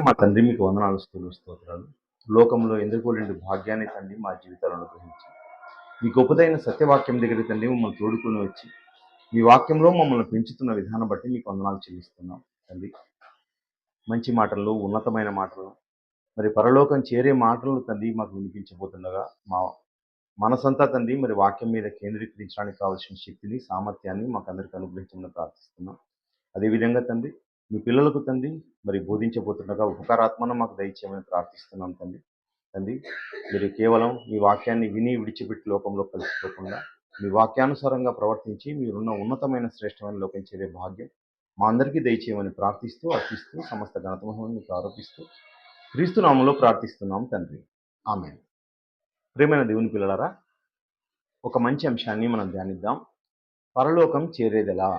మా తండ్రి మీకు వందనాలు స్తోత్రాలు. లోకంలో ఎందుకోలేని భాగ్యాన్ని తండ్రి మా జీవితాలను గ్రహించి మీ గొప్పదైన సత్యవాక్యం దగ్గర తండ్రి మమ్మల్ని తోడుకొని వచ్చి మీ వాక్యంలో మమ్మల్ని పెంచుతున్న విధానం బట్టి మీకు వందనాలు చెల్లిస్తున్నాం తండ్రి. మంచి మాటలు, ఉన్నతమైన మాటలు, మరి పరలోకం చేరే మాటలు తండ్రి మాకు వినిపించబోతుండగా మా మనసంతా తండ్రి మరి వాక్యం మీద కేంద్రీకరించడానికి కావాల్సిన శక్తిని, సామర్థ్యాన్ని మాకు అందరికీ అనుగ్రహించమని ప్రార్థిస్తున్నాం. అదేవిధంగా తండ్రి మీ పిల్లలకు తండ్రి మరి బోధించబోతుండగా ఉపకారాత్మను మాకు దయచేయమని ప్రార్థిస్తున్నాం తండ్రి. తండ్రి మీరు కేవలం మీ వాక్యాన్ని విని విడిచిపెట్టి లోకంలో కలిసిపోకుండా మీ వాక్యానుసారంగా ప్రవర్తించి మీరున్న ఉన్నతమైన శ్రేష్టమైన లోకం చేరే భాగ్యం మా అందరికీ దయచేయమని ప్రార్థిస్తూ అర్పిస్తూ సమస్త ఘనతమహమని మీకు ఆరోపిస్తూ క్రీస్తు నామములో ప్రార్థిస్తున్నాం తండ్రి. ఆమేన్. ప్రియమైన దేవుని పిల్లలారా, ఒక మంచి అంశాన్ని మనం ధ్యానిద్దాం. పరలోకం చేరేదెలా?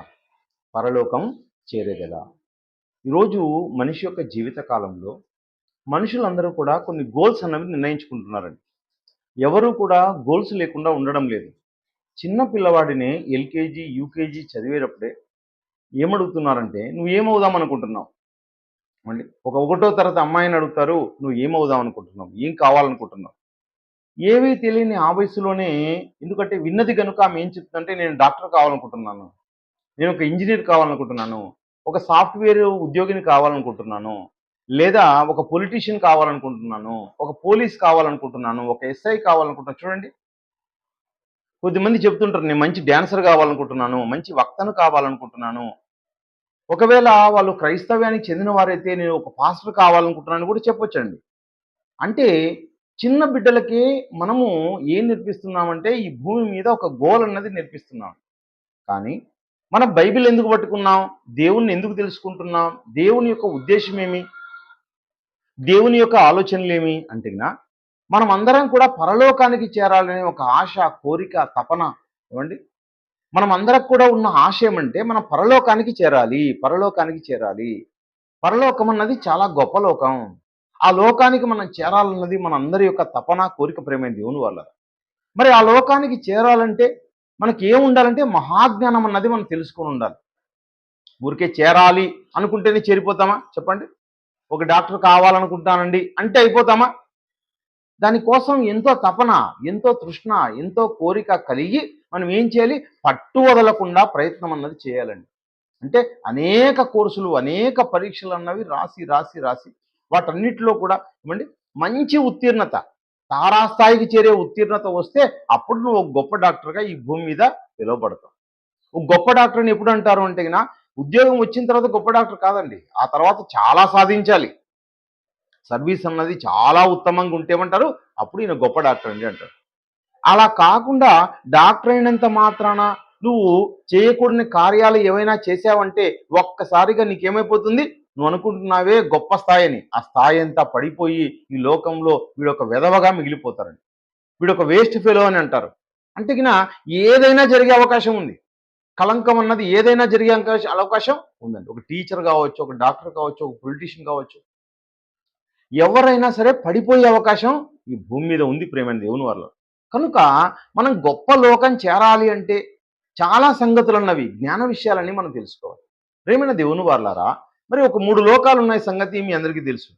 పరలోకం చేరేదెలా? ఈరోజు మనిషి యొక్క జీవిత కాలంలో మనుషులందరూ కూడా కొన్ని గోల్స్ అన్నవి నిర్ణయించుకుంటున్నారండి. ఎవరు కూడా గోల్స్ లేకుండా ఉండడం లేదు. చిన్న పిల్లవాడిని ఎల్కేజీ, యూకేజీ చదివేటప్పుడే ఏమడుగుతున్నారంటే నువ్వు ఏమవుదాం అనుకుంటున్నావు అండి. ఒకటో తరగతి అమ్మాయిని అడుగుతారు, నువ్వు ఏమవుదాం అనుకుంటున్నావు, ఏం కావాలనుకుంటున్నావు. ఏమీ తెలియని ఆ వయసులోనే, ఎందుకంటే విన్నది కనుక ఆమె ఏం చెప్తుందంటే నేను డాక్టర్ కావాలనుకుంటున్నాను, నేను ఒక ఇంజనీర్ కావాలనుకుంటున్నాను, ఒక సాఫ్ట్వేర్ ఉద్యోగిని కావాలనుకుంటున్నాను, లేదా ఒక పొలిటీషియన్ కావాలనుకుంటున్నాను, ఒక పోలీస్ కావాలనుకుంటున్నాను, ఒక ఎస్ఐ కావాలనుకుంటున్నాను. చూడండి, కొద్దిమంది చెప్తుంటారు నేను మంచి డాన్సర్ కావాలనుకుంటున్నాను, మంచి వక్తను కావాలనుకుంటున్నాను. ఒకవేళ వాళ్ళు క్రైస్తవ్యానికి చెందిన వారైతే నేను ఒక పాస్టర్ కావాలనుకుంటున్నాను కూడా చెప్పొచ్చండి. అంటే చిన్న బిడ్డలకి మనము ఏం నేర్పిస్తున్నామంటే ఈ భూమి మీద ఒక గోల్ అన్నది నేర్పిస్తున్నాం. కానీ మనం బైబిల్ ఎందుకు పట్టుకున్నాం, దేవుణ్ణి ఎందుకు తెలుసుకుంటున్నాం, దేవుని యొక్క ఉద్దేశం ఏమి, దేవుని యొక్క ఆలోచనలు ఏమి అంటే మనం అందరం కూడా పరలోకానికి చేరాలనే ఒక ఆశ, కోరిక, తపన. ఏమండి, మనం అందరం కూడా ఉన్న ఆశ ఏమంటే మనం పరలోకానికి చేరాలి, పరలోకానికి చేరాలి. పరలోకం అన్నది చాలా గొప్ప లోకం. ఆ లోకానికి మనం చేరాలన్నది మన అందరి యొక్క తపన, కోరిక. ప్రేమైన దేవుని వల్ల మరి ఆ లోకానికి చేరాలంటే మనకి ఏం ఉండాలంటే మహాజ్ఞానం అన్నది మనం తెలుసుకొని ఉండాలి. ఊరికే చేరాలి అనుకుంటేనే చేరిపోతామా చెప్పండి? ఒక డాక్టర్ కావాలనుకుంటానండి అంటే అయిపోతామా? దానికోసం ఎంతో తపన, ఎంతో తృష్ణ, ఎంతో కోరిక కలిగి మనం ఏం చేయాలి? పట్టు వదలకుండా ప్రయత్నం అన్నది చేయాలండి. అంటే అనేక కోర్సులు, అనేక పరీక్షలు అన్నవి రాసి రాసి రాసి వాటన్నిటిలో కూడా ఏమండి మంచి ఉత్తీర్ణత, తారాస్థాయికి చేరే ఉత్తీర్ణత వస్తే అప్పుడు నువ్వు ఒక గొప్ప డాక్టర్గా ఈ భూమి మీద పిలువబడతావు. ఒక గొప్ప డాక్టర్ని ఎప్పుడు అంటారు అంటే ఉద్యోగం వచ్చిన తర్వాత గొప్ప డాక్టర్ కాదండి, ఆ తర్వాత చాలా సాధించాలి, సర్వీస్ అన్నది చాలా ఉత్తమంగా ఉంటేమంటారు అప్పుడు ఈయన గొప్ప డాక్టర్ అండి అంటారు. అలా కాకుండా డాక్టర్ అయినంత మాత్రాన నువ్వు చేయకూడని కార్యాలు ఏమైనా చేసావంటే ఒక్కసారిగా నీకేమైపోతుంది, నువ్వు అనుకుంటున్నావే గొప్ప స్థాయి అని, ఆ స్థాయి అంతా పడిపోయి ఈ లోకంలో వీడొక వెధవగా మిగిలిపోతారండి, వీడొక వేస్ట్ ఫెలో అని అంటారు. అంటే ఏదైనా జరిగే అవకాశం ఉంది, కలంకం అన్నది ఏదైనా జరిగే అవకాశం ఉందండి. ఒక టీచర్ కావచ్చు, ఒక డాక్టర్ కావచ్చు, ఒక పొలిటీషియన్ కావచ్చు, ఎవరైనా సరే పడిపోయే అవకాశం ఈ భూమి మీద ఉంది ప్రేమైన దేవుని వల్ల. కనుక మనం గొప్ప లోకం చేరాలి అంటే చాలా సంగతులు ఉన్నవి, జ్ఞాన విషయాలని మనం తెలుసుకోవాలి. ప్రేమైన దేవుని వాళ్ళారా, మరి ఒక 3 లోకాలు ఉన్నాయి సంగతి మీ అందరికీ తెలుసు.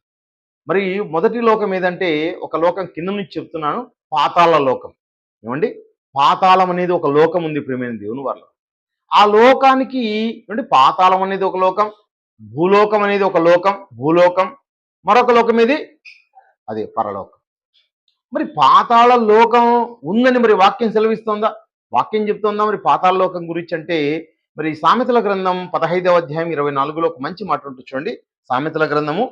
మరి మొదటి లోకం ఏదంటే, ఒక లోకం కింద నుంచి చెప్తున్నాను, పాతాళ లోకం. ఏమండి, పాతాళం అనేది ఒక లోకం ఉంది ప్రేమైన దేవుని వాళ్ళ. ఆ లోకానికి ఏమండి, పాతాళం అనేది ఒక లోకం, భూలోకం అనేది ఒక లోకం, భూలోకం. మరొక లోకం ఏది? అదే పరలోకం. మరి పాతాళ లోకం ఉందని మరి వాక్యం సెలవిస్తోందా? వాక్యం చెప్తోందా మరి పాతాళ లోకం గురించి అంటే? మరి సామెతల గ్రంథం 15వ అధ్యాయం 24లో ఒక మంచి మాట ఉంటుంది చూడండి. సామెతల గ్రంథము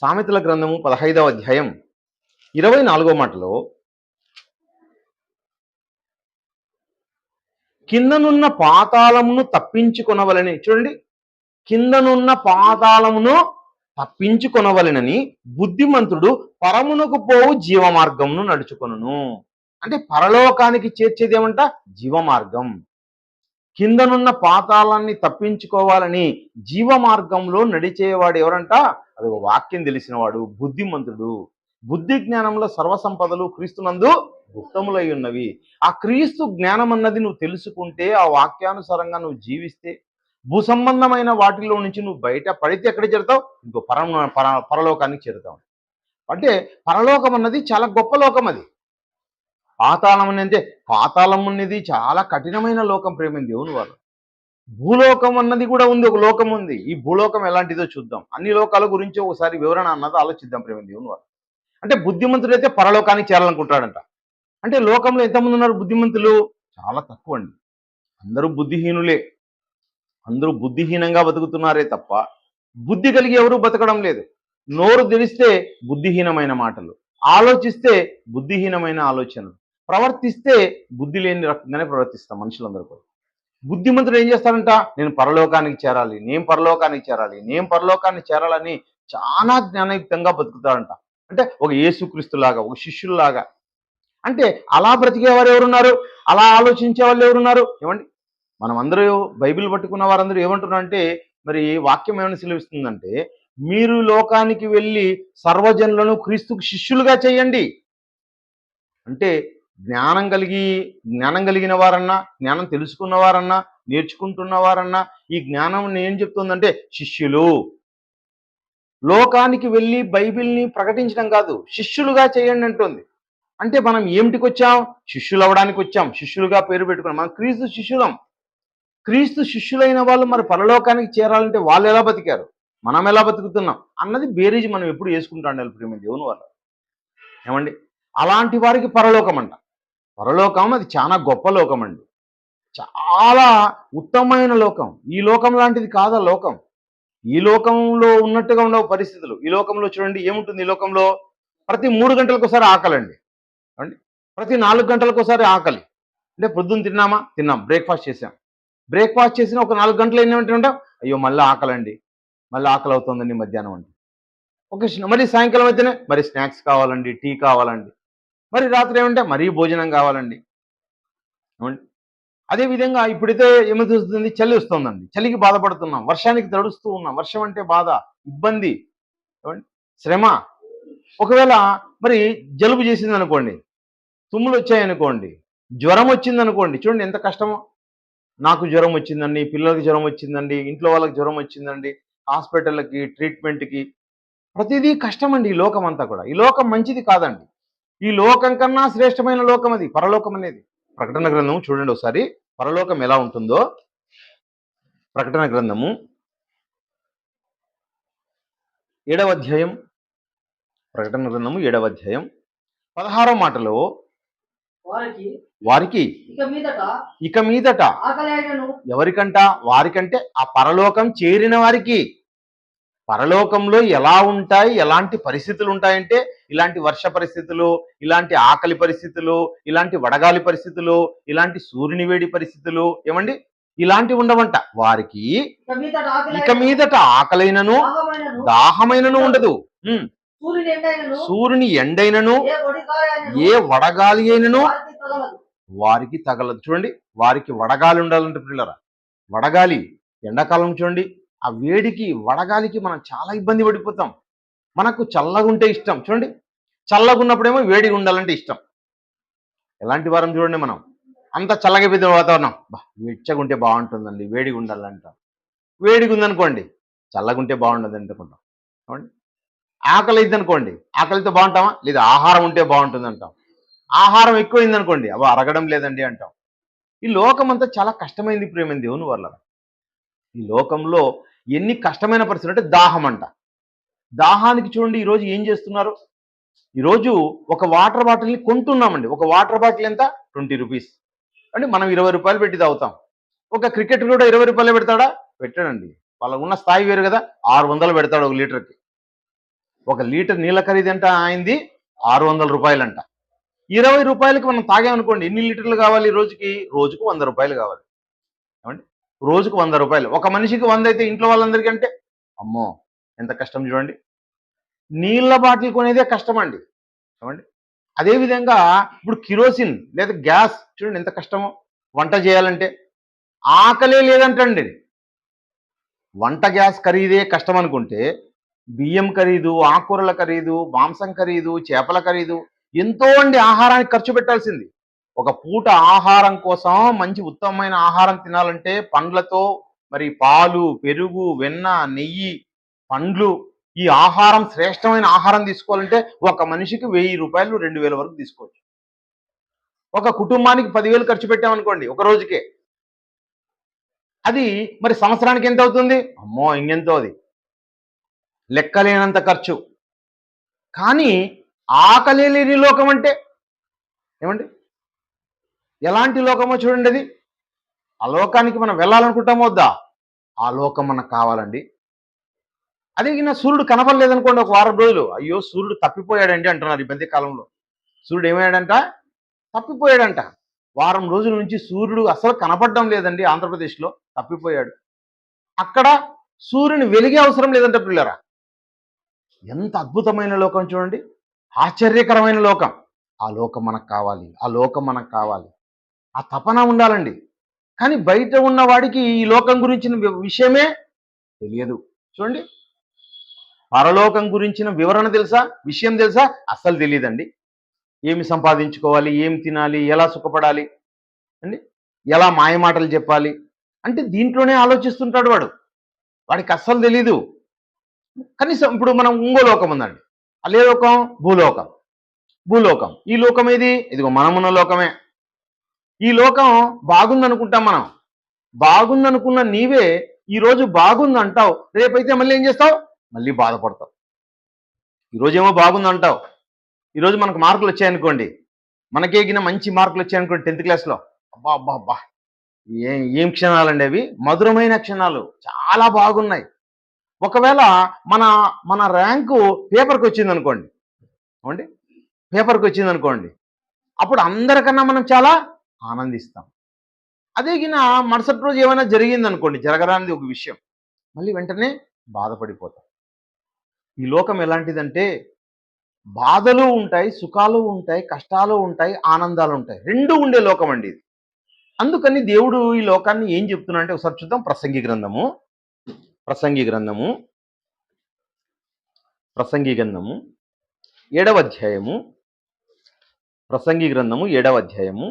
15వ అధ్యాయం 24వ మాటలో, కిందనున్న పాతాళమును తప్పించుకొనవలని, చూడండి, కిందనున్న పాతాళమును తప్పించుకొనవలెనని బుద్ధిమంతుడు పరమునకు పోవు జీవమార్గమును నడుచుకొనును. అంటే పరలోకానికి చేర్చేదేమంట? జీవమార్గం. కిందనున్న పాతాళాన్ని తప్పించుకోవాలని జీవమార్గంలో నడిచేవాడు ఎవరంట? అది వాక్యం తెలిసినవాడు, బుద్ధిమంతుడు. బుద్ధి జ్ఞానంలో సర్వసంపదలు క్రీస్తునందు గుప్తములై ఉన్నవి. ఆ క్రీస్తు జ్ఞానం అన్నది నువ్వు తెలుసుకుంటే, ఆ వాక్యానుసారంగా నువ్వు జీవిస్తే, భూసంబంధమైన వాటిలో నుంచి నువ్వు బయట పడితే ఎక్కడ చేరుతావు? ఇంకో పరలోకానికి చేరుతావు. అంటే పరలోకం అన్నది చాలా గొప్ప లోకం. అది పాతాళం అనేది, పాతాళం అనేది చాలా కఠినమైన లోకం ప్రేమ దేవుని వాళ్ళు. భూలోకం అన్నది కూడా ఉంది, ఒక లోకం ఉంది. ఈ భూలోకం ఎలాంటిదో చూద్దాం. అన్ని లోకాల గురించి ఒకసారి వివరణ అన్నది ఆలోచిద్దాం ప్రేమ దేవుని వాళ్ళు. అంటే బుద్ధిమంతుడైతే పరలోకానికి చేరాలనుకుంటాడంట. అంటే లోకంలో ఎంతమంది ఉన్నారు బుద్ధిమంతులు? చాలా తక్కువ అండి. అందరూ బుద్ధిహీనులే. అందరూ బుద్ధిహీనంగా బతుకుతున్నారే తప్ప బుద్ధి కలిగి ఎవరూ బతకడం లేదు. నోరు తెరిస్తే బుద్ధిహీనమైన మాటలు, ఆలోచిస్తే బుద్ధిహీనమైన ఆలోచనలు, ప్రవర్తిస్తే బుద్ధి లేని రకంగానే ప్రవర్తిస్తాం మనుషులందరూ కూడా. బుద్ధిమంతుడు ఏం చేస్తాడంట? నేను పరలోకానికి చేరాలి, నేను పరలోకానికి చేరాలి, నేను పరలోకానికి చేరాలని చాలా జ్ఞానయుక్తంగా బతుకుతాడంట. అంటే ఒక యేసుక్రీస్తులాగా, ఒక శిష్యుల్లాగా. అంటే అలా బ్రతికేవారు ఎవరున్నారు? అలా ఆలోచించే వాళ్ళు ఎవరున్నారు? ఏమండి, మనం అందరూ బైబిల్ పట్టుకున్న వారందరూ ఏమంటున్నారంటే, మరి వాక్యం ఏమైనా సెలవిస్తుందంటే, మీరు లోకానికి వెళ్ళి సర్వజనులను క్రీస్తుకు శిష్యులుగా చేయండి. అంటే జ్ఞానం కలిగిన వారన్నా, జ్ఞానం తెలుసుకున్న వారన్నా, నేర్చుకుంటున్న వారన్నా ఈ జ్ఞానం ఏం చెప్తుందంటే శిష్యులు. లోకానికి వెళ్ళి బైబిల్ని ప్రకటించడం కాదు, శిష్యులుగా చేయండి అంటుంది. అంటే మనం ఏమిటికి వచ్చాం? శిష్యులు అవ్వడానికి వచ్చాం. శిష్యులుగా పేరు పెట్టుకున్నాం. మనం క్రీస్తు శిష్యులం. క్రీస్తు శిష్యులైన వాళ్ళు మరి పరలోకానికి చేరాలంటే వాళ్ళు ఎలా బతికారు, మనం ఎలా బతుకుతున్నాం అన్నది బేరీజు మనం ఎప్పుడు వేసుకుంటాం ప్రేమ దేవుని వల్ల. ఏమండి, అలాంటి వారికి పరలోకం అంట. పరలోకం అది చాలా గొప్ప లోకం అండి. చాలా ఉత్తమమైన లోకం. ఈ లోకం లాంటిది కాదా లోకం. ఈ లోకంలో ఉన్నట్టుగా ఉండవు పరిస్థితులు. ఈ లోకంలో చూడండి ఏముంటుంది. ఈ లోకంలో ప్రతి 3 గంటలకు ఒకసారి ఆకలండి. అండి, ప్రతి 4 గంటలకు ఒకసారి ఆకలి. అంటే పొద్దున్న తిన్నాం, బ్రేక్ఫాస్ట్ చేసాం. బ్రేక్ఫాస్ట్ చేసిన ఒక 4 గంటలు ఏమంటే ఉంటాం, అయ్యో మళ్ళీ ఆకలండి, మళ్ళీ ఆకలి అవుతుందండి మధ్యాహ్నం అంటే. మళ్ళీ సాయంకాలం అయితేనే మరి స్నాక్స్ కావాలండి, టీ కావాలండి. మరి రాత్రి ఏమంటే మరీ భోజనం కావాలండి. అదేవిధంగా ఇప్పుడైతే ఏమవుతుంది, చలి వస్తుందండి, చలికి బాధపడుతున్నాం, వర్షానికి తడుస్తూ ఉన్నాం. వర్షం అంటే బాధ, ఇబ్బంది, శ్రమ. ఒకవేళ మరి జలుబు చేసింది అనుకోండి, తుమ్ములు వచ్చాయనుకోండి, జ్వరం వచ్చిందనుకోండి, చూడండి ఎంత కష్టమో. నాకు జ్వరం వచ్చిందండి, పిల్లలకి జ్వరం వచ్చిందండి, ఇంట్లో వాళ్ళకి జ్వరం వచ్చిందండి, హాస్పిటల్కి, ట్రీట్మెంట్కి, ప్రతిదీ కష్టం అండి. ఈ లోకం అంతా కూడా, ఈ లోకం మంచిది కాదండి. ఈ లోకం కన్నా శ్రేష్టమైన లోకం అది పరలోకం అనేది. ప్రకటన గ్రంథం చూడండి ఒకసారి, పరలోకం ఎలా ఉంటుందో. ప్రకటన గ్రంథము 7వ అధ్యాయం, ప్రకటన గ్రంథము 7వ అధ్యాయం 16వ మాటలో, వారికి ఇక మీదట ఎవరికంట? వారికంటే ఆ పరలోకం చేరిన వారికి. పరలోకంలో ఎలా ఉంటాయి, ఎలాంటి పరిస్థితులు ఉంటాయంటే, ఇలాంటి వర్ష పరిస్థితులు, ఇలాంటి ఆకలి పరిస్థితులు, ఇలాంటి వడగాలి పరిస్థితులు, ఇలాంటి సూర్యుని వేడి పరిస్థితులు, ఏమండి, ఇలాంటివి ఉండవంట. వారికి ఇక మీదట ఆకలైనను దాహమైనను ఉండదు. సూర్యుని ఎండైనను ఏ వడగాలి అయినను వారికి తగలదు. చూడండి, వారికి వడగాలి ఉండాలంటే పిల్లరా, వడగాలి ఎండాకాలం చూడండి, ఆ వేడికి వడగాలికి మనం చాలా ఇబ్బంది పడిపోతాం. మనకు చల్లగా ఉంటే ఇష్టం. చూడండి, చల్లగా ఉన్నప్పుడేమో వేడిగా ఉండాలంటే ఇష్టం. ఎలాంటి వారం చూడండి, మనం అంత చల్లగా పెద్ద వాతావరణం, వెచ్చగా ఉంటే బాగుంటుందండి, వేడిగా ఉండాలంటాం. వేడిగా ఉందనుకోండి, చల్లగా ఉంటే బాగుండదు అనుకుంటాం. చూడండి, ఆకలి అయింది అనుకోండి, ఆకలితో బాగుంటామా? లేదా ఆహారం ఉంటే బాగుంటుంది అంటాం. ఆహారం ఎక్కువైంది అనుకోండి, అవి అరగడం లేదండి అంటాం. ఈ లోకం అంతా చాలా కష్టమైంది ప్రేమ దేవుని వల్ల. ఈ లోకంలో ఎన్ని కష్టమైన పరిస్థితులు అంటే దాహం అంట. దాహానికి చూడండి ఈరోజు ఏం చేస్తున్నారు. ఈరోజు ఒక వాటర్ బాటిల్ని కొంటున్నామండి. ఒక వాటర్ బాటిల్ ఎంత? 20 రూపీస్. అంటే మనం 20 రూపాయలు పెట్టి తాగుతాం. ఒక క్రికెట్ కూడా 20 రూపాయలే పెడతాడా? పెట్టాడండి. వాళ్ళకు ఉన్న స్థాయి వేరు కదా. 600 పెడతాడు ఒక లీటర్కి. ఒక లీటర్ నీళ్ళ ఖరీదు ఎంత అయింది? 600 రూపాయలంట. 20 రూపాయలకి మనం తాగామనుకోండి, ఎన్ని లీటర్లు కావాలి రోజుకి? రోజుకు 100 రూపాయలు కావాలి. ఏమండి, రోజుకు 100 రూపాయలు. ఒక మనిషికి 100 అయితే ఇంట్లో వాళ్ళందరికంటే అమ్మో ఎంత కష్టం చూడండి. నీళ్ళ బాటిల్ కొనేదే కష్టం అండి. ఏమండి, అదేవిధంగా ఇప్పుడు కిరోసిన్ లేదా గ్యాస్ చూడండి ఎంత కష్టమో. వంట చేయాలంటే ఆకలే లేదంటండి. వంట గ్యాస్ ఖరీదే కష్టం అనుకుంటే, బియ్యం ఖరీదు, ఆకుకూరల ఖరీదు, మాంసం ఖరీదు, చేపల ఖరీదు ఎంతో అండి. ఆహారానికి ఖర్చు పెట్టాల్సింది. ఒక పూట ఆహారం కోసం, మంచి ఉత్తమమైన ఆహారం తినాలంటే పండ్లతో, మరి పాలు, పెరుగు, వెన్న, నెయ్యి, పండ్లు, ఈ ఆహారం శ్రేష్టమైన ఆహారం తీసుకోవాలంటే ఒక మనిషికి 1000 రూపాయలు 2000 వరకు తీసుకోవచ్చు. ఒక కుటుంబానికి 10,000 ఖర్చు పెట్టామనుకోండి ఒక రోజుకే. అది మరి సంవత్సరానికి ఎంత అవుతుంది? అమ్మో, ఇంకెంతో అది లెక్కలేనంత ఖర్చు. కానీ ఆకలి లేని లోకం అంటే ఏమండి? ఎలాంటి లోకమో చూడండి అది. ఆ లోకానికి మనం వెళ్ళాలనుకుంటామో వద్దా? ఆ లోకం మనకు కావాలండి. అదే సూర్యుడు కనపడలేదనుకోండి ఒక వారం రోజులు, అయ్యో సూర్యుడు తప్పిపోయాడండి అంటున్నారు ఈ మధ్య కాలంలో. సూర్యుడు ఏమయ్యాడంట? తప్పిపోయాడంట. వారం రోజుల నుంచి సూర్యుడు అసలు కనపడడం లేదండి ఆంధ్రప్రదేశ్లో, తప్పిపోయాడు. అక్కడ సూర్యుని వెలిగే అవసరం లేదంట పిల్లరా. ఎంత అద్భుతమైన లోకం చూడండి, ఆశ్చర్యకరమైన లోకం. ఆ లోకం మనకు కావాలి, ఆ లోకం మనకు కావాలి, ఆ తపన ఉండాలండి. కానీ బయట ఉన్న వాడికి ఈ లోకం గురించిన విషయమే తెలియదు. చూడండి, పరలోకం గురించిన వివరణ తెలుసా, విషయం తెలుసా? అస్సలు తెలియదండి. ఏమి సంపాదించుకోవాలి, ఏం తినాలి, ఎలా సుఖపడాలి అండి, ఎలా మాయమాటలు చెప్పాలి అంటే దీంట్లోనే ఆలోచిస్తుంటాడు వాడు. వాడికి అస్సలు తెలీదు. కనీసం ఇప్పుడు మనం ఇంకో లోకం ఉందండి. అదే లోకం భూలోకం. భూలోకం, ఈ లోకం ఏది? ఇదిగో మనమున్న లోకమే. ఈ లోకం బాగుందనుకుంటాం మనం. బాగుందనుకున్న నీవే ఈరోజు బాగుందంటావు, రేపైతే మళ్ళీ ఏం చేస్తావు? మళ్ళీ బాధపడతావు. ఈరోజేమో బాగుందంటావు, ఈరోజు మనకు మార్కులు వచ్చాయనుకోండి, మనకేగిన మంచి మార్కులు వచ్చాయనుకోండి 10th క్లాస్లో, అబ్బా అబ్బా అబ్బా ఏం క్షణాలండి అవి, మధురమైన క్షణాలు, చాలా బాగున్నాయి. ఒకవేళ మన మన ర్యాంకు పేపర్కి వచ్చింది అనుకోండి, ఏమండి, పేపర్కి వచ్చింది అనుకోండి, అప్పుడు అందరికన్నా మనం చాలా ఆనందిస్తాం. అదే మరుసటి రోజు ఏమైనా జరిగింది అనుకోండి, జరగరానిది ఒక విషయం, మళ్ళీ వెంటనే బాధపడిపోతాం. ఈ లోకం ఎలాంటిదంటే బాధలు ఉంటాయి, సుఖాలు ఉంటాయి, కష్టాలు ఉంటాయి, ఆనందాలు ఉంటాయి, రెండు ఉండే లోకం అండి ఇది. అందుకని దేవుడు ఈ లోకాన్ని ఏం చెప్తున్నా అంటే ఒకసారి చూద్దాం. ప్రసంగి గ్రంథము 7వ అధ్యాయము, ప్రసంగి గ్రంథము 7వ అధ్యాయము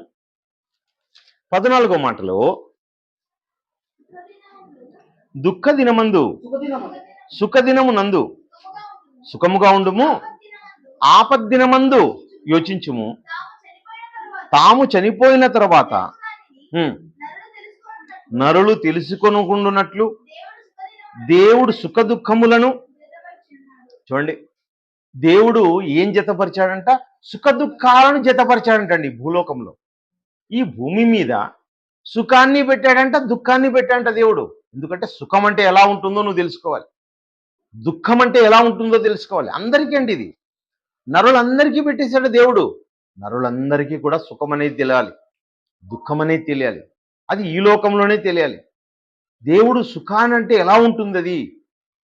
14వ మాటలో, దుఃఖ దినమందు సుఖదినమునందు సుఖముగా ఉండుము, ఆపద్దినమందు యోచించుము, తాము చనిపోయిన తర్వాత నరులు తెలుసుకొనుకుండునట్లు దేవుడు సుఖ దుఃఖములను, చూడండి, దేవుడు ఏం జతపరిచాడంట? సుఖ దుఃఖాలను జతపరిచాడంటండి భూలోకంలో. ఈ భూమి మీద సుఖాన్ని పెట్టాడంట, దుఃఖాన్ని పెట్టాడంట దేవుడు. ఎందుకంటే సుఖం అంటే ఎలా ఉంటుందో నువ్వు తెలుసుకోవాలి, దుఃఖం అంటే ఎలా ఉంటుందో తెలుసుకోవాలి. అందరికీ అండి ఇది, నరులందరికీ పెట్టేశాడు దేవుడు. నరులందరికీ కూడా సుఖం అనేది తెలియాలి, దుఃఖం అనేది తెలియాలి, అది ఈ లోకంలోనే తెలియాలి. దేవుడు సుఖాన్ని అంటే ఎలా ఉంటుంది, అది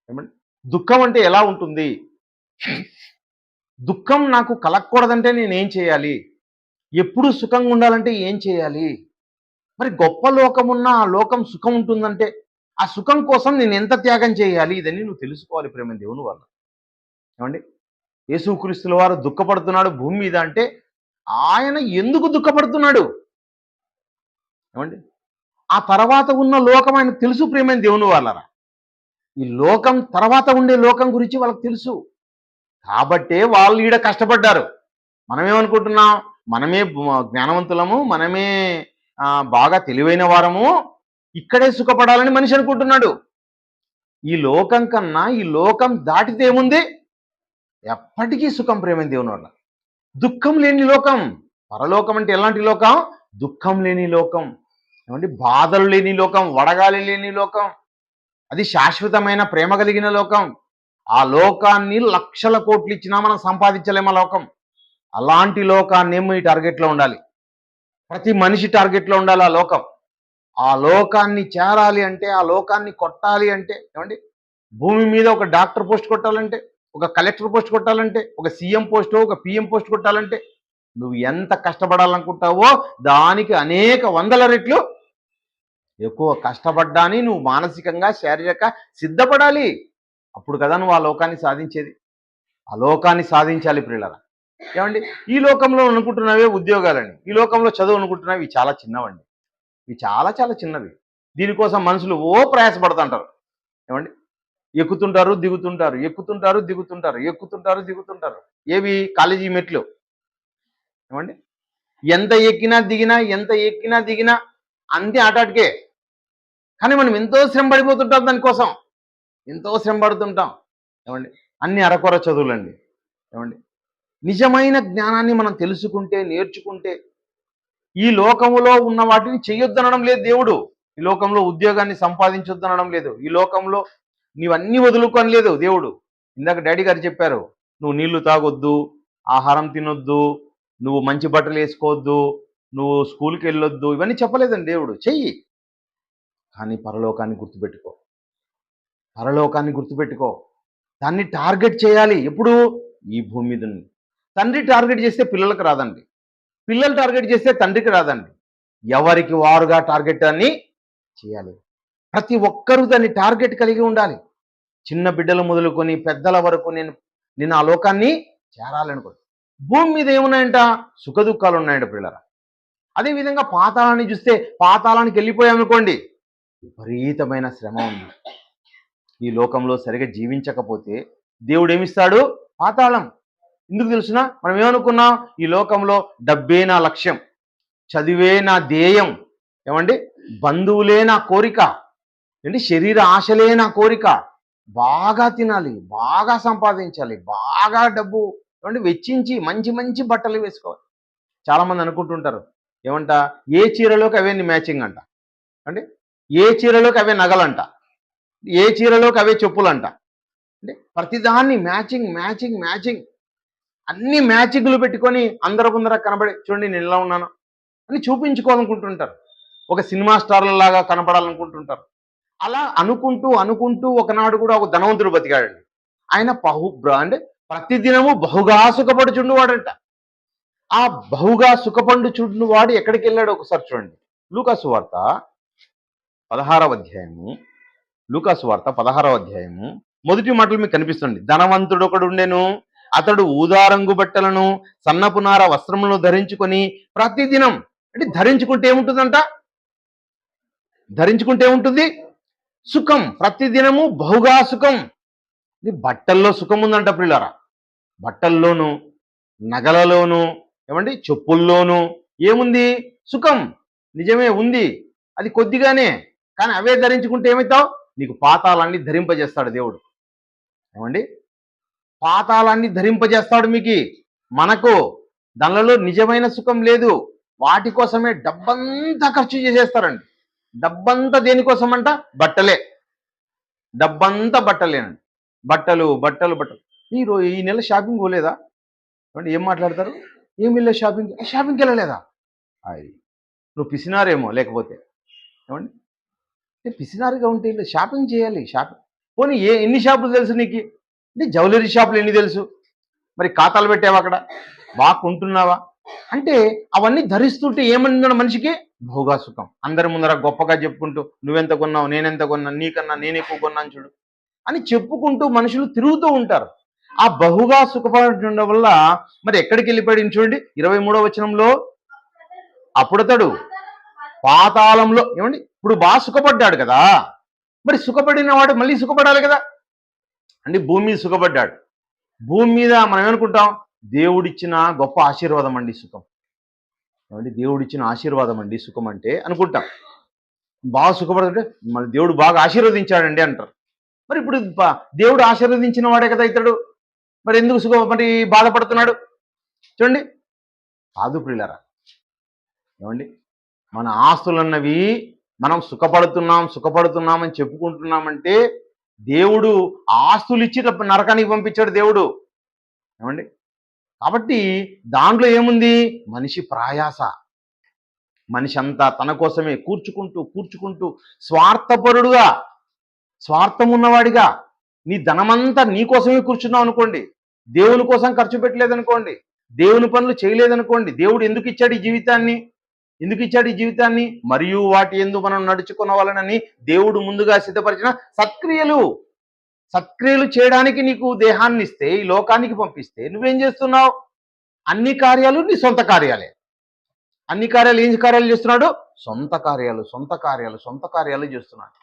ఏమంటే దుఃఖం అంటే ఎలా ఉంటుంది, దుఃఖం నాకు కలగకూడదంటే నేనేం చేయాలి, ఎప్పుడు సుఖంగా ఉండాలంటే ఏం చేయాలి, మరి గొప్ప లోకం ఉన్న ఆ లోకం సుఖం ఉంటుందంటే ఆ సుఖం కోసం నేను ఎంత త్యాగం చేయాలి, ఇదని నువ్వు తెలుసుకోవాలి ప్రేమ దేవుని వల్ల. ఏమండి, యేసుక్రీస్తుల వారు దుఃఖపడుతున్నాడు భూమి మీద అంటే ఆయన ఎందుకు దుఃఖపడుతున్నాడు ఏమండి? ఆ తర్వాత ఉన్న లోకం ఆయనకు తెలుసు ప్రేమైన దేవుని వాళ్ళరా. ఈ లోకం తర్వాత ఉండే లోకం గురించి వాళ్ళకి తెలుసు కాబట్టే వాళ్ళు ఈడ కష్టపడ్డారు. మనమేమనుకుంటున్నాం, మనమే జ్ఞానవంతులము, మనమే బాగా తెలివైన వారము, ఇక్కడే సుఖపడాలని మనిషి అనుకుంటున్నాడు. ఈ లోకం కన్నా ఈ లోకం దాటితే ఏముంది? ఎప్పటికీ సుఖం ప్రేమైన దేవుని వల్ల. దుఃఖం లేని లోకం, పరలోకం అంటే ఎలాంటి లోకం? దుఃఖం లేని లోకం, ఏమంటే బాధలు లేని లోకం, వడగాలి లేని లోకం, అది శాశ్వతమైన ప్రేమ కలిగిన లోకం. ఆ లోకాన్ని లక్షల కోట్లు ఇచ్చినా మనం సంపాదించలేము ఆ లోకం. అలాంటి లోకాన్ని మీ టార్గెట్లో ఉండాలి, ప్రతి మనిషి టార్గెట్లో ఉండాలి ఆ లోకం. ఆ లోకాన్ని చేరాలి అంటే, ఆ లోకాన్ని కొట్టాలి అంటే, ఏమండి, భూమి మీద ఒక డాక్టర్ పోస్ట్ కొట్టాలంటే, ఒక కలెక్టర్ పోస్ట్ కొట్టాలంటే, ఒక సీఎం పోస్టో ఒక పిఎం పోస్ట్ కొట్టాలంటే నువ్వు ఎంత కష్టపడాలనుకుంటావో దానికి అనేక వందల రెట్లు ఎక్కువ కష్టపడ్డాని నువ్వు మానసికంగా శారీరక సిద్ధపడాలి. అప్పుడు కదా నువ్వు ఆ లోకాన్ని సాధించేది. ఆ లోకాన్ని సాధించాలి ప్రియులరా. ఏమండి, ఈ లోకంలో అనుకుంటున్నవే ఉద్యోగాలని, ఈ లోకంలో చదువు అనుకుంటున్నవి చాలా చిన్నవండి, ఇవి చాలా చాలా చిన్నవి. దీనికోసం మనుషులు ప్రయాసపడుతుంటారు. ఏమండి? ఎక్కుతుంటారు, దిగుతుంటారు, ఎక్కుతుంటారు, దిగుతుంటారు, ఎక్కుతుంటారు, దిగుతుంటారు. ఏవి? కాలేజీ మెట్లు. ఏమండి? ఎంత ఎక్కినా దిగినా, ఎంత ఎక్కినా దిగినా అంతే ఆటాటికే. కానీ మనం ఎంతో శ్రమ పడిపోతుంటాం దానికోసం. ఎంతో శ్రమ పడుతుంటాం. ఏమండి? అన్ని అరకొర చదువులండి. ఏమండి? నిజమైన జ్ఞానాన్ని మనం తెలుసుకుంటే, నేర్చుకుంటే ఈ లోకములో ఉన్న వాటిని చెయ్యొద్దనడం లేదు దేవుడు. ఈ లోకంలో ఉద్యోగాన్ని సంపాదించొద్దనడం లేదు. ఈ లోకంలో నీవన్నీ వదులుకొని లేదు దేవుడు. ఇందాక డాడీ గారు చెప్పారు, నువ్వు నీళ్లు తాగొద్దు, ఆహారం తినొద్దు, నువ్వు మంచి బట్టలు వేసుకోవద్దు, నువ్వు స్కూల్కి వెళ్ళొద్దు, ఇవన్నీ చెప్పలేదండి దేవుడు. చెయ్యి, కానీ పరలోకాన్ని గుర్తుపెట్టుకో. పరలోకాన్ని గుర్తుపెట్టుకో. దాన్ని టార్గెట్ చేయాలి. ఎప్పుడు? ఈ భూమి మీద తండ్రి టార్గెట్ చేస్తే పిల్లలకు రాదండి. పిల్లలు టార్గెట్ చేస్తే తండ్రికి రాదండి. ఎవరికి వారుగా టార్గెట్ అని చేయాలి. ప్రతి ఒక్కరూ దాన్ని టార్గెట్ కలిగి ఉండాలి. చిన్న బిడ్డలు మొదలుకొని పెద్దల వరకు నేను ఆ లోకాన్ని చేరాలనుకోండి. భూమి మీద ఏమున్నాయంట? సుఖ దుఃఖాలు ఉన్నాయంట పిల్లల. అదేవిధంగా పాతాళాన్ని చూస్తే పాతాళానికి వెళ్ళిపోయామనుకోండి, విపరీతమైన శ్రమ ఉంది. ఈ లోకంలో సరిగా జీవించకపోతే దేవుడు ఏమిస్తాడు? పాతాళం. ఎందుకు తెలుసునా? మనం ఏమనుకున్నాం? ఈ లోకంలో డబ్బే నా లక్ష్యం, చదివే నా ధ్యేయం, ఏమండి, బంధువులే నా కోరిక, ఏంటి, శరీర ఆశలే నా కోరిక, బాగా తినాలి, బాగా సంపాదించాలి, బాగా డబ్బు ఏమంటే వెచ్చించి మంచి మంచి బట్టలు వేసుకోవాలి. చాలామంది అనుకుంటుంటారు ఏమంట, ఏ చీరలోకి అవే మ్యాచింగ్ అంట, అంటే ఏ చీరలోకి అవే నగలంట, ఏ చీరలోకి అవే చెప్పులంట, అంటే ప్రతిదాన్ని మ్యాచింగ్ మ్యాచింగ్ మ్యాచింగ్, అన్ని మ్యాచింగ్లు పెట్టుకొని అందరూ ముందర కనబడి చూడండి నేను ఎలా ఉన్నాను అని చూపించుకోవాలనుకుంటుంటారు. ఒక సినిమా స్టార్ల లాగా కనపడాలనుకుంటుంటారు. అలా అనుకుంటూ అనుకుంటూ ఒకనాడు కూడా ఒక ధనవంతుడు బతికాడండి. ఆయన అంటే ప్రతిదినము బహుగా సుఖపడుచుండు వాడంట. ఆ బహుగా సుఖపడుచుండు వాడు ఎక్కడికి వెళ్ళాడు ఒకసారి చూడండి. లూకాసు వార్త 16వ అధ్యాయము, లూకాసు వార్త 16వ అధ్యాయము మొదటి మాటలు మీకు కనిపిస్తుంది. ధనవంతుడు ఒకడు ఉండెను, అతడు ఊదారంగు బట్టలను సన్నపు నార వస్త్రములను ధరించుకొని ప్రతిదినం, అంటే ధరించుకుంటే ఏముంటుందంట? ధరించుకుంటే ఏముంటుంది? సుఖం. ప్రతిదినము బహుగా సుఖం. బట్టల్లో సుఖం ఉందంట పిల్లరా. బట్టల్లోనూ, నగలలోనూ, ఏమండి, చెప్పుల్లోనూ ఏముంది? సుఖం. నిజమే ఉంది, అది కొద్దిగానే. కానీ అవే ధరించుకుంటే ఏమవుతావు? నీకు పాతాళాన్ని ధరింపజేస్తాడు దేవుడు. ఏమండి, పాతాళాన్ని ధరింపజేస్తాడు మీకు. మనకు దానిలో నిజమైన సుఖం లేదు. వాటి కోసమే డబ్బంతా ఖర్చు చేసేస్తారండి. డబ్బంతా దేనికోసం అంట? బట్టలే. డబ్బంతా బట్టలేనండి. బట్టలు బట్టలు బట్టలు. ఈ నెల షాపింగ్ పోలేదా? అంటే ఏం మాట్లాడతారు? ఏమి వెళ్ళే షాపింగ్కి వెళ్ళలేదా? అది నువ్వు పిసినారేమో, లేకపోతే ఏమండి పిసినారుగా ఉంటే షాపింగ్ చేయాలి. షాపింగ్ పోనీ ఎన్ని షాపులు తెలుసు నీకు? అంటే జ్యువెలరీ షాపులు ఎన్ని తెలుసు? మరి ఖాతాలు పెట్టావా అక్కడ? బాగా కొంటున్నావా? అంటే అవన్నీ ధరిస్తుంటే ఏమన్నా మనిషికి? భోగా సుఖం. అందరి ముందర గొప్పగా చెప్పుకుంటూ నువ్వెంత కొన్నావు, నేనెంత కొన్నాను, నీకన్నా నేను ఎక్కువ కొన్నాను చూడు అని చెప్పుకుంటూ మనుషులు తిరుగుతూ ఉంటారు. ఆ బహుగా సుఖపడటం వల్ల మరి ఎక్కడికి వెళ్ళిపోయాడు చూడండి. 23వ వచనంలో, అప్పుడతడు పాతాళంలో, ఏమండి, ఇప్పుడు బాగా సుఖపడ్డాడు కదా, మరి సుఖపడిన వాడు మళ్ళీ సుఖపడాలి కదా. అంటే భూమి మీద సుఖపడ్డాడు. భూమి మీద మనం ఏమనుకుంటాం? దేవుడిచ్చిన గొప్ప ఆశీర్వాదం అండి సుఖం. ఏమండి, దేవుడిచ్చిన ఆశీర్వాదం అండి సుఖం అంటే అనుకుంటాం. బాగా సుఖపడుతుంటే మన దేవుడు బాగా ఆశీర్వదించాడండి అంటారు. మరి ఇప్పుడు దేవుడు ఆశీర్వదించిన వాడే కదా ఇతడు, మరి ఎందుకు మరి బాధపడుతున్నాడు? చూడండి. కాదు ప్రియులారా, ఏమండి, మన ఆస్తులన్నవి మనం సుఖపడుతున్నామని చెప్పుకుంటున్నామంటే దేవుడు ఆస్తులు ఇచ్చి నరకానికి పంపించాడు దేవుడు. ఏమండి, కాబట్టి దాంట్లో ఏముంది? మనిషి ప్రయాస. మనిషి అంతా తన కోసమే కూర్చుకుంటూ స్వార్థపరుడుగా, స్వార్థం ఉన్నవాడిగా, నీ ధనమంతా నీ కోసమే కూర్చున్నావు అనుకోండి, దేవుని కోసం ఖర్చు పెట్టలేదనుకోండి, దేవుని పనులు చేయలేదనుకోండి, దేవుడు ఎందుకు ఇచ్చాడు ఈ జీవితాన్ని? మరియు వాటి యందు మనం నడుచుకునవలనని దేవుడు ముందుగా సిద్ధపరిచిన సత్క్రియలు చేయడానికి నీకు దేహాన్ని ఇస్తే, ఈ లోకానికి పంపిస్తే నువ్వేం చేస్తున్నావు? అన్ని కార్యాలు నీ సొంత కార్యాలే. అన్ని కార్యాలు ఏం కార్యాలు చేస్తున్నాడు? సొంత కార్యాలు సొంత కార్యాలు సొంత కార్యాలు చేస్తున్నాడు.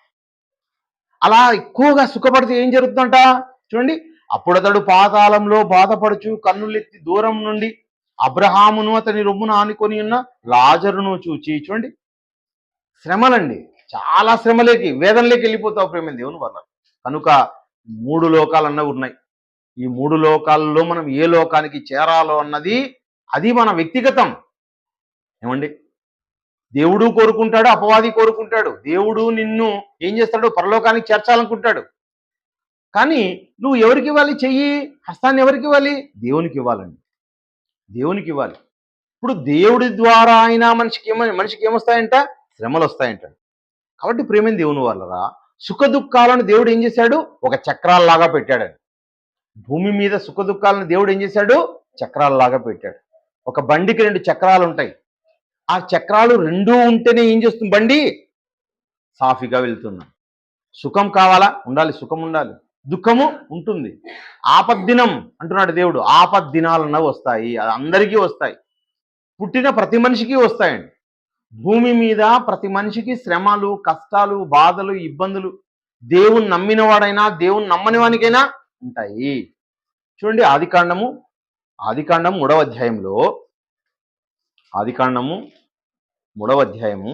అలా ఎక్కువగా సుఖపడితే ఏం జరుగుతుందంట చూడండి. అప్పుడు అతడు పాతాళంలో బాధపడుచు కన్నులెత్తి దూరం నుండి అబ్రహామును అతని రొమ్మును ఆనుకొని ఉన్న లాజరును చూచి, చూడండి శ్రమలండి, చాలా శ్రమలేకి వేదనలోకి వెళ్ళిపోతావు ప్రేమ దేవుని వల్ల. కనుక 3 లోకాలు అన్నవి ఉన్నాయి. ఈ 3 లోకాల్లో మనం ఏ లోకానికి చేరాలో అన్నది అది మన వ్యక్తిగతం. ఏమండి, దేవుడు కోరుకుంటాడు, అపవాది కోరుకుంటాడు. దేవుడు నిన్ను ఏం చేస్తాడు? పరలోకానికి చేర్చాలనుకుంటాడు. కానీ నువ్వు ఎవరికి ఇవ్వాలి? చెయ్యి హస్తాన్ని ఎవరికి ఇవ్వాలి? దేవునికి ఇవ్వాలండి, దేవునికి ఇవ్వాలి. ఇప్పుడు దేవుడి ద్వారా అయినా మనిషికి ఏమొస్తాయంట? శ్రమలు వస్తాయంట. కాబట్టి ప్రేమైన దేవుని వాళ్ళరా, సుఖ దుఃఖాలను దేవుడు ఏం చేశాడు? ఒక చక్రాల్లాగా పెట్టాడు. భూమి మీద సుఖ దుఃఖాలను దేవుడు ఏం చేశాడు? చక్రాల్లాగా పెట్టాడు. ఒక బండికి 2 చక్రాలు ఉంటాయి. ఆ చక్రాలు 2 ఉంటేనే ఏం చేస్తుంది? బండి సాఫీగా వెళ్తుంది. సుఖం కావాలా? ఉండాలి, సుఖం ఉండాలి, దుఃఖము ఉంటుంది. ఆపద్దినం అంటున్నాడు దేవుడు. ఆపద్దినాలన్నవి వస్తాయి, అది అందరికీ వస్తాయి. పుట్టిన ప్రతి మనిషికి వస్తాయండి. భూమి మీద ప్రతి మనిషికి శ్రమలు, కష్టాలు, బాధలు, ఇబ్బందులు దేవుని నమ్మిన వాడైనా దేవుని నమ్మని వానికైనా ఉంటాయి. చూడండి ఆదికాండము 3వ అధ్యాయంలో, ఆదికాండము 3వ అధ్యాయము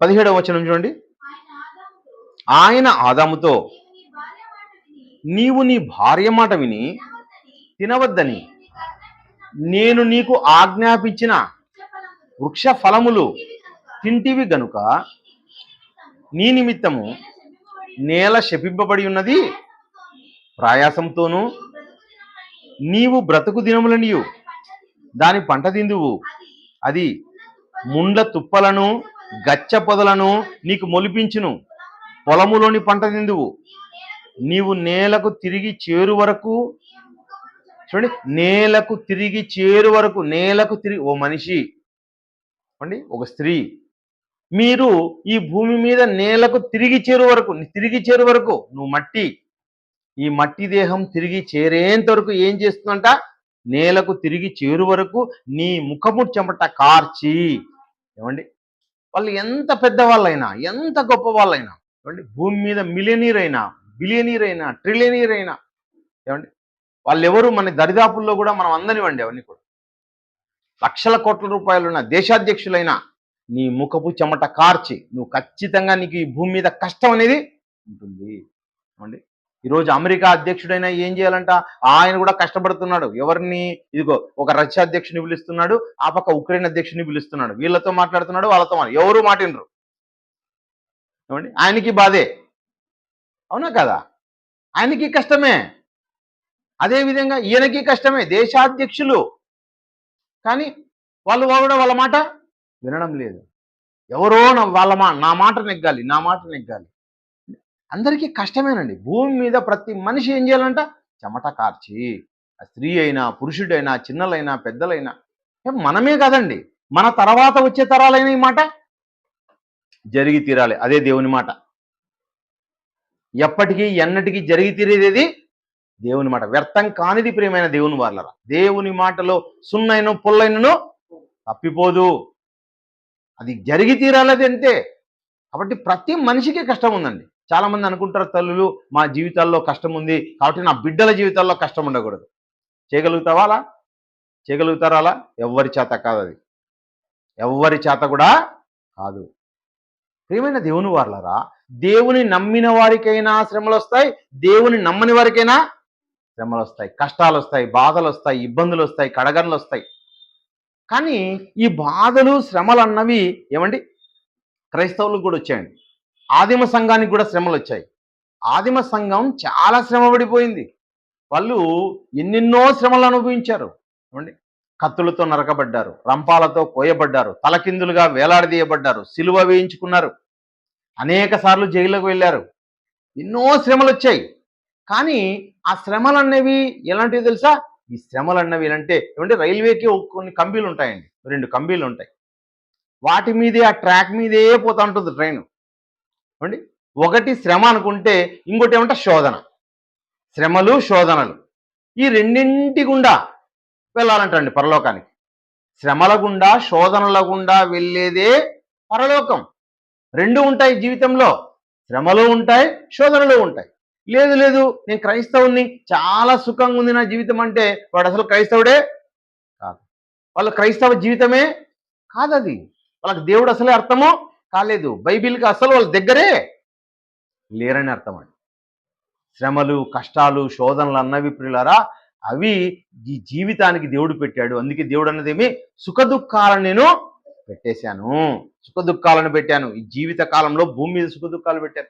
17వ వచనం చూడండి. ఆయన ఆదాముతో, నీవు నీ భార్య మాట విని తినవద్దని నేను నీకు ఆజ్ఞాపించిన వృక్ష ఫలములు తింటివి గనుక నీ నిమిత్తము నేల శపింపబడి ఉన్నది, ప్రయాసంతోనూ నీవు బ్రతుకు దినములనియు దాని పంట తిందువు. అది ముండ్ల తుప్పలను గచ్చ పొదలను నీకు మొలిపించును, పొలములోని పంట తిందువు. నీవు నేలకు తిరిగి చేరు వరకు, చూడండి నేలకు తిరిగి చేరు వరకు, ఓ మనిషి అండి, ఒక స్త్రీ, మీరు ఈ భూమి మీద నేలకు తిరిగి చేరు వరకు నువ్వు మట్టి, ఈ మట్టి దేహం తిరిగి చేరేంత వరకు ఏం చేస్తుందంట? నేలకు తిరిగి చేరు వరకు నీ ముఖము చెమట కార్చి. ఏమండి, వాళ్ళు ఎంత పెద్దవాళ్ళైనా, ఎంత గొప్ప వాళ్ళైనా, ఏమండి, భూమి మీద మిలియనీర్ అయినా, బిలియనీర్ అయినా, ట్రిలియనీర్ అయినా, ఏమండి, వాళ్ళు ఎవరు మన దరిదాపుల్లో కూడా మనం అందనివ్వండి, అవన్నీ కూడా లక్షల కోట్ల రూపాయలున్న దేశాధ్యక్షులైనా నీ ముఖపు చెమట కార్చి నువ్వు ఖచ్చితంగా నీకు ఈ భూమి మీద కష్టం అనేది ఉంటుంది. ఏమండి, ఈరోజు అమెరికా అధ్యక్షుడైనా ఏం చేయాలంట? ఆయన కూడా కష్టపడుతున్నాడు. ఎవరిని? ఇదిగో ఒక రష్యా అధ్యక్షుని పిలుస్తున్నాడు, ఆ పక్క ఉక్రెయిన్ అధ్యక్షుని పిలుస్తున్నాడు. వీళ్ళతో మాట్లాడుతున్నాడు, వాళ్ళతో ఎవరు మాటినరు. ఏమండి, ఆయనకి బాధే, అవునా కదా? ఆయనకి కష్టమే. అదేవిధంగా ఈయనకి కష్టమే, దేశాధ్యక్షులు. కానీ వాళ్ళు కూడా వాళ్ళ మాట వినడం లేదు. ఎవరో నా మాట నెగ్గాలి. అందరికీ కష్టమేనండి. భూమి మీద ప్రతి మనిషి ఏం చేయాలంట? చెమట కార్చి. స్త్రీ అయినా, పురుషుడైనా, చిన్నలైనా, పెద్దలైనా, మనమే కాదండి, మన తర్వాత వచ్చే తరాలైన ఈ మాట జరిగి తీరాలి. అదే దేవుని మాట. ఎప్పటికీ ఎన్నటికీ జరిగి తీరేది దేవుని మాట. వ్యర్థం కానిది ప్రియమైన దేవుని వాళ్ళరా. దేవుని మాటలో సున్నైన పుల్లైనను తప్పిపోదు, అది జరిగి తీరాలి, అది అంతే. కాబట్టి ప్రతి మనిషికి కష్టం ఉందండి. చాలా మంది అనుకుంటారు, తల్లులు మా జీవితాల్లో కష్టం ఉంది కాబట్టి నా బిడ్డల జీవితాల్లో కష్టం ఉండకూడదు. చేయగలుగుతావా అలా? చేయగలుగుతారా అలా? ఎవ్వరి చేత కాదు, అది ఎవ్వరి చేత కూడా కాదు. ప్రియమైన దేవుని వాళ్ళరా, దేవుని నమ్మిన వారికైనా శ్రమలు వస్తాయి, దేవుని నమ్మని వారికైనా శ్రమలు వస్తాయి, కష్టాలు వస్తాయి, బాధలు వస్తాయి, ఇబ్బందులు వస్తాయి, కడగండ్లు వస్తాయి. కానీ ఈ బాధలు, శ్రమలు అన్నవి ఏమండి క్రైస్తవులకు కూడా వచ్చాయండి. ఆదిమ సంఘానికి కూడా శ్రమలు వచ్చాయి. ఆదిమ సంఘం చాలా శ్రమ పడిపోయింది. వాళ్ళు ఎన్నెన్నో శ్రమలు అనుభవించారు. ఏమండి, కత్తులతో నరకబడ్డారు, రంపాలతో కోయబడ్డారు, తలకిందులుగా వేలాడదీయబడ్డారు, సిలువ వేయించుకున్నారు, అనేక సార్లు జైలుకు వెళ్ళారు. ఎన్నో శ్రమలు వచ్చాయి. కానీ ఆ శ్రమలు అనేవి ఎలాంటివి తెలుసా? ఈ శ్రమలు అన్నవి అంటే ఏమంటే రైల్వేకి కొన్ని కంబీలు ఉంటాయండి, 2 కంబీలు ఉంటాయి. వాటి మీదే, ఆ ట్రాక్ మీదే పోతా ఉంటుంది ట్రైన్. ఏమండి? ఒకటి శ్రమ అనుకుంటే ఇంకోటి ఏమంటే శోధన. శ్రమలు, శోధనలు. ఈ రెండింటి గుండా వెళ్ళాలంటండి పరలోకానికి. శ్రమల గుండా, శోధనల గుండా వెళ్ళేదే పరలోకం. 2 ఉంటాయి జీవితంలో. శ్రమలు ఉంటాయి, శోధనలు ఉంటాయి. లేదు లేదు నేను క్రైస్తవుని, చాలా సుఖంగా ఉంది నా జీవితం అంటే వాడు అసలు క్రైస్తవుడే కాదు. వాళ్ళ క్రైస్తవ జీవితమే కాదది. వాళ్ళకి దేవుడు అసలే అర్థము కాలేదు. బైబిల్కి అసలు వాళ్ళ దగ్గరే లేరని అర్థం అండి. శ్రమలు, కష్టాలు, శోధనలు అన్నవి ప్రియులారా, అవి ఈ జీవితానికి దేవుడు పెట్టాడు. అందుకే దేవుడు అన్నదేమి, సుఖ దుఃఖాలను నేను పెట్టేశాను, సుఖ దుఃఖాలను పెట్టాను. ఈ జీవిత కాలంలో భూమి మీద సుఖ దుఃఖాలు పెట్టాను.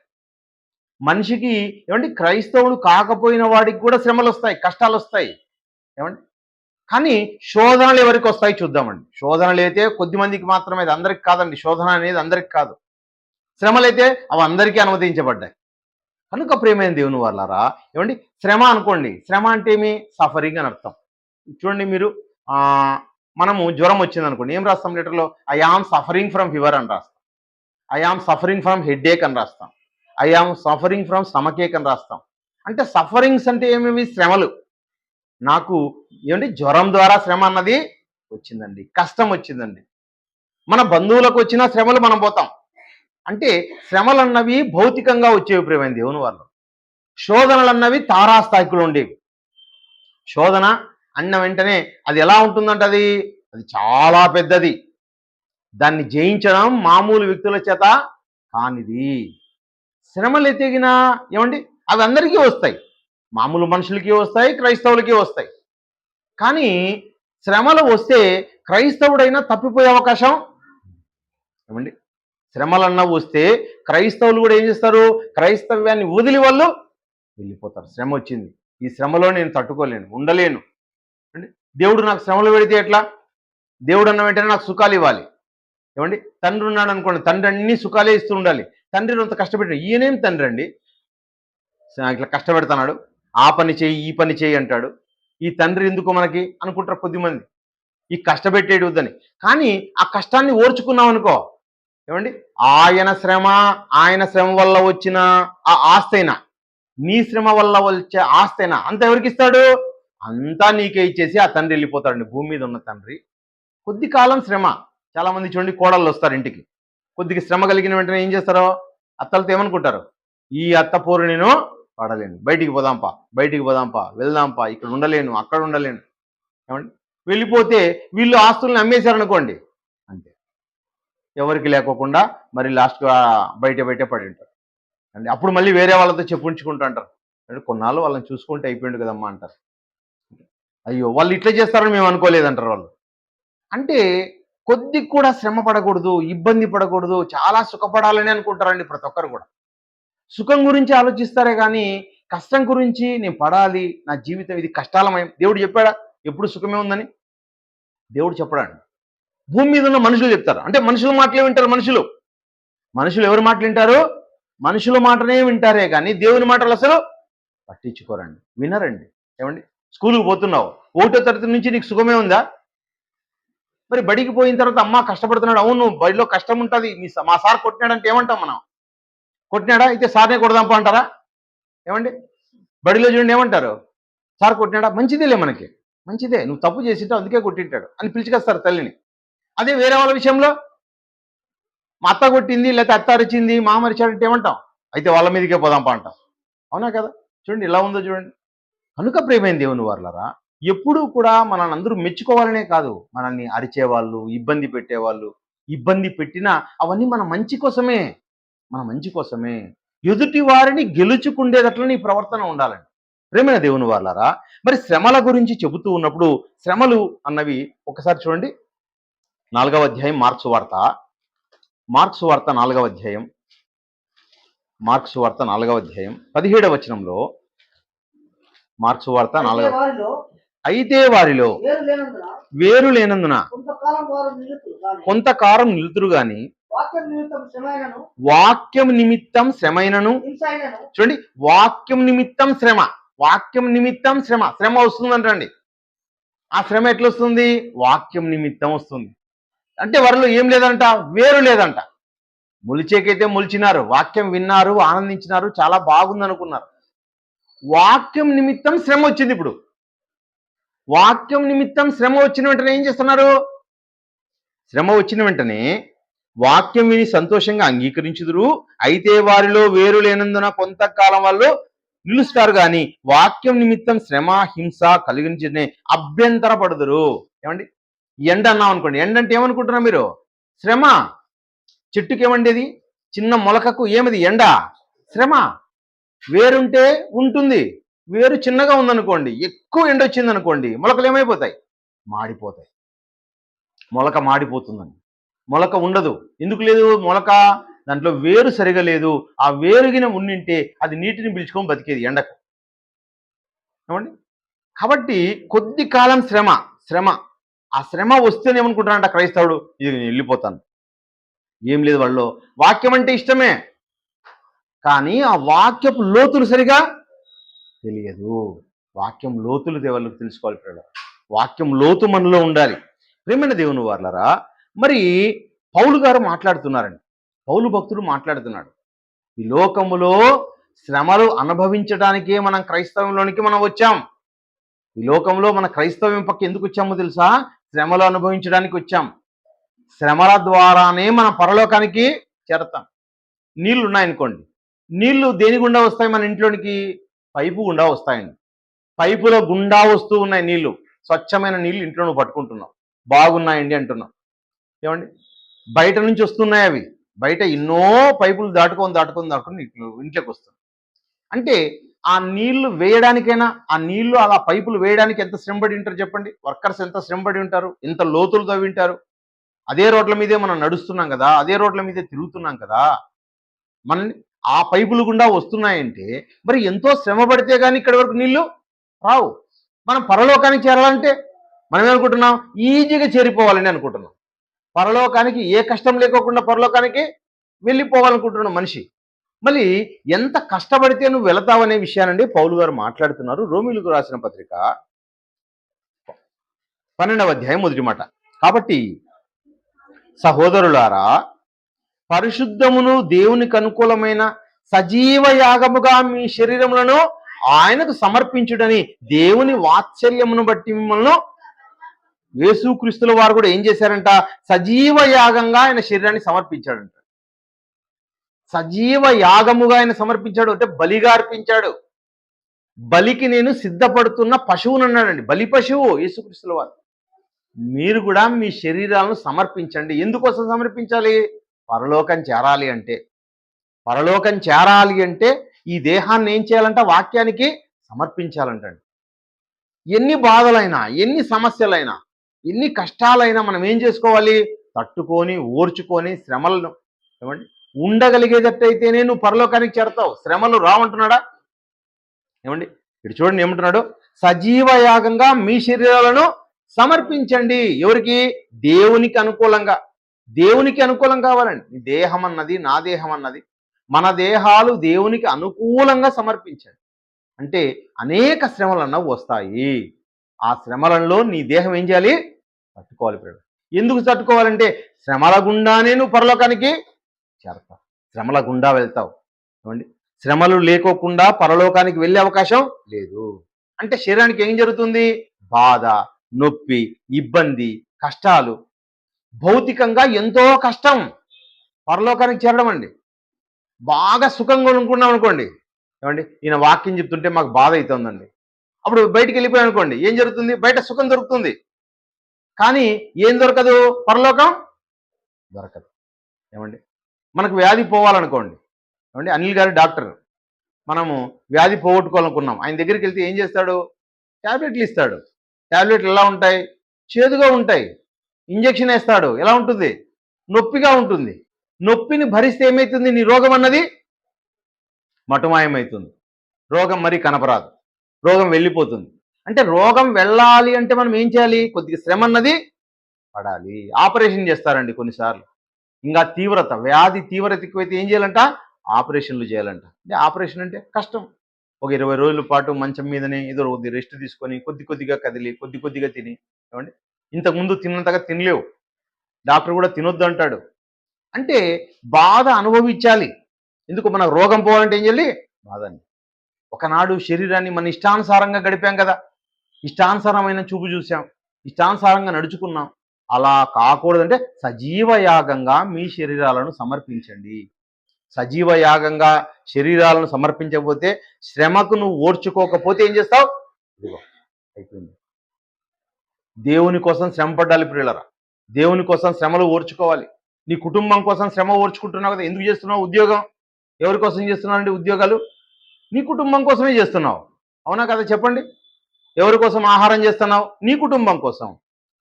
మనిషికి ఏమండి, క్రైస్తవుడు కాకపోయిన వాడికి కూడా శ్రమలు వస్తాయి, కష్టాలు వస్తాయి. ఏమండి, కానీ శోధనలు ఎవరికి వస్తాయి చూద్దామండి. శోధనలు అయితే కొద్ది మందికి మాత్రమే, అది అందరికి కాదండి. శోధన అనేది అందరికి కాదు. శ్రమలైతే అవి అందరికీ అనుమతించబడ్డాయి. కనుక ప్రియమైన దేవుని వాళ్ళారా, ఏమండి, శ్రమ అనుకోండి. శ్రమ అంటే ఏమి? సఫరింగ్ అని అర్థం. చూడండి మీరు, మనము జ్వరం వచ్చింది అనుకోండి, ఏం రాస్తాం లెటర్లో? I am suffering from fever అని రాస్తాం. I am suffering from headache అని రాస్తాం. I am suffering from stomachache అని రాస్తాం. అంటే సఫరింగ్స్ అంటే ఏమేమి? శ్రమలు. నాకు ఏమండి, జ్వరం ద్వారా శ్రమ అన్నది వచ్చిందండి, కష్టం వచ్చిందండి. మన బంధువులకు వచ్చిన శ్రమలు మనం పోతాం. అంటే శ్రమలు అన్నవి భౌతికంగా వచ్చేవి ప్రియమైన దేవుని వాళ్ళు. శోధనలు అన్నవి తారాస్థాయికులు ఉండేవి. శోధన అన్న వెంటనే అది ఎలా ఉంటుందంటే అది చాలా పెద్దది. దాన్ని జయించడం మామూలు వ్యక్తుల చేత కానిది. శ్రమలు ఎత్తిగినా ఏమండి, అవి అందరికీ వస్తాయి. మామూలు మనుషులకి వస్తాయి, క్రైస్తవులకి వస్తాయి. కానీ శ్రమలు వస్తే క్రైస్తవుడైనా తప్పిపోయే అవకాశం ఏమండి. శ్రమలన్నా వస్తే క్రైస్తవులు కూడా ఏం చేస్తారు? క్రైస్తవ్యాన్ని వదిలి వాళ్ళు వెళ్ళిపోతారు. శ్రమ వచ్చింది, ఈ శ్రమలో నేను తట్టుకోలేను, ఉండలేను. అంటే దేవుడు నాకు శ్రమలు పెడితే ఎట్లా? దేవుడు అన్న వెంటనే నాకు సుఖాలు ఇవ్వాలి. ఏమండి, తండ్రి ఉన్నాడు అనుకోండి, తండ్రి అన్ని సుఖాలే ఇస్తూ ఉండాలి. తండ్రిని అంత కష్టపెట్టాడు. ఈయనేం తండ్రి అండి, ఇట్లా కష్టపెడుతున్నాడు, ఆ పని చేయి, ఈ పని చేయి అంటాడు. ఈ తండ్రి ఎందుకు మనకి అనుకుంటారు కొద్దిమంది, ఈ కష్టపెట్టేది వద్దని. కానీ ఆ కష్టాన్ని ఓర్చుకున్నాం అనుకో, ఏమండి, ఆయన శ్రమ వల్ల వచ్చిన ఆ ఆస్తైనా, నీ శ్రమ వల్ల వచ్చే ఆస్తైనా అంత ఎవరికి ఇస్తాడు? అంతా నీకే ఇచ్చేసి ఆ తండ్రి వెళ్ళిపోతాడండి. భూమి మీద ఉన్న తండ్రి కొద్ది కాలం శ్రమ. చాలా మంది చూడండి, కోడళ్ళు వస్తారు ఇంటికి, కొద్దిగా శ్రమ కలిగిన వెంటనే ఏం చేస్తారో, అత్తలతో ఏమనుకుంటారు? ఈ అత్త పోరు నేను పడలేను, బయటికి పోదాంపా, వెళ్దాంపా, ఇక్కడ ఉండలేను, అక్కడ ఉండలేను. ఏమండి, వెళ్ళిపోతే వీళ్ళు ఆస్తుల్ని అమ్మేశారనుకోండి, అంతే, ఎవరికి లేకోకుండా మరి లాస్ట్గా బయట పడి ఉంటారు అండి. అప్పుడు మళ్ళీ వేరే వాళ్ళతో చెప్పుంచుకుంటూ అంటారు, అంటే కొన్నాళ్ళు వాళ్ళని చూసుకుంటే అయిపోయింది కదమ్మా అంటారు. అయ్యో వాళ్ళు ఇట్లా చేస్తారని మేము అనుకోలేదంటారు వాళ్ళు. అంటే కొద్ది కూడా శ్రమ పడకూడదు, ఇబ్బంది పడకూడదు, చాలా సుఖపడాలని అనుకుంటారండి ప్రతి ఒక్కరు కూడా. సుఖం గురించి ఆలోచిస్తారే కానీ కష్టం గురించి నేను పడాలి, నా జీవితం ఇది కష్టాలమయం. దేవుడు చెప్పాడా ఎప్పుడు సుఖమే ఉందని? దేవుడు చెప్పడాడు. భూమి మీద ఉన్న మనుషులు చెప్తారు. అంటే మనుషుల మాటలే వింటారు. మనుషులు ఎవరి మాటలు వింటారు? మనుషుల మాటనే వింటారే కానీ దేవుని మాటలు అసలు పట్టించుకోరండి, వినరండి. ఏమండి, స్కూల్కి పోతున్నావు, 1వ తరగతి నుంచి నీకు సుఖమే ఉందా? మరి బడికి పోయిన తర్వాత అమ్మ కష్టపడుతున్నాడు, అవును బడిలో కష్టం ఉంటుంది, మా సార్ కొట్టినాడంటే ఏమంటాం మనం? కొట్టినాడా అయితే సార్నే కొడదాంపా అంటారా? ఏమండి, బడిలో చూడండి ఏమంటారు? సార్ కొట్టినాడా, మంచిదేలే, మనకి మంచిదే, నువ్వు తప్పు చేసింటావు అందుకే కొట్టింటాడు అని పిలిచికొస్తారు తల్లిని. అదే వేరే వాళ్ళ విషయంలో మా అత్త కొట్టింది, లేకపోతే అత్త అరిచింది, మామ అరిచాడంటే ఏమంటాం? అయితే వాళ్ళ మీదకే పోదాంపా అంటాం. అవునా కదా? చూడండి ఎలా ఉందో చూడండి. కనుక ప్రియమైన దేవుని వారలారా, ఎప్పుడూ కూడా మనల్ని అందరూ మెచ్చుకోవాలనే కాదు, మనల్ని అరిచేవాళ్ళు, ఇబ్బంది పెట్టేవాళ్ళు, ఇబ్బంది పెట్టినా అవన్నీ మన మంచి కోసమే. ఎదుటి వారిని గెలుచుకుండేటట్లు నీ ప్రవర్తన ఉండాలండి. ప్రియమైన దేవుని వారలారా, మరి శ్రమల గురించి చెబుతూ ఉన్నప్పుడు శ్రమలు అన్నవి ఒకసారి చూడండి, 4వ అధ్యాయం మార్క్సు వార్త 4వ అధ్యాయం 17వ వచనంలో, మార్క్సు వార్త 4. అయితే వారిలో వేరు లేనందున కొంతకాలం నిలుతురు గాని వాక్యం నిమిత్తం శ్రమైనను. చూడండి, వాక్యం నిమిత్తం శ్రమ వస్తుందంటండి. ఆ శ్రమ ఎట్లా వస్తుంది? వాక్యం నిమిత్తం వస్తుంది. అంటే వారిలో ఏం లేదంట? వేరు లేదంట. మొలిచేకైతే మొలిచినారు, వాక్యం విన్నారు, ఆనందించినారు, చాలా బాగుంది అనుకున్నారు. వాక్యం నిమిత్తం శ్రమ వచ్చింది. ఇప్పుడు వాక్యం నిమిత్తం శ్రమ వచ్చిన వెంటనే ఏం చేస్తున్నారు? శ్రమ వచ్చిన వెంటనే వాక్యం విని సంతోషంగా అంగీకరించుదురు, అయితే వారిలో వేరు లేనందున కొంతకాలం వాళ్ళు నిలుస్తారు గాని వాక్యం నిమిత్తం శ్రమ హింస కలిగించనే అభ్యంతరపడుదురు. ఏమండి? ఎండ అన్నాం అనుకోండి, ఎండ అంటే ఏమనుకుంటున్నారు మీరు? శ్రమ. చెట్టుకి ఏమండేది? చిన్న మొలకకు ఏమిది? ఎండ. శ్రమ. వేరుంటే ఉంటుంది, వేరు చిన్నగా ఉందనుకోండి, ఎక్కువ ఎండ వచ్చింది అనుకోండి, మొలకలు ఏమైపోతాయి? మాడిపోతాయి. మొలక మాడిపోతుందండి. మొలక ఉండదు. ఎందుకు లేదు మొలక? దాంట్లో వేరు సరిగా లేదు. ఆ వేరుగిన ఉండింటే అది నీటిని పిలుచుకొని బతికేది ఎండకు. ఏమండి? కాబట్టి కొద్ది కాలం శ్రమ. శ్రమ ఆ శ్రమ వస్తేనే ఏమనుకుంటారంట క్రైస్తవుడు, ఇది నేను వెళ్ళిపోతాను. ఏం లేదు వాళ్ళు, వాక్యం అంటే ఇష్టమే, కానీ ఆ వాక్యపు లోతులు సరిగా తెలియదు. వాక్యం లోతులు దేవుళ్ళకు తెలుసుకోవాలి పిల్లలు. వాక్యం లోతు మనలో ఉండాలి. ప్రేమైన దేవుని వారలారా, మరి పౌలు గారు మాట్లాడుతున్నారండి. పౌలు భక్తుడు మాట్లాడుతున్నాడు, ఈ లోకములో శ్రమలు అనుభవించడానికే మనం క్రైస్తవంలోనికి మనం వచ్చాం. ఈ లోకంలో మన క్రైస్తవ్యం పక్క ఎందుకు వచ్చామో తెలుసా? శ్రమలు అనుభవించడానికి వచ్చాం. శ్రమల ద్వారానే మనం పరలోకానికి చేరతాం. నీళ్లు ఉన్నాయనుకోండి, నీళ్లు దేని గుండా వస్తాయి మన ఇంట్లోనికి? పైపు గుండా వస్తాయండి. పైపులో గుండా వస్తూ ఉన్నాయి నీళ్లు. స్వచ్ఛమైన నీళ్లు ఇంట్లో నువ్వు పట్టుకుంటున్నావు, బాగున్నాయండి అంటున్నావు. ఏమండి? బయట నుంచి వస్తున్నాయి అవి. బయట ఎన్నో పైపులు దాటుకొని ఇంట్లోకి వస్తాయి. అంటే ఆ నీళ్లు వేయడానికైనా, ఆ నీళ్లు అలా పైపులు వేయడానికి ఎంత శ్రమపడి ఉంటారు చెప్పండి? వర్కర్స్ ఎంత శ్రమపడి ఉంటారు, ఎంత లోతులు తవ్వింటారు. అదే రోడ్ల మీదే మనం నడుస్తున్నాం కదా, అదే రోడ్ల మీదే తిరుగుతున్నాం కదా. మన ఆ పైపులు గుండా వస్తున్నాయంటే మరి ఎంతో శ్రమ పడితే కానీ ఇక్కడి వరకు నీళ్లు రావు. మనం పరలోకానికి చేరాలంటే మనం ఏమనుకుంటున్నాం? ఈజీగా చేరిపోవాలని అనుకుంటున్నాం. పరలోకానికి ఏ కష్టం లేకోకుండా పరలోకానికి వెళ్ళిపోవాలనుకుంటున్నాం మనిషి. మళ్ళీ ఎంత కష్టపడితే నువ్వు వెళతావనే విషయానండి పౌలు గారు మాట్లాడుతున్నారు. రోమీయులకు రాసిన పత్రిక 12వ అధ్యాయం 1వ మాట. కాబట్టి సహోదరులారా, పరిశుద్ధమును దేవునికి అనుకూలమైన సజీవ యాగముగా మీ శరీరములను ఆయనకు సమర్పించుడని దేవుని వాత్సల్యమును బట్టి మిమ్మల్ని యేసుక్రీస్తుల వారు కూడా ఏం చేశారంట? సజీవ యాగంగా ఆయన శరీరాన్ని సమర్పించాడంట. సజీవ యాగముగా ఆయన సమర్పించాడు అంటే బలిగా అర్పించాడు. బలికి నేను సిద్ధపడుతున్న పశువును అన్నాడండి. బలి పశువు యేసుక్రీస్తుల వారు. మీరు కూడా మీ శరీరాలను సమర్పించండి. ఎందుకోసం సమర్పించాలి? పరలోకం చేరాలి అంటే. పరలోకం చేరాలి అంటే ఈ దేహాన్ని ఏం చేయాలంట? వాక్యానికి సమర్పించాలంటండి. ఎన్ని బాధలైనా, ఎన్ని సమస్యలైనా, ఎన్ని కష్టాలైనా మనం ఏం చేసుకోవాలి? తట్టుకొని, ఓర్చుకొని, శ్రమలను ఏమండి ఉండగలిగేటట్టయితేనే నువ్వు పరలోకానికి చేరతావు. శ్రమలు రావంటున్నాడా? ఏమండి ఇటు చూడండి ఏమంటున్నాడు? సజీవ యాగంగా మీ శరీరాలను సమర్పించండి. ఎవరికి? దేవునికి అనుకూలంగా. దేవునికి అనుకూలం కావాలండి. నీ దేహం అన్నది, నా దేహం అన్నది, మన దేహాలు దేవునికి అనుకూలంగా సమర్పించండి. అంటే అనేక శ్రమలు అన్నవి వస్తాయి. ఆ శ్రమలలో నీ దేహం ఏం చేయాలి? తట్టుకోవాలి. ప్రేమ ఎందుకు తట్టుకోవాలంటే శ్రమల గుండానే నువ్వు పరలోకానికి చేరతావు. శ్రమల గుండా వెళ్తావు. ఏమండి? శ్రమలు లేకోకుండా పరలోకానికి వెళ్ళే అవకాశం లేదు. అంటే శరీరానికి ఏం జరుగుతుంది? బాధ, నొప్పి, ఇబ్బంది, కష్టాలు. భౌతికంగా ఎంతో కష్టం పరలోకానికి చేరడం అండి. బాగా సుఖంగా అనుకున్నాం అనుకోండి, ఏమండి ఈయన వాక్యం చెప్తుంటే మాకు బాధ అవుతుందండి. అప్పుడు బయటికి వెళ్ళిపోయాం అనుకోండి, ఏం జరుగుతుంది? బయట సుఖం దొరుకుతుంది, కానీ ఏం దొరకదు? పరలోకం దొరకదు. ఏమండి మనకు వ్యాధి పోవాలనుకోండి, ఏమండి అనిల్ గారు డాక్టర్, మనము వ్యాధి పోగొట్టుకోవాలనుకున్నాం, ఆయన దగ్గరికి వెళ్తే ఏం చేస్తాడు? ట్యాబ్లెట్లు ఇస్తాడు. ట్యాబ్లెట్లు ఎలా ఉంటాయి? చేదుగా ఉంటాయి. ఇంజెక్షన్ వేస్తాడు, ఎలా ఉంటుంది? నొప్పిగా ఉంటుంది. నొప్పిని భరిస్తే ఏమవుతుంది? నీ రోగం అన్నది మటుమాయమవుతుంది. రోగం మరి కనపరాదు, రోగం వెళ్ళిపోతుంది. అంటే రోగం వెళ్ళాలి అంటే మనం ఏం చేయాలి? కొద్దిగా శ్రమ అన్నది పడాలి. ఆపరేషన్ చేస్తారండి కొన్నిసార్లు. ఇంకా తీవ్రత, వ్యాధి తీవ్రత ఎక్కువైతే ఏం చేయాలంట? ఆపరేషన్లు చేయాలంట. అంటే ఆపరేషన్ అంటే కష్టం. ఒక 20 రోజుల పాటు మంచం మీదనే ఏదో కొద్ది రెస్ట్ తీసుకొని కొద్ది కొద్దిగా కదిలి కొద్ది కొద్దిగా తిని, ఏమండి ఇంతకుముందు తిన్నంతగా తినలేవు, డాక్టర్ కూడా తినొద్దు అంటాడు. అంటే బాధ అనుభవించాలి. ఎందుకు? మన రోగం పోవాలంటే ఏం చేయాలి? బాధని. ఒకనాడు శరీరాన్ని మన ఇష్టానుసారంగా గడిపాం కదా, ఇష్టానుసారమైన చూపు చూసాం, ఇష్టానుసారంగా నడుచుకున్నాం. అలా కాకూడదంటే సజీవ యాగంగా మీ శరీరాలను సమర్పించండి. సజీవ యాగంగా శరీరాలను సమర్పించకపోతే, శ్రమకు నువ్వు ఓర్చుకోకపోతే ఏం చేస్తావు? ఇదిగో అయిపోయింది. దేవుని కోసం శ్రమ పడ్డాలి ప్రియులరా. దేవుని కోసం శ్రమలు ఓర్చుకోవాలి. నీ కుటుంబం కోసం శ్రమ ఓర్చుకుంటున్నావు కదా. ఎందుకు చేస్తున్నావు ఉద్యోగం? ఎవరి కోసం చేస్తున్నారండి ఉద్యోగాలు? నీ కుటుంబం కోసమే చేస్తున్నావు. అవునా కదా? చెప్పండి. ఎవరి కోసం ఆహారం చేస్తున్నావు? నీ కుటుంబం కోసం.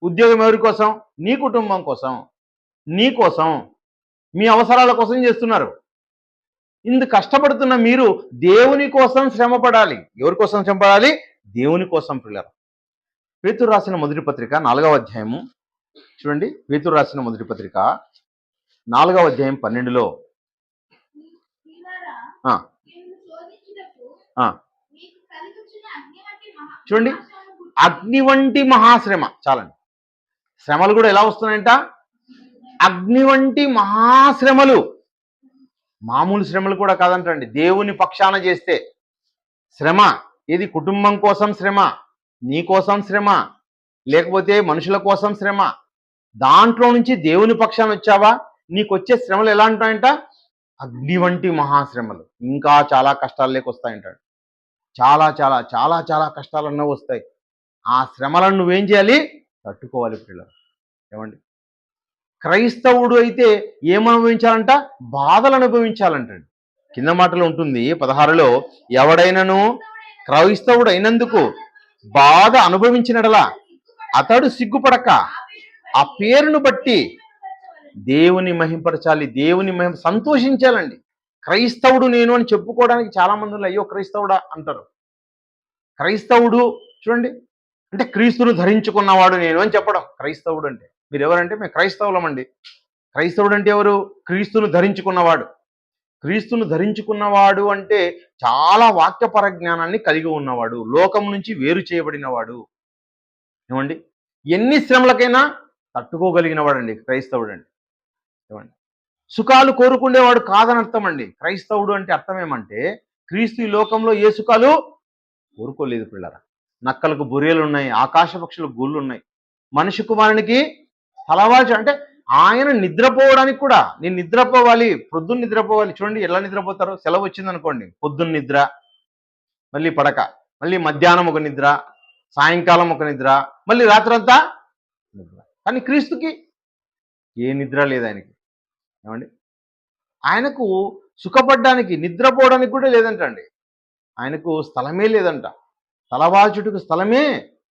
ఉద్యోగం ఎవరి కోసం? నీ కుటుంబం కోసం, నీ కోసం, మీ అవసరాల కోసం చేస్తున్నారు. ఇందుకు కష్టపడుతున్న మీరు దేవుని కోసం శ్రమ పడాలి. ఎవరి కోసం శ్రమ పడాలి? దేవుని కోసం పిల్లలు. పేతురు రాసిన మొదటి పత్రిక 4వ అధ్యాయము చూడండి. పేతురు రాసిన మొదటి పత్రిక 4వ అధ్యాయం 12లో చూడండి, అగ్ని వంటి మహాశ్రమ. చాలండి. శ్రమలు కూడా ఎలా వస్తున్నాయంట? అగ్ని వంటి మహాశ్రమలు. మామూలు శ్రమలు కూడా కాదంటండి. దేవుని పక్షాన చేస్తే శ్రమ. ఇది కుటుంబం కోసం శ్రమ, నీ కోసం శ్రమ, లేకపోతే మనుషుల కోసం శ్రమ. దాంట్లో నుంచి దేవుని పక్షాన వచ్చావా, నీకు వచ్చే శ్రమలు ఎలా ఉంటాయంట? అగ్ని వంటి మహాశ్రమలు. ఇంకా చాలా కష్టాలు లేకొస్తాయంటాడు. చాలా చాలా చాలా చాలా కష్టాలు అన్నవి వస్తాయి. ఆ శ్రమలను నువ్వేం చేయాలి? తట్టుకోవాలి పిల్లలు. ఏమండి? క్రైస్తవుడు అయితే ఏమనుభవించాలంట? బాధలు అనుభవించాలంటండి. కింద మాటలో ఉంటుంది 16లో, ఎవడైనను క్రైస్తవుడు అయినందుకు బాధ అనుభవించినడలా అతడు సిగ్గుపడక ఆ పేరును బట్టి దేవుని మహింపరచాలి. దేవుని సంతోషించాలండి. క్రైస్తవుడు నేను అని చెప్పుకోవడానికి చాలా మంది అయ్యో క్రైస్తవుడా అంటారు. క్రైస్తవుడు చూడండి అంటే క్రీస్తును ధరించుకున్నవాడు నేను అని చెప్పడం క్రైస్తవుడు అంటే. మీరు ఎవరంటే? మేము క్రైస్తవులం అండి. క్రైస్తవుడు అంటే ఎవరు? క్రీస్తును ధరించుకున్నవాడు. క్రీస్తును ధరించుకున్నవాడు అంటే చాలా వాక్య పరిజ్ఞానాన్ని కలిగి ఉన్నవాడు, లోకం నుంచి వేరు చేయబడినవాడు. ఏమండి? ఎన్ని శ్రమలకైనా తట్టుకోగలిగిన వాడండి క్రైస్తవుడు అండి. ఏమండి? సుఖాలు కోరుకునేవాడు కాదని అర్థం అండి. క్రైస్తవుడు అంటే అర్థం ఏమంటే, క్రీస్తు ఈ లోకంలో ఏ సుఖాలు కోరుకోలేదు పిల్లరా. నక్కలకు బొరియలు ఉన్నాయి, ఆకాశ పక్షులకు గూళ్ళు ఉన్నాయి. మనిషి కుమారునికి తలవాల్చి అంటే ఆయన నిద్రపోవడానికి కూడా, నేను నిద్రపోవాలి, పొద్దున్న నిద్రపోవాలి. చూడండి ఎలా నిద్రపోతారు? సెలవు వచ్చింది అనుకోండి, పొద్దున్న నిద్ర, మళ్ళీ పడక, మళ్ళీ మధ్యాహ్నం ఒక నిద్ర, సాయంకాలం ఒక నిద్ర, మళ్ళీ రాత్రంతా నిద్ర. కానీ క్రీస్తుకి ఏ నిద్ర లేదు ఆయనకి. ఏమండి? ఆయనకు సుఖపడ్డానికి, నిద్రపోవడానికి కూడా లేదంటండి. ఆయనకు స్థలమే లేదంట. తలవాల్చుటకు స్థలమే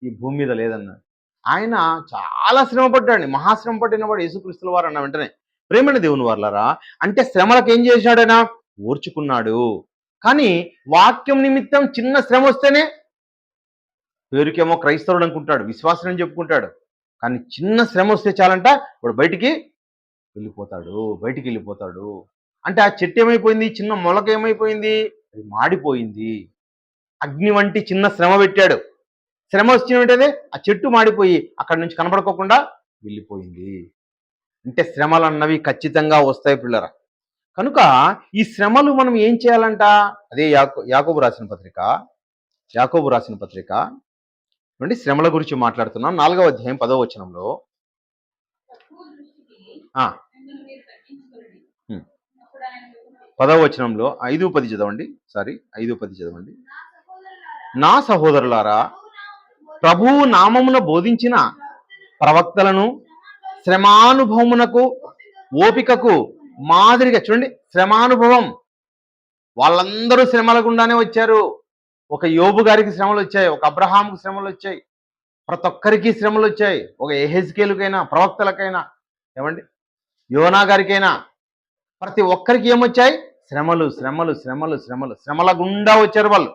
ఈ భూమి మీద లేదన్నాడు. ఆయన చాలా శ్రమ పడ్డాడు. మహాశ్రమ పడిన వాడు యేసుక్రీస్తుల వారు అన్న వెంటనే, ప్రేమైన దేవుని వారలారా, అంటే శ్రమలకు ఏం చేశాడైనా? ఓర్చుకున్నాడు. కానీ వాక్యం నిమిత్తం చిన్న శ్రమ వస్తేనే, పేరుకేమో క్రైస్తవుడు అనుకుంటాడు, విశ్వాసం అని చెప్పుకుంటాడు, కానీ చిన్న శ్రమ వస్తే చాలంట వాడు బయటికి వెళ్ళిపోతాడు. అంటే ఆ చెట్టు ఏమైపోయింది? చిన్న మొలక ఏమైపోయింది? అది మాడిపోయింది. అగ్ని వంటి చిన్న శ్రమ పెట్టాడు. శ్రమ వచ్చిన వెంటనే ఆ చెట్టు మాడిపోయి అక్కడి నుంచి కనబడుకోకుండా వెళ్ళిపోయింది. అంటే శ్రమలు అన్నవి ఖచ్చితంగా వస్తాయి పిల్లరా. కనుక ఈ శ్రమలు మనం ఏం చేయాలంట? అదే యాకోబు రాసిన పత్రిక నుండి శ్రమల గురించి మాట్లాడుతున్నాం. 4వ అధ్యాయం 10వ వచనంలో 10వ వచనంలో 5:10 చదవండి. 5:10 చదవండి. నా సహోదరులారా, ప్రభువు నామమున బోధించిన ప్రవక్తలను శ్రమానుభవమునకు ఓపికకు మాదిరిగా. చూడండి, శ్రమానుభవం. వాళ్ళందరూ శ్రమల గుండానే వచ్చారు. ఒక యోబు గారికి శ్రమలు వచ్చాయి, ఒక అబ్రహాంకు శ్రమలు వచ్చాయి, ప్రతి ఒక్కరికి శ్రమలు వచ్చాయి. ఒక యెహెజ్కేలుకైనా, ప్రవక్తలకైనా, ఏమండి, యోనా గారికైనా, ప్రతి ఒక్కరికి ఏమొచ్చాయి? శ్రమలు. శ్రమల గుండా వచ్చారు వాళ్ళు.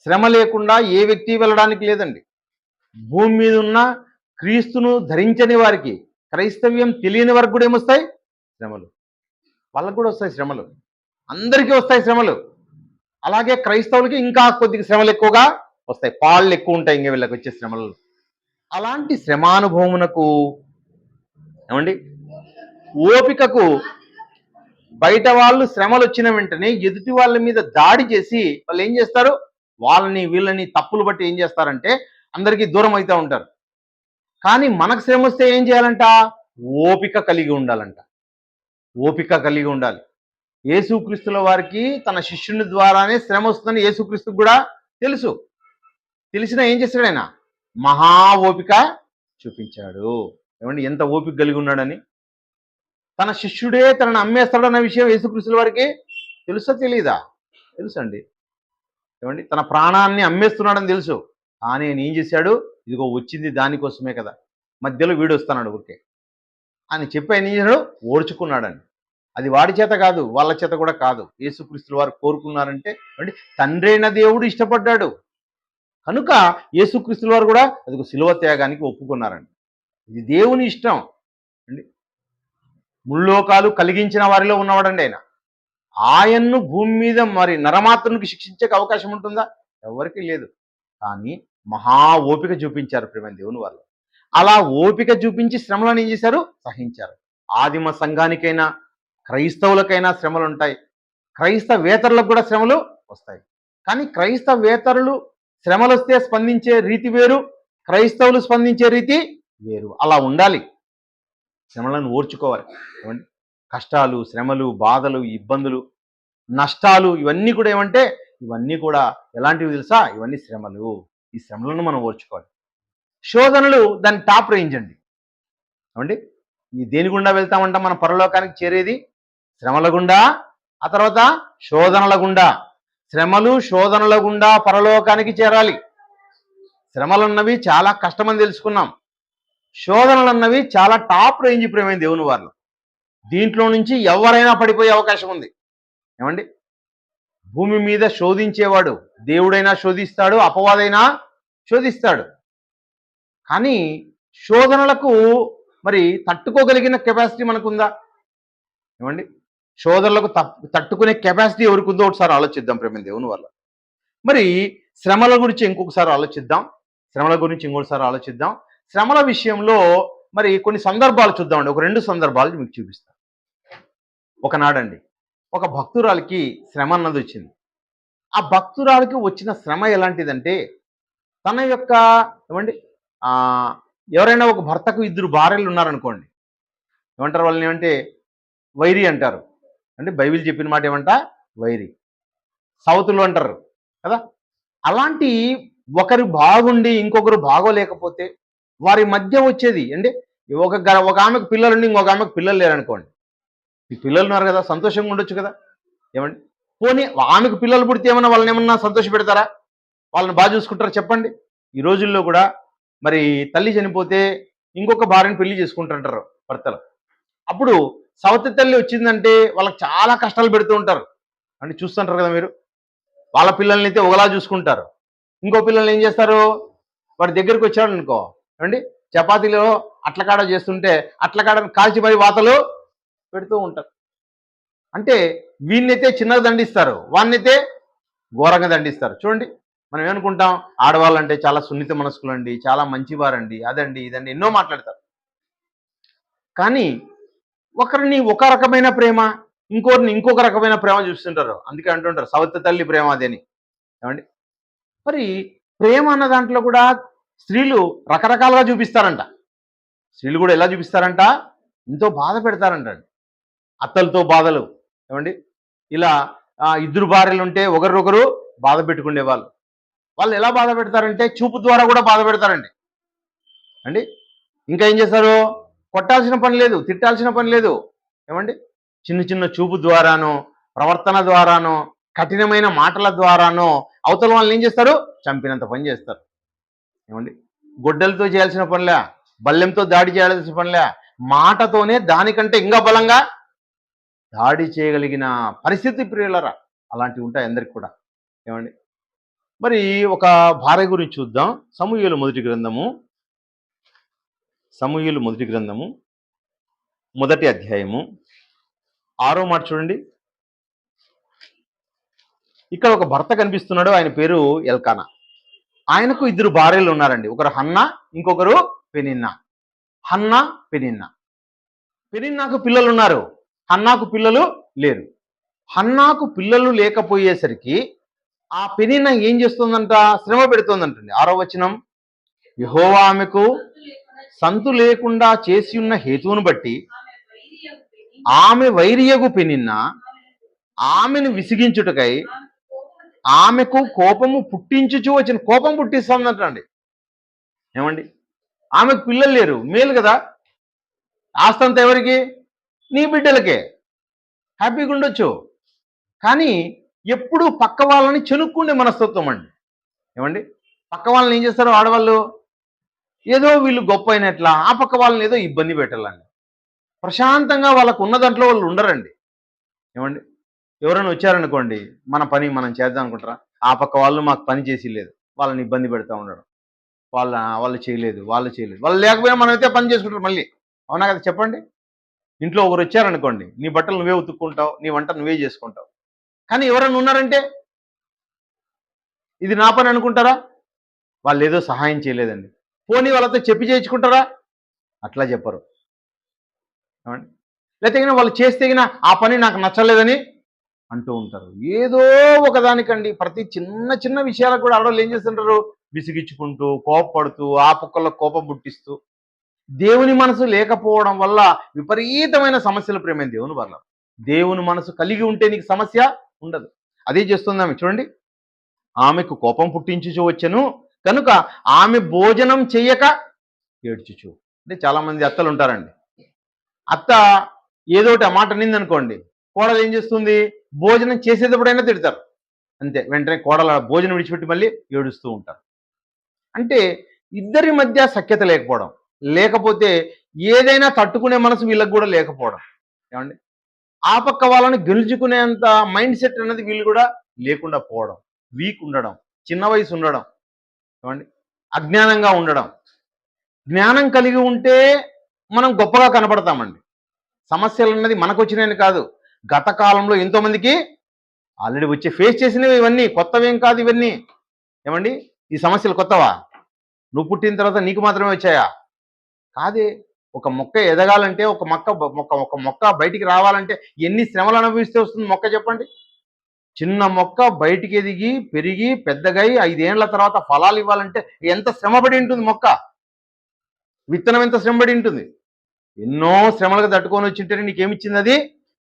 శ్రమ లేకుండా ఏ వ్యక్తి వెళ్ళడానికి లేదండి. భూమి మీద ఉన్న క్రీస్తును ధరించని వారికి, క్రైస్తవ్యం తెలియని వారికి కూడా ఏమొస్తాయి? శ్రమలు. వాళ్ళకు కూడా వస్తాయి శ్రమలు. అందరికీ వస్తాయి శ్రమలు. అలాగే క్రైస్తవులకి ఇంకా కొద్దిగా శ్రమలు ఎక్కువగా వస్తాయి. పాళ్ళు ఎక్కువ ఉంటాయి ఇంకా వీళ్ళకి వచ్చే శ్రమలు. అలాంటి శ్రమానుభవమునకు ఏమండి ఓపికకు బయట వాళ్ళు శ్రమలు వచ్చిన వెంటనే ఎదుటి వాళ్ళ మీద దాడి చేసి వాళ్ళు ఏం చేస్తారు, వాళ్ళని వీళ్ళని తప్పులు బట్టి ఏం చేస్తారంటే అందరికీ దూరం అవుతూ ఉంటారు. కానీ మనకు శ్రమ వస్తే ఏం చేయాలంట, ఓపిక కలిగి ఉండాలంట. ఓపిక కలిగి ఉండాలి. యేసుక్రీస్తుల వారికి తన శిష్యుని ద్వారానే శ్రమ వస్తుందని యేసుక్రీస్తుకు కూడా తెలుసు. తెలిసినా ఏం చేశాడు ఆయన, మహా ఓపిక చూపించాడు. ఏమండి, ఎంత ఓపిక కలిగి ఉన్నాడని. తన శిష్యుడే తనను అమ్మేస్తాడన్న విషయం యేసుక్రీస్తుల వారికి తెలుసా తెలీదా? తెలుసండి. ఏమండి, తన ప్రాణాన్ని అమ్మేస్తున్నాడని తెలుసు. కానీ ఆయన ఏం చేశాడు, ఇదిగో వచ్చింది దానికోసమే కదా, మధ్యలో వీడు వస్తున్నాడు ఊరికే అని చెప్పి ఆయన ఏం చేశాడు, ఓర్చుకున్నాడని. అది వాడి చేత కాదు, వాళ్ళ చేత కూడా కాదు. యేసుక్రీస్తుల వారు కోరుకున్నారంటే అంటే తండ్రి అయిన దేవుడు ఇష్టపడ్డాడు కనుక యేసుక్రీస్తుల వారు కూడా అది శిలువ త్యాగానికి ఒప్పుకున్నారండి. ఇది దేవుని ఇష్టం అండి. ముల్లోకాలు కలిగించిన వారిలో ఉన్నవాడండి ఆయన. ఆయన్ను భూమి మీద మరి నరమాత్రునికి శిక్షించే అవకాశం ఉంటుందా? ఎవరికీ లేదు. కానీ మహా ఓపిక చూపించారు ప్రియమైన దేవుని వాళ్ళు. అలా ఓపిక చూపించి శ్రమలను ఏం చేశారు, సహించారు. ఆదిమ సంఘానికైనా క్రైస్తవులకైనా శ్రమలు ఉంటాయి, క్రైస్తవేతరులకు కూడా శ్రమలు వస్తాయి. కానీ క్రైస్తవేతరులు శ్రమలు వస్తే స్పందించే రీతి వేరు, క్రైస్తవులు స్పందించే రీతి వేరు. అలా ఉండాలి. శ్రమలను ఓర్చుకోవాలి. ఏమండి, కష్టాలు, శ్రమలు, బాధలు, ఇబ్బందులు, నష్టాలు ఇవన్నీ కూడా ఏమంటే ఇవన్నీ కూడా ఎలాంటివి తెలుసా, ఇవన్నీ శ్రమలు. ఈ శ్రమలను మనం ఓర్చుకోవాలి. శోధనలు దాని టాప్ రేంజ్ అండి. ఏమండి, ఈ దేని గుండా వెళ్తామంట మనం పరలోకానికి చేరేది, శ్రమల గుండా, ఆ తర్వాత శోధనల గుండా. శ్రమలు శోధనల గుండా పరలోకానికి చేరాలి. శ్రమలు అన్నవి చాలా కష్టమని తెలుసుకున్నాం. శోధనలు అన్నవి చాలా టాప్ రేంజ్ ప్రేమైన దేవుని వారిలో. దీంట్లో నుంచి ఎవరైనా పడిపోయే అవకాశం ఉంది. ఏమండి, భూమి మీద శోధించేవాడు దేవుడైనా శోధిస్తాడు, అపవాదైనా శోధిస్తాడు. కానీ శోధనలకు మరి తట్టుకోగలిగిన కెపాసిటీ మనకుందా? ఏమండి, శోధనలకు తట్టుకునే కెపాసిటీ ఎవరికి ఉందో ఒకసారి ఆలోచిద్దాం ప్రేమ దేవుని వల్ల. మరి శ్రమల గురించి ఇంకొకసారి ఆలోచిద్దాం. ఇంకొకసారి ఆలోచిద్దాం. శ్రమల విషయంలో మరి కొన్ని సందర్భాలు చూద్దామండి. ఒక 2 సందర్భాలు మీకు చూపిస్తాను. ఒకనాడండి ఒక భక్తురాలికి శ్రమ అన్నది వచ్చింది. ఆ భక్తురాలికి వచ్చిన శ్రమ ఎలాంటిదంటే, తన యొక్క ఏమండి ఎవరైనా ఒక భర్తకు 2 భార్యలు ఉన్నారనుకోండి, ఏమంటారు వాళ్ళని, ఏమంటే వైరి అంటారు. అంటే బైబిల్ చెప్పిన మాట ఏమంట, వైరి. సౌతులు అంటారు కదా. అలాంటి ఒకరు బాగుండి ఇంకొకరు బాగోలేకపోతే వారి మధ్య వచ్చేది అంటే ఒక ఆమెకు పిల్లలుండి ఇంకొక ఆమెకు పిల్లలు లేరనుకోండి, ఈ పిల్లలు ఉన్నారు కదా, సంతోషంగా ఉండొచ్చు కదా. ఏమండి, పోనీ ఆమెకు పిల్లలు పుడితే ఏమన్నా వాళ్ళని ఏమన్నా సంతోష పెడతారా, వాళ్ళని బాగా చూసుకుంటారా చెప్పండి. ఈ రోజుల్లో కూడా మరి తల్లి చనిపోతే ఇంకొక భార్యను పెళ్లి చేసుకుంటుంటారు భర్తలు. అప్పుడు సవతి తల్లి వచ్చిందంటే వాళ్ళకి చాలా కష్టాలు పెడుతూ ఉంటారు అంటే చూస్తుంటారు కదా మీరు. వాళ్ళ పిల్లల్ని అయితే ఒకలా చూసుకుంటారు, ఇంకో పిల్లల్ని ఏం చేస్తారు, వాడి దగ్గరికి వచ్చాడు అనుకో, ఏమండి చపాతీలో అట్లకాడ చేస్తుంటే అట్లకాడని కాల్చి మరి వాతలు పెడుతూ ఉంటారు. అంటే వీళ్ళనైతే చిన్నగా దండిస్తారు, వాడినైతే ఘోరంగా దండిస్తారు. చూడండి, మనం ఏమనుకుంటాం, ఆడవాళ్ళంటే చాలా సున్నిత మనస్కులండి, చాలా మంచివారండి, అదండి ఇదండి ఎన్నో మాట్లాడతారు. కానీ ఒకరిని ఒక రకమైన ప్రేమ, ఇంకొకరిని ఇంకొక రకమైన ప్రేమ చూస్తుంటారు. అందుకే అంటుంటారు సవతి తల్లి ప్రేమ అదని. ఏమండి, మరి ప్రేమ అన్న దాంట్లో కూడా స్త్రీలు రకరకాలుగా చూపిస్తారంట. స్త్రీలు కూడా ఎలా చూపిస్తారంట, ఎంతో బాధ పెడతారంట. అత్తలతో బాధలు. ఏమండి, ఇలా 2 భార్యలు ఉంటే ఒకరినొకరు బాధ పెట్టుకునే వాళ్ళు ఎలా బాధ పెడతారంటే చూపు ద్వారా కూడా బాధ పెడతారండి. అండి, ఇంకా ఏం చేస్తారు, కొట్టాల్సిన పని లేదు, తిట్టాల్సిన పని లేదు. ఏమండి, చిన్న చిన్న చూపు ద్వారానో, ప్రవర్తన ద్వారానో, కఠినమైన మాటల ద్వారానో అవతల వాళ్ళని ఏం చేస్తారు, చంపినంత పని చేస్తారు. ఏమండి, గొడ్డలతో చేయాల్సిన పనిలే, బల్లెంతో దాడి చేయాల్సిన పనిలే, మాటతోనే దానికంటే ఇంకా బలంగా దాడి చేయగలిగిన పరిస్థితి ప్రియులరా అలాంటివి ఉంటాయి అందరికి కూడా. ఏమండి, మరి ఒక భార్య గురించి చూద్దాం. సమూయేలు మొదటి గ్రంథము మొదటి అధ్యాయము 6వ మాట చూడండి. ఇక్కడ ఒక భర్త కనిపిస్తున్నాడు, ఆయన పేరు ఎల్కానా. ఆయనకు 2 భార్యలు ఉన్నారండి. ఒకరు హన్నా, ఇంకొకరు పెనిన్నా. Hannah, Peninnah. పెనిన్నాకు పిల్లలు ఉన్నారు, హన్నాకు పిల్లలు లేరు. హన్నాకు పిల్లలు లేకపోయేసరికి ఆ పెనిన్న ఏం చేస్తుందంట? శ్రమ పెడుతోందంటండి. 6వ వచనం, యెహోవా ఆమెకు సంతు లేకుండా చేసి ఉన్న హేతువును బట్టి ఆమె వైరియగు పెనిన్న ఆమెను విసిగించుటకై ఆమెకు కోపము పుట్టించుచు వచ్చిన, కోపం పుట్టిస్తుందంటండి. ఏమండి, ఆమెకు పిల్లలు లేరు, మేలు కదా, ఆస్తంతా ఎవరికి? నీ బిడ్డలకే, హ్యాపీగా ఉండొచ్చు. కానీ ఎప్పుడు పక్క వాళ్ళని చెనుక్కుండే మనస్తత్వం అండి. ఏమండి, పక్క వాళ్ళని ఏం చేస్తారు ఆడవాళ్ళు? ఏదో వీళ్ళు గొప్ప అయినట్లా ఆ పక్క వాళ్ళని ఏదో ఇబ్బంది పెట్టాలండి. ప్రశాంతంగా వాళ్ళకు ఉన్న దాంట్లో వాళ్ళు ఉండరండి. ఏమండి, ఎవరైనా వచ్చారనుకోండి, మన పని మనం చేద్దాం అనుకుంటారా? ఆ పక్క వాళ్ళు మాకు పని చేసి లేదు, వాళ్ళని ఇబ్బంది పెడతా ఉండడం, వాళ్ళు చేయలేదు, వాళ్ళు లేకపోయినా మనమైతే పని చేసుకుంటారు మళ్ళీ. అవునా కదా చెప్పండి? ఇంట్లో ఒకరు వచ్చారనుకోండి, నీ బట్టలు నువ్వే ఉతుక్కుంటావు, నీ వంట నువ్వే చేసుకుంటావు. కానీ ఎవరైనా ఉన్నారంటే ఇది నా పని అనుకుంటారా? వాళ్ళు ఏదో సహాయం చేయలేదండి, పోనీ వాళ్ళతో చెప్పి చేయించుకుంటారా? అట్లా చెప్పరు. ఏమండి, లేకపోతే వాళ్ళు చేస్తే ఆ పని నాకు నచ్చలేదని అంటూ ఉంటారు. ఏదో ఒకదానికండి, ప్రతి చిన్న చిన్న విషయాలకు కూడా ఆడవాళ్ళు ఏం చేస్తుంటారు? విసిగించుకుంటూ, కోపపడుతూ, ఆ పక్కల్లో కోపం పుట్టిస్తూ. దేవుని మనసు లేకపోవడం వల్ల విపరీతమైన సమస్యలు ప్రేమైన దేవుని వల్ల. దేవుని మనసు కలిగి ఉంటే నీకు సమస్య ఉండదు. అదే చేస్తుంది ఆమె. చూడండి, ఆమెకు కోపం పుట్టించుచు వచ్చెను కనుక ఆమె భోజనం చెయ్యక ఏడ్చుచు. అంటే చాలా మంది అత్తలు ఉంటారండి. అత్త ఏదోటి ఆ మాట నిందనుకోండి, కోడలు ఏం చేస్తుంది? భోజనం చేసేటప్పుడైనా తిడతారు, అంతే. వెంటనే కోడల భోజనం విడిచిపెట్టి మళ్ళీ ఏడుస్తూ ఉంటారు. అంటే ఇద్దరి మధ్య సఖ్యత లేకపోవడం, లేకపోతే ఏదైనా తట్టుకునే మనసు వీళ్ళకి కూడా లేకపోవడం. ఏమండి, ఆ పక్క వాళ్ళని గెలుచుకునేంత మైండ్ సెట్ అనేది వీళ్ళు కూడా లేకుండా పోవడం, వీక్ ఉండడం, చిన్న వయసు ఉండడం. ఏమండి, అజ్ఞానంగా ఉండడం. జ్ఞానం కలిగి ఉంటే మనం గొప్పగా కనపడతామండి. సమస్యలు అన్నది మనకు వచ్చినాయని కాదు, గత కాలంలో ఎంతో మందికి ఆల్రెడీ వచ్చి ఫేస్ చేసినవి, ఇవన్నీ కొత్తవేం కాదు ఇవన్నీ. ఏమండి, ఈ సమస్యలు కొత్తవా? నువ్వు పుట్టిన తర్వాత నీకు మాత్రమే వచ్చాయా? కాదే. ఒక మొక్క ఎదగాలంటే, ఒక మొక్క బయటికి రావాలంటే ఎన్ని శ్రమలు అనుభవిస్తే వస్తుంది మొక్క చెప్పండి? చిన్న మొక్క బయటికి ఎదిగి పెరిగి పెద్దగై 5 ఏళ్ల తర్వాత ఫలాలు ఇవ్వాలంటే ఎంత శ్రమపడి ఉంటుంది మొక్క? విత్తనం ఎంత శ్రమపడి ఉంటుంది? ఎన్నో శ్రమలకు తట్టుకొని వచ్చింటేనే నీకేమిచ్చింది? అది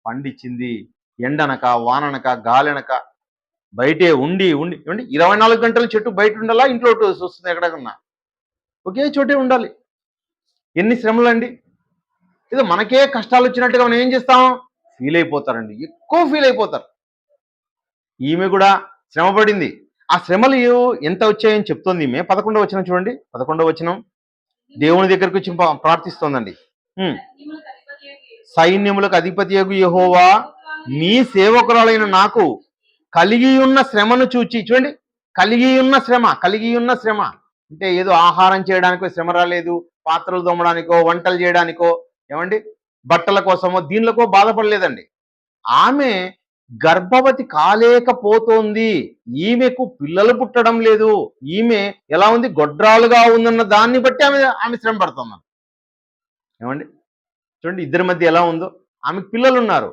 పండిచ్చింది. ఎండనక, వాననక, గాలనక బయటే ఉండి ఉండి ఏమండి, 24 గంటలు చెట్టు బయట ఉండాలా, ఇంట్లో వస్తుంది ఎక్కడన్నా? ఒకే చోటే ఉండాలి. ఎన్ని శ్రమలండి! ఏదో మనకే కష్టాలు వచ్చినట్టుగా మనం ఏం చేస్తాం? ఫీల్ అయిపోతారండి, ఎక్కువ ఫీల్ అయిపోతారు. ఈమె కూడా శ్రమపడింది. ఆ శ్రమలు ఎంత వచ్చాయని చెప్తోంది ఈమె. 11వ వచనం చూడండి. 11వ వచనం, దేవుని దగ్గరికి వచ్చి ప్రార్థిస్తోందండి. సైన్యములకు అధిపతియగు యెహోవా, నీ సేవకురాలైన నాకు కలిగి ఉన్న శ్రమను చూచి. చూడండి, కలిగి ఉన్న శ్రమ అంటే ఏదో ఆహారం చేయడానికో శ్రమ రాలేదు, పాత్రలు తోమడానికో, వంటలు చేయడానికో, ఏమండి, బట్టల కోసమో దీనిలకో బాధపడలేదండి. ఆమె గర్భవతి కాలేకపోతోంది, ఈమెకు పిల్లలు పుట్టడం లేదు, ఈమె ఎలా ఉంది? గొడ్రాలుగా ఉందన్న దాన్ని బట్టి ఆమె శ్రమ పడుతుంది. ఏమండి, చూడండి ఇద్దరి మధ్య ఎలా ఉందో. ఆమెకు పిల్లలు ఉన్నారు,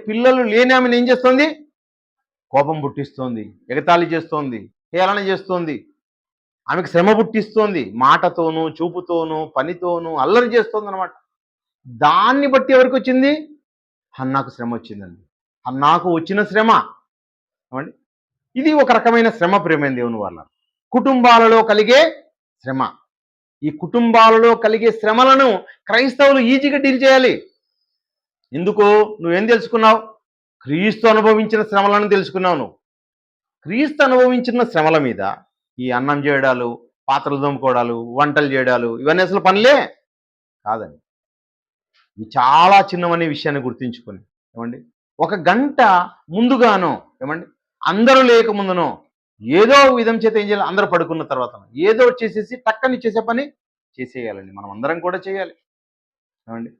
పిల్లలు లేని ఆమెను ఏం చేస్తుంది? కోపం పుట్టిస్తోంది, ఎగతాళి చేస్తోంది, హేళన చేస్తోంది, ఆమెకు శ్రమ పుట్టిస్తోంది. మాటతోనూ, చూపుతోనూ, పనితోనూ అల్లరి చేస్తోంది అనమాట. దాన్ని బట్టి ఎవరికి వచ్చింది? హన్నాకు శ్రమ వచ్చిందండి. హన్నాకు వచ్చిన శ్రమ. ఏమండి, ఇది ఒక రకమైన శ్రమ ప్రేమైన దేవుని వల్ల. కుటుంబాలలో కలిగే శ్రమ. ఈ కుటుంబాలలో కలిగే శ్రమలను క్రైస్తవులు ఈజీగా డీల్ చేయాలి. ఎందుకు? నువ్వేం తెలుసుకున్నావు? క్రీస్తు అనుభవించిన శ్రమలను తెలుసుకున్నావు. నువ్వు క్రీస్తు అనుభవించిన శ్రమల మీద ఈ అన్నం చేయడాలు, పాత్రలు తోముకోవడాలు, వంటలు చేయడాలు, ఇవన్నీ అసలు పనులే కాదండి. ఇవి చాలా చిన్నవనే విషయాన్ని గుర్తుంచుకొని, ఏమండి, 1 గంట ముందుగానో, ఏమండి, అందరూ లేకముందునో ఏదో విధం చేత ఏం చేయాలి? అందరూ పడుకున్న తర్వాత ఏదో చేసేసి టక్కని చేసే పని చేసేయాలండి. మనం అందరం కూడా చేయాలి. ఏమండి,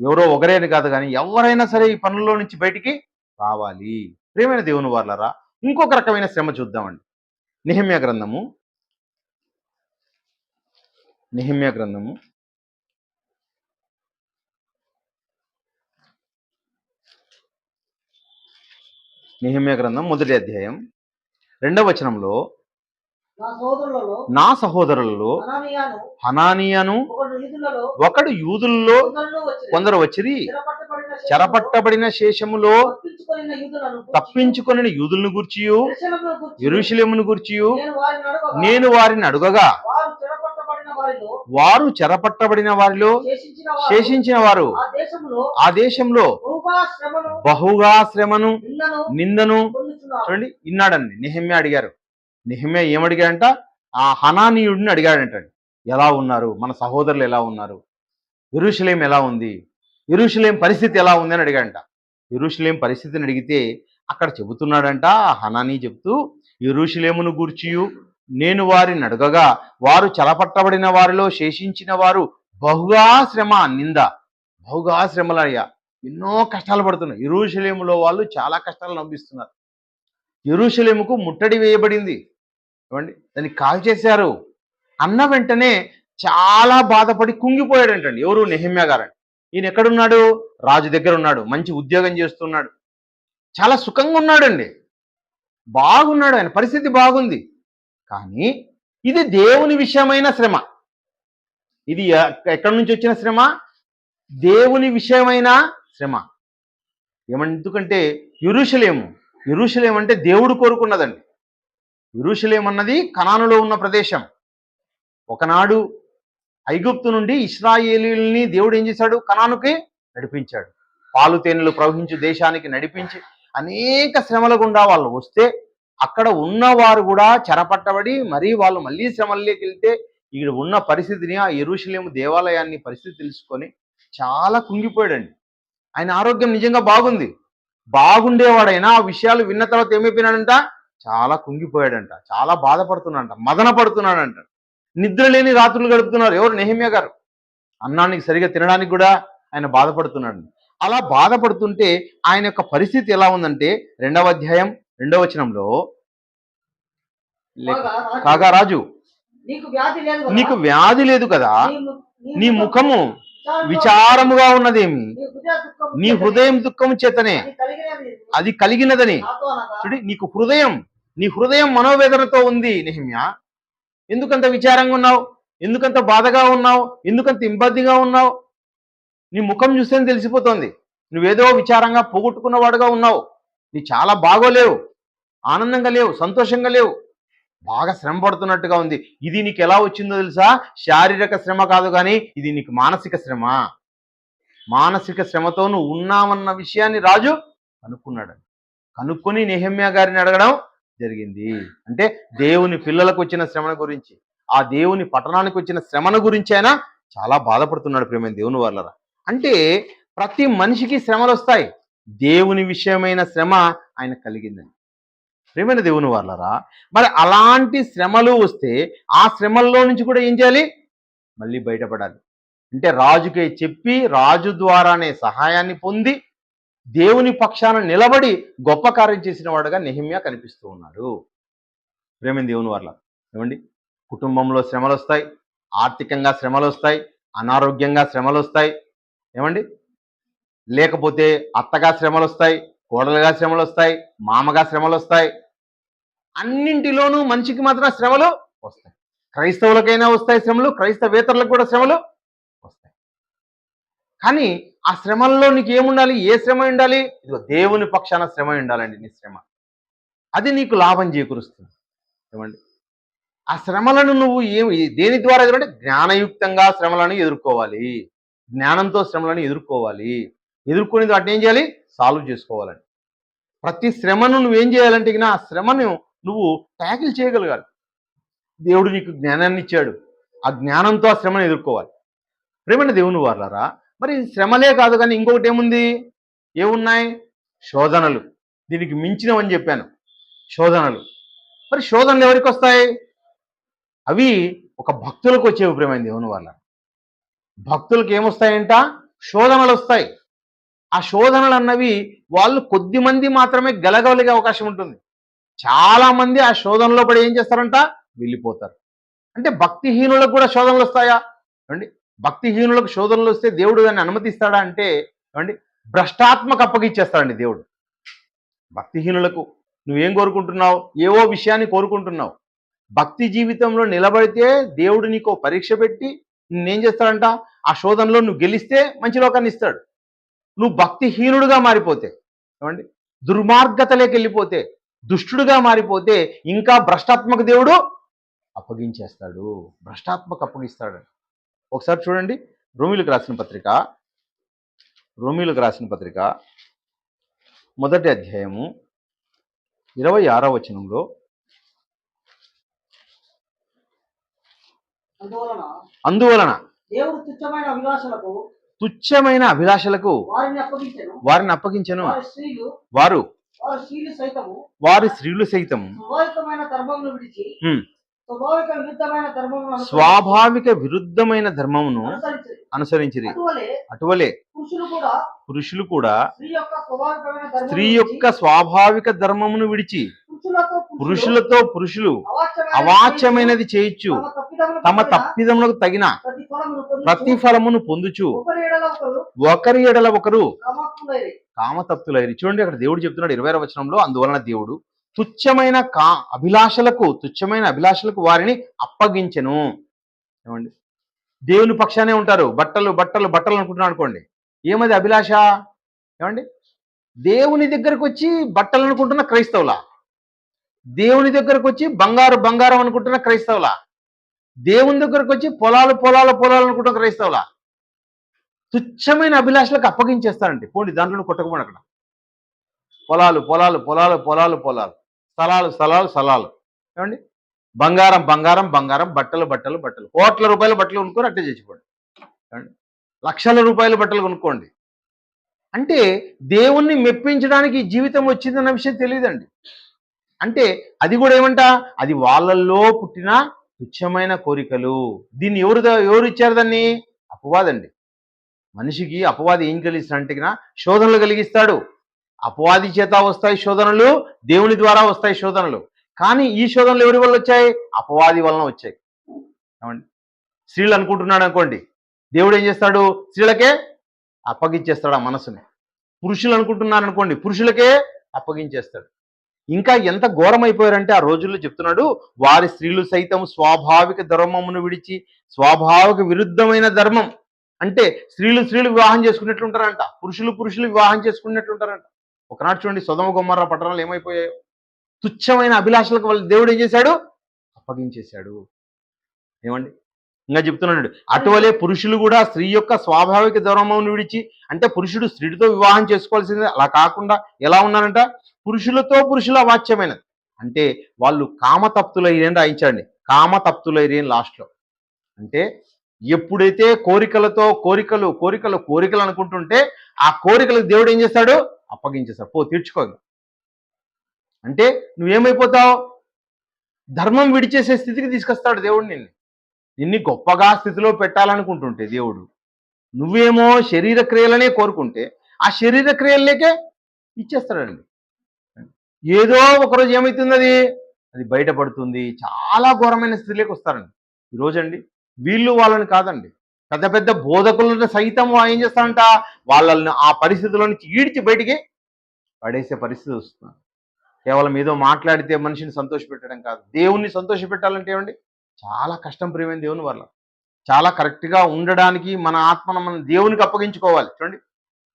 ఎవరో ఒకరేని కాదు, కానీ ఎవరైనా సరే ఈ పనుల్లో నుంచి బయటికి రావాలి. ప్రియమైన దేవుని వారలారా, ఇంకొక రకమైన శ్రమ చూద్దామండి. నెహెమ్యా గ్రంథము 8వ నెహెమ్యా గ్రంథం 1వ అధ్యాయం 2వ వచనంలో, నా సోదరులలో నా సహోదరులలో హననీయాను హనానీయను ఒకడు యూదులలో ఒకడు యూదుల్లో కొందరును వచ్చిరి. కొందరు వచ్చిరి, చెరపట్టబడిన శేషములో చెరపట్టబడిన శేషములో తప్పించుకొనిన యూదులను గూర్చియు, తప్పించుకొని యూదులను గూర్చియు యెరూషలేమును గూర్చియు యెరూషలేమును గూర్చియు నేను వారిని అడగగా, నేను వారిని అడుగగా వారు చెరపట్టబడిన వారిలో వారు చెరపట్టబడిన వారిలో శేషించిన వారు శేషించిన వారు ఆ దేశములో ఆ దేశంలో బహుగా శ్రమను బహుగా శ్రమను నిందను నిందను పొందుచున్నారు. చూడండి, ఇన్నాడండి. నెహెమ్యా అడిగారు. నెహెమ్యా ఏమడిగాడంట? ఆ హనానీయుడిని అడిగాడంట, ఎలా ఉన్నారు మన సహోదరులు, ఎలా ఉన్నారు, యెరూషలేం ఎలా ఉంది, యెరూషలేం పరిస్థితి ఎలా ఉంది అని అడిగాడంట. యెరూషలేం పరిస్థితిని అడిగితే అక్కడ చెబుతున్నాడంట ఆ హనానీ చెబుతూ, యెరూషలేమును గూర్చియు నేను వారిని అడగగా వారు చెరపట్టబడిన వారిలో శేషించిన వారు బహుగా శ్రమ, నింద, బహుగా శ్రమలయ్యా, ఎన్నో కష్టాలు పడుతున్నారు. యెరూషలేములో వాళ్ళు చాలా కష్టాలు అనుభవిస్తున్నారు. యెరూషలేముకు ముట్టడి వేయబడింది, ఏమండి, దాన్ని కాల్ చేశారు అన్న వెంటనే చాలా బాధపడి కుంగిపోయాడంటండి. ఎవరు? నెహెమ్యా గారండి. ఈయన ఎక్కడున్నాడు? రాజు దగ్గర ఉన్నాడు, మంచి ఉద్యోగం చేస్తున్నాడు, చాలా సుఖంగా ఉన్నాడండి, బాగున్నాడు, ఆయన పరిస్థితి బాగుంది. కానీ ఇది దేవుని విషయమైన శ్రమ. ఇది ఎక్కడి నుంచి వచ్చిన శ్రమ? దేవుని విషయమైన శ్రమ. ఎందుకంటే యెరూషలేం అంటే దేవుడు కోరుకున్నదండి. యెరూషలేం అన్నది కనానులో ఉన్న ప్రదేశం. ఒకనాడు ఐగుప్తు నుండి ఇశ్రాయేలీయుల్ని దేవుడు ఏం చేశాడు? కనానుకి నడిపించాడు. పాలు తేనెలు ప్రవహించు దేశానికి నడిపించి అనేక శ్రమల గుండా వాళ్ళు వస్తే అక్కడ ఉన్నవారు కూడా చెరపట్టబడి వాళ్ళు మళ్ళీ శ్రమల్లోకి వెళ్తే ఇక్కడ ఉన్న పరిస్థితిని, ఆ యెరూషలేము దేవాలయాన్ని పరిస్థితి తెలుసుకొని చాలా కుంగిపోయాడండి. ఆయన ఆరోగ్యం నిజంగా బాగుంది, బాగుండేవాడైనా ఆ విషయాలు విన్న తర్వాత ఏమైపోయినాడంట? చాలా కుంగిపోయాడంట, చాలా బాధపడుతున్నాడంట, మదన పడుతున్నాడంట, నిద్ర లేని రాత్రులు గడుపుతున్నారు. ఎవరు? నెహెమ్యా గారు. అన్నానికి సరిగా తినడానికి కూడా ఆయన బాధపడుతున్నాడు. అలా బాధపడుతుంటే ఆయన యొక్క పరిస్థితి ఎలా ఉందంటే 2వ అధ్యాయం 2వ వచనంలో, కాగా రాజు నీకు వ్యాధి లేదు కదా, నీ ముఖము విచారముగా ఉన్నదేమి, నీ హృదయం దుఃఖము చేతనే అది కలిగినదని. చూడి, నీ హృదయం మనోవేదనతో ఉంది నెహెమ్యా. ఎందుకంత విచారంగా ఉన్నావు? ఎందుకంత బాధగా ఉన్నావు? ఎందుకంత ఇబ్బందిగా ఉన్నావు? నీ ముఖం చూస్తే తెలిసిపోతుంది, నువ్వేదో విచారంగా పోగొట్టుకున్నవాడుగా ఉన్నావు, నీ చాలా బాగోలేవు, ఆనందంగా లేవు, సంతోషంగా లేవు, బాగా శ్రమ పడుతున్నట్టుగా ఉంది. ఇది నీకు ఎలా వచ్చిందో తెలుసా? శారీరక శ్రమ కాదు, కానీ ఇది నీకు మానసిక శ్రమ. మానసిక శ్రమతో నువ్వు ఉన్నావన్న విషయాన్ని రాజు కనుక్కున్నాడు. కనుక్కొని నెహెమ్యా గారిని అడగడం జరిగింది. అంటే దేవుని పిల్లలకు వచ్చిన శ్రమను గురించి, ఆ దేవుని పట్టణానికి వచ్చిన శ్రమను గురించి ఆయన చాలా బాధపడుతున్నాడు. ప్రేమైన దేవుని వాళ్ళరా, అంటే ప్రతి మనిషికి శ్రమలు వస్తాయి, దేవుని విషయమైన శ్రమ ఆయన కలిగిందని. ప్రేమైన దేవుని వాళ్ళరా, మరి అలాంటి శ్రమలు వస్తే ఆ శ్రమల్లో నుంచి కూడా ఏం చేయాలి? మళ్ళీ బయటపడాలి. అంటే రాజుకే చెప్పి రాజు ద్వారానే సహాయాన్ని పొంది దేవుని పక్షాన నిలబడి గొప్ప కార్యం చేసిన వాడుగా నెహెమ్యా కనిపిస్తూ ఉన్నాడు. ప్రేమైన దేవుని వాళ్ళ, ఏమండి, కుటుంబంలో శ్రమలు వస్తాయి, ఆర్థికంగా శ్రమలు వస్తాయి, అనారోగ్యంగా శ్రమలు వస్తాయి, ఏమండి, లేకపోతే అత్తగా శ్రమలు వస్తాయి, కోడలుగా శ్రమలు వస్తాయి, మామగా శ్రమలు వస్తాయి. అన్నింటిలోనూ మనిషికి మాత్రం శ్రమలు వస్తాయి. క్రైస్తవులకైనా వస్తాయి శ్రమలు, క్రైస్తవేతరులకు కూడా శ్రమలు వస్తాయి. కానీ ఆ శ్రమల్లో నీకు ఏముండాలి? ఏ శ్రమ ఉండాలి? ఇదిగో దేవుని పక్షాన శ్రమ ఉండాలండి. నీ శ్రమ అది నీకు లాభం చేకూరుస్తుంది. ఏమండి, ఆ శ్రమలను నువ్వు దేని ద్వారా ఎదురంటే జ్ఞానయుక్తంగా శ్రమలను ఎదుర్కోవాలి, జ్ఞానంతో శ్రమలను ఎదుర్కోవాలి. ఎదుర్కొని వాటిని ఏం చేయాలి? సాల్వ్ చేసుకోవాలండి. ప్రతి శ్రమను నువ్వేం చేయాలంటే ఆ శ్రమను నువ్వు ట్యాకిల్ చేయగలగాలి. దేవుడు నీకు జ్ఞానాన్ని ఇచ్చాడు, ఆ జ్ఞానంతో ఆ శ్రమను ఎదుర్కోవాలి. ప్రేమైన దేవుని వాళ్ళారా, మరి శ్రమలే కాదు కానీ ఇంకొకటి ఏముంది? ఏమున్నాయి? శోధనలు. దీనికి మించినవని చెప్పాను, శోధనలు. మరి శోధనలు ఎవరికి వస్తాయి? అవి ఒక భక్తులకు వచ్చేవి. ప్రేమైన దేవుని వాళ్ళ, భక్తులకు ఏమొస్తాయంట? శోధనలు వస్తాయి. ఆ శోధనలు అన్నవి వాళ్ళు కొద్ది మంది మాత్రమే గెలగలిగే అవకాశం ఉంటుంది. చాలా మంది ఆ శోధనలో పడి ఏం చేస్తారంట? వెళ్ళిపోతారు. అంటే భక్తిహీనులకు కూడా శోధనలు వస్తాయా? అండి, భక్తిహీనులకు శోధనలు వస్తే దేవుడు దాన్ని అనుమతిస్తాడా అంటే, ఏమండి, భ్రష్టాత్మకు అప్పగిచ్చేస్తాడండి దేవుడు. భక్తిహీనులకు నువ్వేం కోరుకుంటున్నావు? ఏవో విషయాన్ని కోరుకుంటున్నావు. భక్తి జీవితంలో నిలబడితే దేవుడు నీకు పరీక్ష పెట్టి నిన్నేం చేస్తాడంట? ఆ శోధనలో నువ్వు గెలిస్తే మంచి లోకాన్ని ఇస్తాడు. నువ్వు భక్తిహీనుడుగా మారిపోతే, ఏమండి, దుర్మార్గతలోకి వెళ్ళిపోతే, దుష్టుడుగా మారిపోతే ఇంకా భ్రష్టాత్మక దేవుడు అప్పగించేస్తాడు. భ్రష్టాత్మక అప్పగిస్తాడు. ఒకసారి చూడండి, రోమీలకు రాసిన పత్రిక మొదటి అధ్యాయము 26వ వచనంలో, అందువలన దేవుడు తుచ్చమైన అభిలాషలకు వారిని అప్పగించెను. వారి స్త్రీలు సైతము స్వాభావిక విరుద్ధమైన ధర్మమును అనుసరించిరి. అటువలే పురుషులు కూడా స్త్రీ యొక్క స్వాభావిక ధర్మమును విడిచి పురుషులతో పురుషులు అవాచ్యమైనది చేయొచ్చు తమ తప్పిదములకు తగిన ప్రతిఫలమును పొందుచు ఒకరి ఎడల ఒకరు కామతప్తులైరి. చూడండి, అక్కడ దేవుడు చెప్తున్నాడు 20వ వచనంలో, అందువలన దేవుడు తుచ్చమైన అభిలాషలకు వారిని అప్పగించెను. ఏమండి, దేవుని పక్షానే ఉంటారు. బట్టలు బట్టలు బట్టలు అనుకుంటున్నాడు అనుకోండి, ఏమది అభిలాష? ఏమండి, దేవుని దగ్గరకు వచ్చి బట్టలు అనుకుంటున్న క్రైస్తవులా? దేవుని దగ్గరకు వచ్చి బంగారం అనుకుంటున్న క్రైస్తవులా? దేవుని దగ్గరకు వచ్చి పొలాలు అనుకుంటున్న క్రైస్తవులా? తుచ్చమైన అభిలాషలకు అప్పగించేస్తారండి. పోండి, దాంట్లో కొట్టకపోండి. అక్కడ పొలాలు స్థలాలు, ఏమండి, బంగారం, బట్టలు కోట్ల రూపాయల బట్టలు కొనుక్కొని అట్టే చచ్చిపోండి. లక్షల రూపాయల బట్టలు కొనుక్కోండి. అంటే దేవుణ్ణి మెప్పించడానికి జీవితం వచ్చిందన్న విషయం తెలియదండి. అంటే అది కూడా ఏమంట? అది వాళ్ళల్లో పుట్టిన తుచ్చమైన కోరికలు. దీన్ని ఎవరు ఇచ్చారు? దాన్ని అపవాదండి. మనిషికి అపవాది ఏం కలిగిస్తాడంటే శోధనలు కలిగిస్తాడు. అపవాది చేత వస్తాయి శోధనలు, దేవుని ద్వారా వస్తాయి శోధనలు. కానీ ఈ శోధనలు ఎవరి వల్ల వచ్చాయి? అపవాది వలన వచ్చాయి. ఏమండి, స్త్రీలు అనుకుంటున్నాడు అనుకోండి, దేవుడు ఏం చేస్తాడు? స్త్రీలకే అప్పగించేస్తాడు ఆ మనసుని. పురుషులు అనుకుంటున్నారు అనుకోండి, పురుషులకే అప్పగించేస్తాడు. ఇంకా ఎంత ఘోరమైపోయారంటే ఆ రోజుల్లో చెప్తున్నాడు, వారి స్త్రీలు సైతం స్వాభావిక ధర్మమును విడిచి స్వాభావిక విరుద్ధమైన ధర్మం, అంటే స్త్రీలు వివాహం చేసుకున్నట్లుంటారంట, పురుషులు వివాహం చేసుకున్నట్లుంటారంట. ఒకనాడు చూడండి, సొదొమ గొమొర్రా పట్టణాలు ఏమైపోయాయో. తుచ్చమైన అభిలాషలకు వాళ్ళు దేవుడు ఏం చేశాడు? అప్పగించేశాడు. ఏమండి, ఇంకా చెప్తున్నాడు, అటువలే పురుషులు కూడా స్త్రీ యొక్క స్వాభావిక ధర్మమును విడిచి, అంటే పురుషుడు స్త్రీతో వివాహం చేసుకోవాల్సిందే, అలా కాకుండా ఎలా ఉన్నారంట? పురుషులతో పురుషుల అవాచ్యమైనది, అంటే వాళ్ళు కామతప్తులైరి అని రాయించండి. కామతప్తులైరి అని లాస్ట్లో. అంటే ఎప్పుడైతే కోరికలు అనుకుంటుంటే ఆ కోరికలకు దేవుడు ఏం చేస్తాడు? అప్పగించేస్తాడు. పో తీర్చుకో. అంటే నువ్వేమైపోతావు? ధర్మం విడిచేసే స్థితికి తీసుకొస్తాడు దేవుడు నిన్ను గొప్పగా స్థితిలో పెట్టాలనుకుంటుంటే దేవుడు, నువ్వేమో శరీర క్రియలనే కోరుకుంటే ఆ శరీర క్రియలకే ఇచ్చేస్తాడండి. ఏదో ఒకరోజు ఏమవుతుంది? అది బయటపడుతుంది. చాలా ఘోరమైన స్థితిలోకి వస్తారండి ఈరోజండి. వీళ్ళు వాళ్ళని కాదండి, పెద్ద పెద్ద బోధకులను సైతం ఏం చేస్తారంట? వాళ్ళని ఆ పరిస్థితుల్లో నుంచి ఈడ్చి బయటికి పడేసే పరిస్థితి వస్తుంది. కేవలం ఏదో మాట్లాడితే మనిషిని సంతోషపెట్టడం కాదు, దేవుణ్ణి సంతోషపెట్టాలంటే ఏమండి చాలా కష్టం. ప్రియమైన దేవుని వల్ల చాలా కరెక్ట్గా ఉండడానికి మన ఆత్మను మనం దేవునికి అప్పగించుకోవాలి. చూడండి,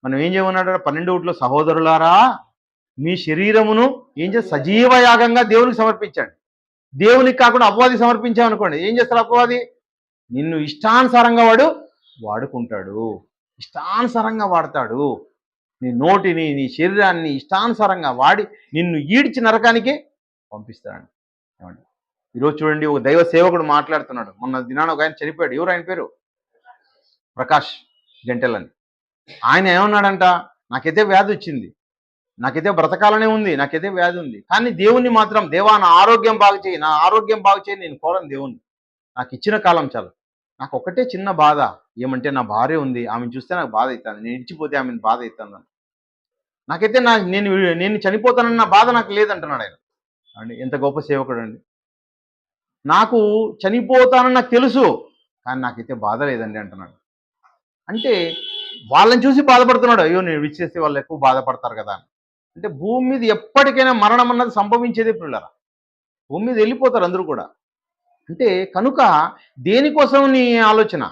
మనం ఏం చేయమన్నాడు? 12 సహోదరులారా, మీ శరీరమును ఏం చేసి సజీవ యాగంగా దేవునికి సమర్పించండి. దేవునికి కాకుండా అపవాది సమర్పించామనుకోండి, ఏం చేస్తాడు అపవాది? నిన్ను ఇష్టానుసారంగా వాడుకుంటాడు, ఇష్టానుసారంగా వాడతాడు. నీ నోటిని, నీ శరీరాన్ని ఇష్టానుసారంగా వాడి నిన్ను ఈడ్చి నరకానికి పంపిస్తాడు. ఏమండి, ఈరోజు చూడండి, ఒక దైవ సేవకుడు మాట్లాడుతున్నాడు. మొన్న దినాన ఒక ఆయన చనిపోయాడు. ఎవరు ఆయన పేరు? ప్రకాష్ జంటెల్ అని. ఆయన ఏమన్నాడంట? నాకైతే వ్యాధి వచ్చింది, నాకైతే బ్రతకాలనే ఉంది, నాకైతే వ్యాధి ఉంది, కానీ దేవుణ్ణి మాత్రం, దేవా నా ఆరోగ్యం బాగు చేయి, నేను కోరను దేవుణ్ణి, నాకు ఇచ్చిన కాలం చాలు. నాకు ఒకటే చిన్న బాధ ఏమంటే, నా భార్య ఉంది, ఆమెను చూస్తే నాకు బాధ అవుతుంది, నేను ఇచ్చిపోతే ఆమెను బాధ అవుతుంది, నాకైతే నేను చనిపోతానన్న బాధ నాకు లేదంటున్నాడు ఆయన. అండి, ఎంత గొప్ప సేవకుడు అండి. నాకు చనిపోతానని నాకు తెలుసు, కానీ నాకైతే బాధ లేదండి అంటున్నాడు. అంటే వాళ్ళని చూసి బాధపడుతున్నాడు. అయ్యో, నేను విచ్చేస్తే వాళ్ళు ఎక్కువ బాధపడతారు కదా. అంటే భూమి మీద ఎప్పటికైనా మరణం అన్నది సంభవించేదే పిల్లరా. భూమి మీద వెళ్ళిపోతారు అందరూ కూడా. అంటే కనుక దేనికోసం నీ ఆలోచన?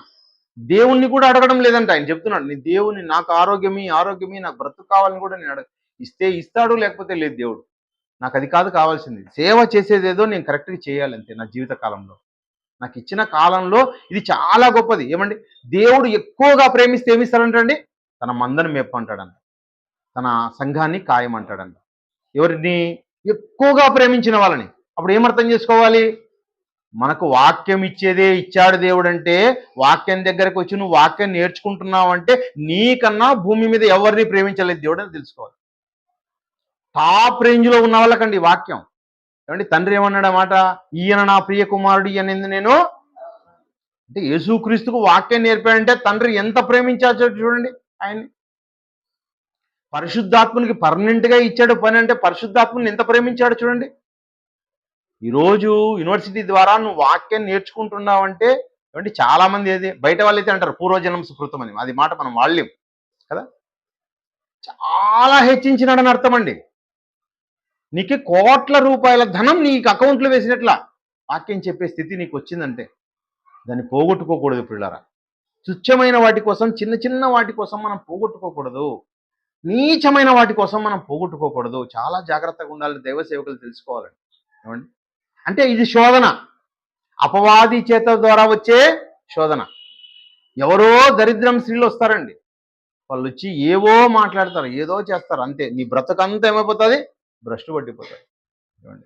దేవుణ్ణి కూడా అడగడం లేదంట. ఆయన చెప్తున్నాడు, నీ దేవుని నాకు ఆరోగ్యమి ఆరోగ్యమి నాకు బ్రతుకు కావాలని కూడా నేను ఇస్తే ఇస్తాడు, లేకపోతే లేదు దేవుడు. నాకు అది కాదు కావాల్సింది. సేవ చేసేదేదో నేను కరెక్ట్గా చేయాలి అంతే నా జీవిత కాలంలో. నాకు ఇచ్చిన కాలంలో ఇది చాలా గొప్పది. ఏమండి, దేవుడు ఎక్కువగా ప్రేమిస్తే ఏమిస్తాడంటండి? తన మందని మేపంటాడంట, తన సంఘాన్ని ఖాయమంటాడంట. ఎవరిని? ఎక్కువగా ప్రేమించిన వాళ్ళని. అప్పుడు ఏమర్థం చేసుకోవాలి? మనకు వాక్యం ఇచ్చేదే ఇచ్చాడు దేవుడు అంటే, వాక్యం దగ్గరకు వచ్చి నువ్వు వాక్యం నేర్చుకుంటున్నావు అంటే నీకన్నా భూమి మీద ఎవరిని ప్రేమించలేదు దేవుడు అని తెలుసుకోవాలి. టాప్ రేంజ్లో ఉన్న వాళ్ళకండి ఈ వాక్యం. ఏమండి, తండ్రి ఏమన్నాడు మాట? ఈయన నా ప్రియ కుమారుడు ఈయన నేను. అంటే యేసుక్రీస్తుకు వాక్యం నేర్పాడంటే తండ్రి ఎంత ప్రేమించాచో చూడండి ఆయన్ని. పరిశుద్ధాత్మనికి పర్మనెంట్గా ఇచ్చాడు పని అంటే పరిశుద్ధాత్మని ఎంత ప్రేమించాడు చూడండి. ఈరోజు యూనివర్సిటీ ద్వారా నువ్వు వాక్యం నేర్చుకుంటున్నావంటే ఏమంటే చాలామంది ఏది బయట వాళ్ళైతే అంటారు పూర్వజన్మ సుకృతం అని. అది మాట మనం వాళ్ళేం కదా. చాలా హెచ్చించినాడని అర్థం అండి. నీకు కోట్ల రూపాయల ధనం నీకు అకౌంట్లో వేసినట్ల వాక్యం చెప్పే స్థితి నీకు వచ్చిందంటే దాన్ని పోగొట్టుకోకూడదు పిల్లరా. తుచ్చమైన వాటి కోసం, చిన్న చిన్న వాటి కోసం మనం పోగొట్టుకోకూడదు. నీచమైన వాటి కోసం మనం పోగొట్టుకోకూడదు. చాలా జాగ్రత్తగా ఉండాలి. దైవ సేవకులు తెలుసుకోవాలండి. ఏమండి, అంటే ఇది శోధన, అపవాది చేత ద్వారా వచ్చే శోధన. ఎవరో దరిద్రం స్త్రీలు వస్తారండి, వాళ్ళు వచ్చి ఏవో మాట్లాడతారు, ఏదో చేస్తారు, అంతే. నీ బ్రతకంతా ఏమైపోతుంది? భ్రష్టు పట్టిపోతుంది. ఏమండి,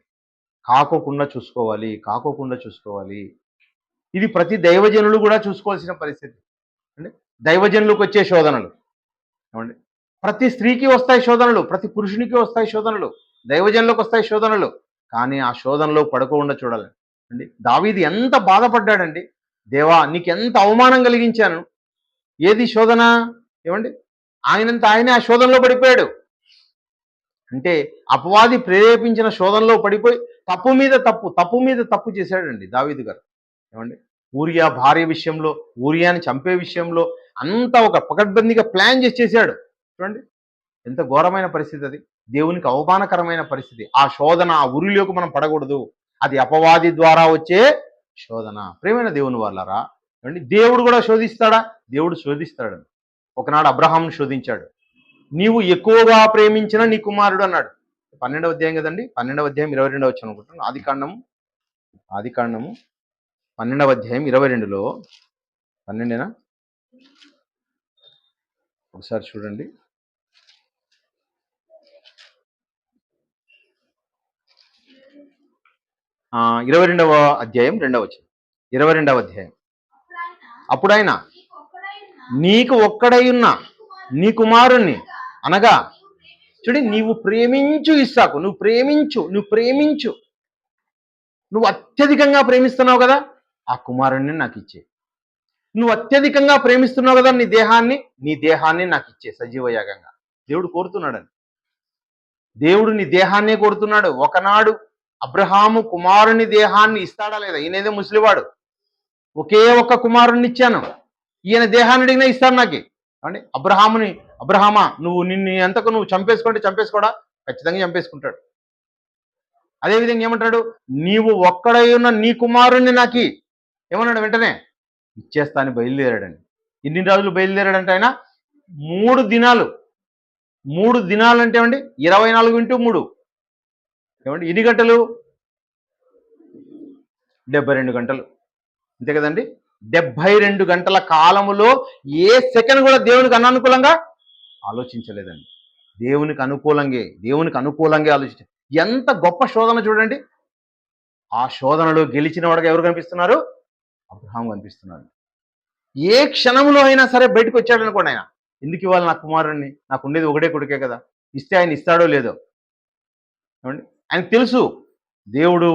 కాకోకుండా చూసుకోవాలి, కాకోకుండా చూసుకోవాలి. ఇది ప్రతి దైవజనులు కూడా చూసుకోవాల్సిన పరిస్థితి అండి. దైవజనులకు వచ్చే శోధనలు ఏమండి, ప్రతి స్త్రీకి వస్తాయి శోధనలు, ప్రతి పురుషునికి వస్తాయి శోధనలు, దైవజనులకు వస్తాయి శోధనలు. కానీ ఆ శోధనలో పడుకోకుండా చూడాలి అండి. దావీదు ఎంత బాధపడ్డాడండి. దేవా, నీకు ఎంత అవమానం కలిగించాను. ఏది శోధన? ఏమండి, ఆయనంత ఆయనే ఆ శోధనలో పడిపోయాడు. అంటే అపవాది ప్రేరేపించిన శోధనలో పడిపోయి తప్పు మీద తప్పు, తప్పు మీద తప్పు చేశాడండి దావీదు గారు. ఏమండి, ఊరియా భార్య విషయంలో, ఊరియాని చంపే విషయంలో అంతా ఒక పకడ్బందీగా ప్లాన్ చేశాడు. చూడండి ఎంత ఘోరమైన పరిస్థితి అది. దేవునికి అవమానకరమైన పరిస్థితి. ఆ శోధన, ఆ ఉరిలోకి మనం పడకూడదు. అది అపవాది ద్వారా వచ్చే శోధన. ప్రేమైన దేవుని వాళ్ళారా, ఏమండి, దేవుడు కూడా శోధిస్తాడా? దేవుడు శోధిస్తాడు. ఒకనాడు అబ్రహాంను శోధించాడు. నీవు ఎక్కువగా ప్రేమించిన నీ కుమారుడు అన్నాడు. 12వ అధ్యాయం కదండి, 12వ అధ్యాయం 22వ వచనం అనుకుంటున్నాను. ఆదికాండము 12వ అధ్యాయం 22లో 12 ఒకసారి చూడండి. ఆ 22వ అధ్యాయం 2వ వచనం. 22వ అధ్యాయం. అప్పుడు ఆయన నీకు ఒక్కడై ఉన్న నీ కుమారుణ్ణి అనగా చూడి, నీవు ప్రేమించు ఇస్సాకు, నువ్వు ప్రేమించు, నువ్వు అత్యధికంగా ప్రేమిస్తున్నావు కదా, ఆ కుమారుణ్ణి నాకు ఇచ్చే. నువ్వు అత్యధికంగా ప్రేమిస్తున్నావు కదా నీ దేహాన్ని నాకు ఇచ్చే సజీవయాగంగా. దేవుడు కోరుతున్నాడని. దేవుడు నీ దేహాన్నే కోరుతున్నాడు. ఒకనాడు అబ్రహాము కుమారుని దేహాన్ని ఇస్తాడా లేదా? ఈయనేదో ముసలివాడు, ఒకే ఒక్క కుమారుణ్ణి ఇచ్చాను, ఈయన దేహాన్ని అడిగినా ఇస్తాడు నాకు అండి. అబ్రహామా, నిన్ను ఎంతకు నువ్వు చంపేసుకోడా? ఖచ్చితంగా చంపేసుకుంటాడు. అదేవిధంగా ఏమంటాడు? నీవు ఒక్కడై ఉన్న నీ కుమారుణ్ణి నాకు ఏమన్నాడు? వెంటనే ఇచ్చేస్తా అని బయలుదేరాడండి. ఎన్ని రోజులు బయలుదేరాడంటే ఆయన 3 దినాలు. 3 దినాలు అంటే ఏమండి, 24x3 ఏమండి, ఎన్ని గంటలు? 72 గంటలు, అంతే కదండి. 72 గంటల కాలములో ఏ సెకండ్ కూడా దేవునికి అననుకూలంగా ఆలోచించలేదండి. దేవునికి అనుకూలంగా ఆలోచించారు. ఎంత గొప్ప శోధన చూడండి. ఆ శోధనలో గెలిచిన వాడిగా ఎవరు కనిపిస్తున్నారు? అబ్రహాం కనిపిస్తున్నాడు. ఏ క్షణంలో అయినా సరే బయటకు వచ్చాడు అనుకోండి. ఆయన ఎందుకు ఇవ్వాలి నా కుమారుణ్ణి? నాకు ఉండేది ఒకటే కొడుకే కదా, ఇస్తే ఆయన ఇస్తాడో లేదో. ఆయనకు తెలుసు దేవుడు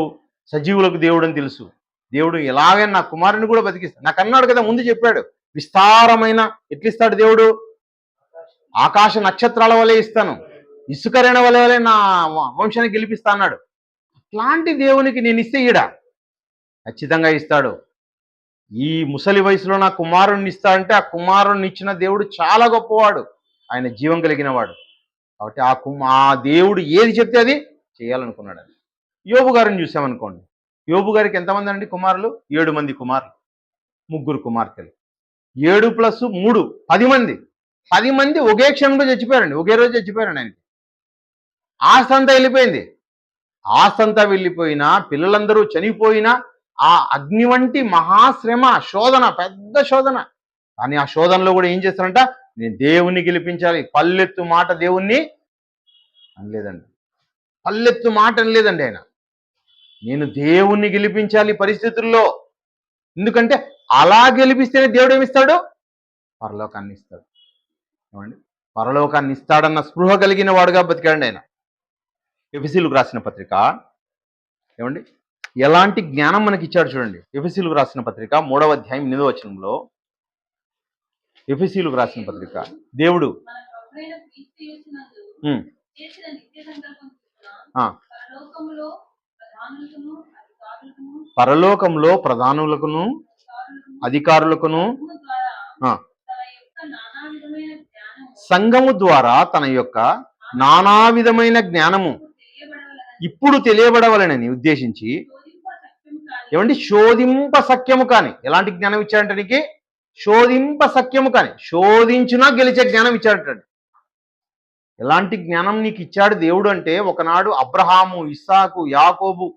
సజీవులకు దేవుడు అని తెలుసు. దేవుడు ఎలాగైనా నా కుమారుని కూడా బతికిస్తాడు. నాకు అన్నాడు కదా, ముందు చెప్పాడు. విస్తారమైన ఎట్లిస్తాడు దేవుడు? ఆకాశ నక్షత్రాల వలె ఇస్తాను, ఇసుక రేణ వలె నా వంశాన్ని గెలిపిస్తా అన్నాడు. అట్లాంటి దేవునికి నేను ఇస్తే ఖచ్చితంగా ఇస్తాడు. ఈ ముసలి వయసులో నా కుమారుణ్ణి ఇస్తా అంటే ఆ కుమారుణ్ణి ఇచ్చిన దేవుడు చాలా గొప్పవాడు. ఆయన జీవం కలిగిన వాడు. కాబట్టి ఆ దేవుడు ఏది చెప్తే అది చేయాలనుకున్నాడు. అది యోబు గారిని చూసామనుకోండి. యోబు గారికి ఎంతమంది అండి కుమారులు? 7 మంది కుమారులు, 3 కుమార్తెలు. 7 + 3 10 మంది. 10 మంది ఒకే క్షణంలో చచ్చిపోయారండి, ఒకే రోజు చచ్చిపోయారండి. ఆయనకి ఆస్తి అంతా వెళ్ళిపోయింది. ఆస్తి అంతా వెళ్ళిపోయినా, పిల్లలందరూ చనిపోయినా, ఆ అగ్ని వంటి మహాశ్రమ, శోధన, పెద్ద శోధన. కానీ ఆ శోధనలో కూడా ఏం చేస్తారంట? నేను దేవుణ్ణి గెలిపించాలి. పల్లెత్తు మాట దేవుణ్ణి అనలేదండి. పల్లెత్తు మాట అనలేదండి ఆయన. నేను దేవుణ్ణి గెలిపించాలి పరిస్థితుల్లో. ఎందుకంటే అలా గెలిపిస్తేనే దేవుడు ఏమిస్తాడు? పరలోకాన్ని ఇస్తాడు. ఏమండి? పరలోకాన్ని ఇస్తాడన్న స్పృహ కలిగిన వాడుగా బతికాడండి ఆయన. ఎఫెసీయులకు రాసిన పత్రిక, ఏమండి, ఎలాంటి జ్ఞానం మనకి ఇచ్చాడు చూడండి. ఎఫెసీయులకు రాసిన పత్రిక 3వ అధ్యాయం 8వ వచనంలో, ఎఫెసీయులకు రాసిన పత్రిక, దేవుడు పరలోకంలో ప్రధానులకును అధికారులకును సంఘము ద్వారా తన యొక్క నానా విధమైన జ్ఞానము ఇప్పుడు తెలియబడవలనని ఉద్దేశించి, ఏమండి, శోధింప సఖ్యము కాని, ఎలాంటి జ్ఞానం ఇచ్చాడంటే నీకు? శోధింప సఖ్యము కాని, శోధించినా గెలిచే జ్ఞానం ఇచ్చాడటండి. ఎలాంటి జ్ఞానం నీకు ఇచ్చాడు దేవుడు అంటే, ఒకనాడు అబ్రహాము, ఇస్సాకు, యాకోబు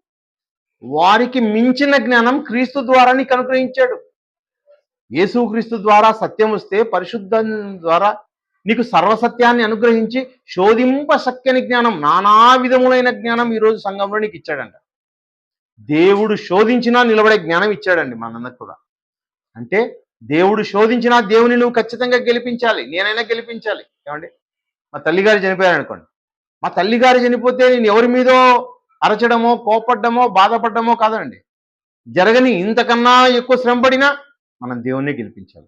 వారికి మించిన జ్ఞానం క్రీస్తు ద్వారా నీకు అనుగ్రహించాడు. యేసుక్రీస్తు ద్వారా సత్యం వస్తే, పరిశుద్ధం ద్వారా నీకు సర్వసత్యాన్ని అనుగ్రహించి శోధింప సఖ్యని జ్ఞానం, నానా విధములైన జ్ఞానం ఈరోజు సంఘంలో నీకు ఇచ్చాడంట. దేవుడు శోధించినా నిలబడే జ్ఞానం ఇచ్చాడండి మనందరికి కూడా. అంటే దేవుడు శోధించినా దేవుని నువ్వు ఖచ్చితంగా గెలిపించాలి. నేనైనా గెలిపించాలి. ఏమండి, మా తల్లిగారు చనిపోయారు అనుకోండి. మా తల్లిగారు చనిపోతే నేను ఎవరి మీదో అరచడమో, కోపడ్డమో, బాధపడ్డమో కాదండి. జరగని ఇంతకన్నా ఎక్కువ శ్రమ పడినా మనం దేవుణ్ణి గెలిపించాలి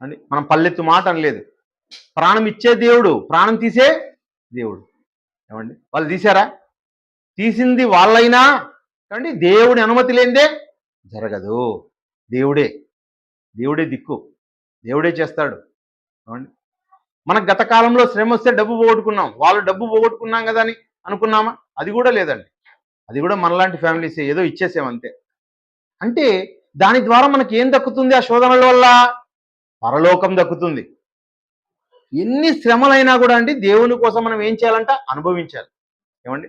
అండి. మనం పల్లెత్తు మాట అనలేదు. ప్రాణం ఇచ్చే దేవుడు, ప్రాణం తీసే దేవుడు. ఏమండి, వాళ్ళు తీశారా? తీసింది వాళ్ళైనా ఏమండి, దేవుడి అనుమతి లేనిదే జరగదు. దేవుడే దిక్కు, దేవుడే చేస్తాడు. ఏమండి, మనకు గత కాలంలో శ్రమ వస్తే డబ్బు పోగొట్టుకున్నాం, వాళ్ళు డబ్బు పోగొట్టుకున్నాం కదా అని అనుకున్నామా? అది కూడా లేదండి. అది కూడా మనలాంటి ఫ్యామిలీస్ ఏదో ఇచ్చేసామంతే. అంటే దాని ద్వారా మనకి ఏం దక్కుతుంది? ఆ శోధనల వల్ల పరలోకం దక్కుతుంది. ఎన్ని శ్రమలైనా కూడా అండి, దేవుని కోసం మనం ఏం చేయాలంట? అనుభవించాలి. ఏమండి,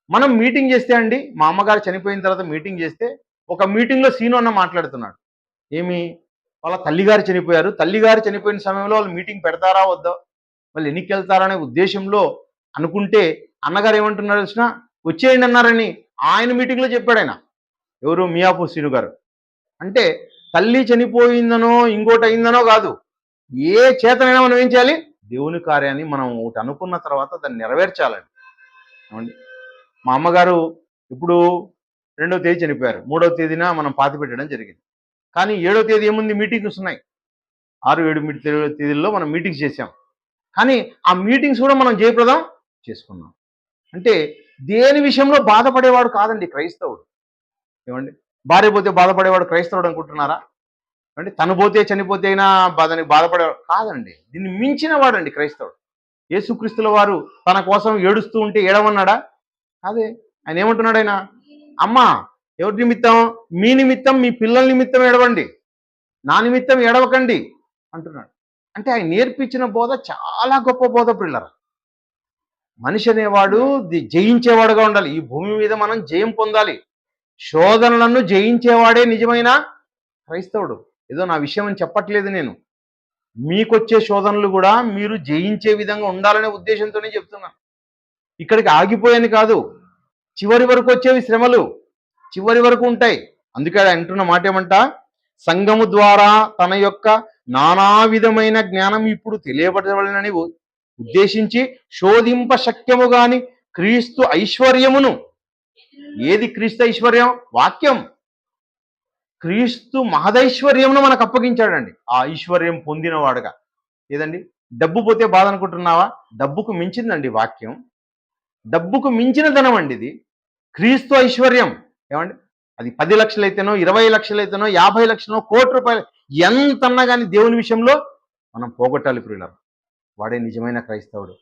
మనం మీటింగ్ చేస్తే అండి, మా అమ్మగారు చనిపోయిన తర్వాత మీటింగ్ చేస్తే, ఒక మీటింగ్లో సీను అన్న మాట్లాడుతున్నాడు. ఏమి? వాళ్ళ తల్లిగారు చనిపోయారు, తల్లిగారు చనిపోయిన సమయంలో వాళ్ళు మీటింగ్ పెడతారా వద్దా, వాళ్ళు ఎన్నికి వెళ్తారనే ఉద్దేశంలో అనుకుంటే, అన్నగారు ఏమంటున్నారు తెలిసిన? వచ్చేయండి అన్నారని ఆయన మీటింగ్లో చెప్పాడు ఆయన. ఎవరు? మియాపూర్ శ్రీను గారు. అంటే తల్లి చనిపోయిందనో ఇంకోటి అయిందనో కాదు, ఏ చేతనైనా మనం ఏం చేయాలి? దేవుని కార్యాన్ని మనం ఒకటి అనుకున్న తర్వాత దాన్ని నెరవేర్చాలండి. ఏమండి, మా అమ్మగారు ఇప్పుడు 2వ తేదీ చనిపోయారు. 3వ తేదీన మనం పాతి పెట్టడం జరిగింది. కానీ 7వ తేదీ ఏముంది? మీటింగ్స్ ఉన్నాయి. 6, 7 తేదీల్లో మనం మీటింగ్స్ చేసాం. కానీ ఆ మీటింగ్స్ కూడా మనం జయప్రదం చేసుకున్నాం. అంటే దేని విషయంలో బాధపడేవాడు కాదండి క్రైస్తవుడు. ఏమండి, భార్య పోతే బాధపడేవాడు క్రైస్తవుడు అనుకుంటున్నారా? అంటే తను పోతే చనిపోతే అయినా బాధపడేవాడు కాదండి. దీన్ని మించిన వాడండి క్రైస్తవుడు. యేసుక్రీస్తుల వారు తన కోసం ఏడుస్తూ ఉంటే ఏడవన్నాడా? అదే ఆయన ఏమంటున్నాడు? ఆయన, అమ్మా, ఎవరి నిమిత్తం? మీ నిమిత్తం, మీ పిల్లల నిమిత్తం ఏడవండి, నా నిమిత్తం ఏడవకండి అంటున్నాడు. అంటే ఆయన నేర్పించిన బోధ చాలా గొప్ప బోధ పిల్లరా. మనిషి అనేవాడు జయించేవాడుగా ఉండాలి. ఈ భూమి మీద మనం జయం పొందాలి. శోధనలను జయించేవాడే నిజమైన క్రైస్తవుడు. ఏదో నా విషయం అని చెప్పట్లేదు నేను. మీకొచ్చే శోధనలు కూడా మీరు జయించే విధంగా ఉండాలనే ఉద్దేశంతోనే చెప్తున్నాను. ఇక్కడికి ఆగిపోయాని కాదు, చివరి వరకు వచ్చేవి శ్రమలు, చివరి వరకు ఉంటాయి. అందుకే అంటున్న మాట ఏమంట? సంఘము ద్వారా తన యొక్క నానా విధమైన జ్ఞానం ఇప్పుడు తెలియబడవలనని ఉద్దేశించి శోధింప శక్యము గాని క్రీస్తు ఐశ్వర్యమును. ఏది క్రీస్తు ఐశ్వర్యం? వాక్యం. క్రీస్తు మహదైశ్వర్యమును మనకు అప్పగించాడండి. ఆ ఐశ్వర్యం పొందినవాడుగా. ఏదండి, డబ్బు పోతే బాధ అనుకుంటున్నావా? డబ్బుకు మించిందండి వాక్యం. డబ్బుకు మించిన ధనం అండి ఇది. క్రీస్తు ఐశ్వర్యం. ఏమండి, అది 10 లక్షలైతేనో, 20 లక్షలైతేనో, 50 లక్షలనో, ₹1 కోటి ఎంతన్నా కానీ దేవుని విషయంలో మనం పోగొట్టాలి ప్రియులారా. వాడే నిజమైన క్రైస్తవుడు.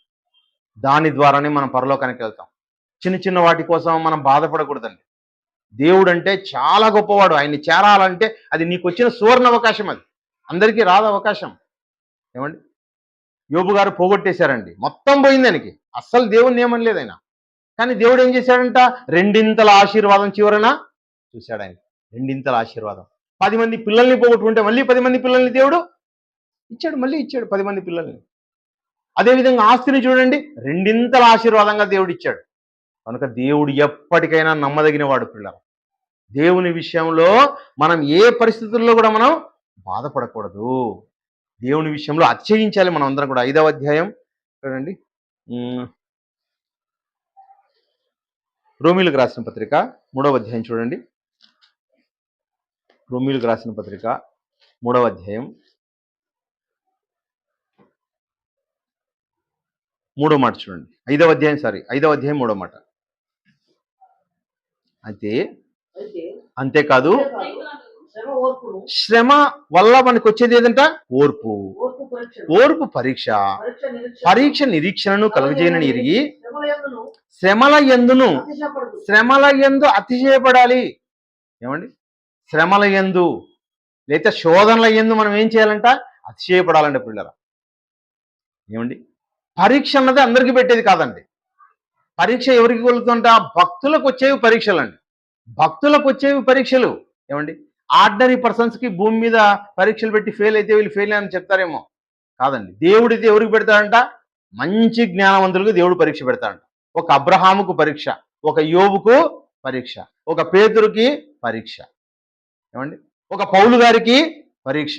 దాని ద్వారానే మనం పరలోకానికి వెళ్తాం. చిన్న చిన్న వాటి కోసం మనం బాధపడకూడదండి. దేవుడు అంటే చాలా గొప్పవాడు. ఆయన్ని చేరాలంటే అది నీకు వచ్చిన సువర్ణ అవకాశం. అది అందరికీ రాదు అవకాశం. ఏమండి, యోబు గారు పోగొట్టేశారండి, మొత్తం పోయింది ఆయనకి. అస్సలు దేవుణ్ణి ఏమనలేదు ఆయన. కానీ దేవుడు ఏం చేశాడంట, రెండింతల ఆశీర్వాదం చివరన చూశాడు ఆయన. రెండింతల ఆశీర్వాదం. 10 మంది పిల్లల్ని పోగొట్టుకుంటే మళ్ళీ 10 మంది పిల్లల్ని దేవుడు ఇచ్చాడు, మళ్ళీ ఇచ్చాడు 10 మంది పిల్లల్ని. అదేవిధంగా ఆస్తిని చూడండి, రెండింతల ఆశీర్వాదంగా దేవుడు ఇచ్చాడు. కనుక దేవుడు ఎప్పటికైనా నమ్మదగిన వాడు పిల్లలు. దేవుని విషయంలో మనం ఏ పరిస్థితుల్లో కూడా మనం బాధపడకూడదు. దేవుని విషయంలో అతిశయించాలి మనం అందరం కూడా. 5వ అధ్యాయం చూడండి, రోమీలకు రాసిన పత్రిక 3వ అధ్యాయం చూడండి. రోమీలకు రాసిన పత్రిక 3వ అధ్యాయం 3వ మాట చూడండి. 5వ అధ్యాయం 3వ మాట. అయితే అంతేకాదు, శ్రమ వల్ల మనకు వచ్చేది ఏదంట, ఓర్పు. ఓర్పు పరీక్ష, పరీక్ష నిరీక్షణను కలుగజేయనని ఎరిగి శ్రమల యందు అతిశయపడాలి. ఏమండి, శ్రమల యందు లేదా శోధనల యందు మనం ఏం చేయాలంట, అతిశయపడాలంటే పిల్లరా. ఏమండి, పరీక్ష అన్నది అందరికీ పెట్టేది కాదండి. పరీక్ష ఎవరికి వెళ్తుంట, భక్తులకు వచ్చేవి పరీక్షలు అండి. భక్తులకు వచ్చేవి పరీక్షలు. ఏమండి, ఆర్డినరీ పర్సన్స్కి భూమి మీద పరీక్షలు పెట్టి ఫెయిల్ అయితే వీళ్ళు ఫెయిల్ అని చెప్తారేమో. కాదండి, దేవుడితే ఎవరికి పెడతాడంట, మంచి జ్ఞానవంతులకు దేవుడు పరీక్ష పెడతాడంట. ఒక అబ్రహాముకు పరీక్ష, ఒక యోబుకు పరీక్ష, ఒక పేతురుకి పరీక్ష. ఏమండి, ఒక పౌలు గారికి పరీక్ష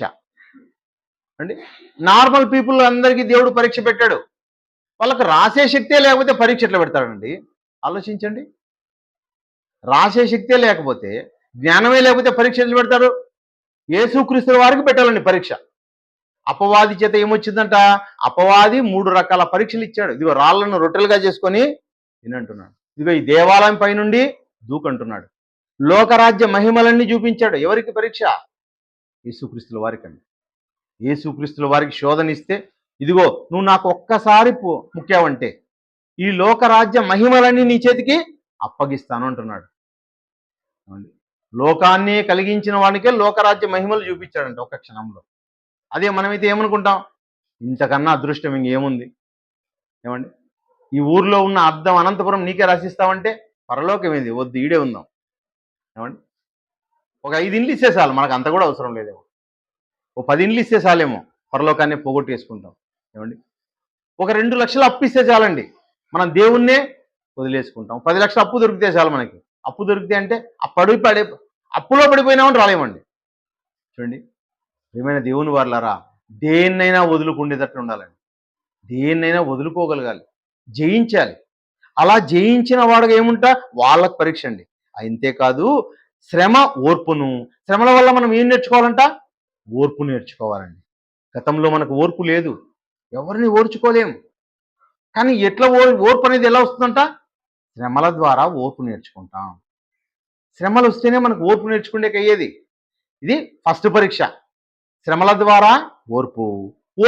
అండి. నార్మల్ పీపుల్ అందరికీ దేవుడు పరీక్ష పెట్టాడు. వాళ్ళకు రాసే శక్తే లేకపోతే పరీక్ష ఎట్లా పెడతాడండి, ఆలోచించండి. రాసే శక్తే లేకపోతే, జ్ఞానమే లేకపోతే పరీక్ష ఎట్లా పెడతారు? యేసుక్రీస్తుల వారికి పెట్టాలండి పరీక్ష. అపవాది చేత ఏమొచ్చిందంట, అపవాది 3 రకాల పరీక్షలు ఇచ్చాడు. ఇదిగో రాళ్లను రొట్టెలుగా చేసుకొని తినంటున్నాడు. ఇదిగో ఈ దేవాలయం పైనుండి దూకంటున్నాడు. లోకరాజ్య మహిమలన్నీ చూపించాడు. ఎవరికి పరీక్ష? యేసుక్రీస్తుల వారికి అండి. యేసుక్రీస్తుల వారికి శోధన ఇస్తే, ఇదిగో నువ్వు నాకు ఒక్కసారి ముఖ్యావంటే ఈ లోకరాజ్య మహిమలన్నీ నీ చేతికి అప్పగిస్తాను అంటున్నాడు. లోకాన్ని కలిగించిన వానికే లోకరాజ్య మహిమలు చూపించాడంట ఒక క్షణంలో. అదే మనమైతే ఏమనుకుంటాం, ఇంతకన్నా అదృష్టం ఇంకేముంది. ఏమండి, ఈ ఊర్లో ఉన్న అద్దం అనంతపురం నీకే రాసిస్తామంటే పరలోకం ఏంది, వద్దు ఈడే ఉందాం. ఏమండి, ఒక 5 ఇండ్లు ఇస్తే చాలు, మనకు అంత కూడా అవసరం లేదేమో. ఓ 10 ఇండ్లు ఇస్తే చాలేమో, పరలోకాన్ని పోగొట్టేసుకుంటాం. ఏమండి, ఒక 2 లక్షలు అప్పు ఇస్తే చాలండి, మనం దేవుణ్ణే వదిలేసుకుంటాం. 10 లక్షలు అప్పు దొరికితే చాలు మనకి. అప్పు దొరికితే అంటే అప్పులో పడిపోయినామని రాలేమండి. చూడండి, ఏమైనా దేవుని వారలారా, దేన్నైనా వదులుకుండేటట్లు ఉండాలండి. దేన్నైనా వదులుకోగలగాలి, జయించాలి. అలా జయించిన వాడుగా ఏముంటా, వాళ్ళకు పరీక్ష అండి. అంతేకాదు, శ్రమ ఓర్పును. శ్రమల వల్ల మనం ఏం నేర్చుకోవాలంట, ఓర్పు నేర్చుకోవాలండి. గతంలో మనకు ఓర్పు లేదు, ఎవరిని ఓర్చుకోలేము. కానీ ఎట్లా ఓర్పు అనేది ఎలా వస్తుందంట, శ్రమల ద్వారా ఓర్పు నేర్చుకుంటాం. శ్రమలు వస్తేనే మనకు ఓర్పు నేర్చుకునే అయ్యేది. ఇది ఫస్ట్ పరీక్ష. శ్రమల ద్వారా ఓర్పు,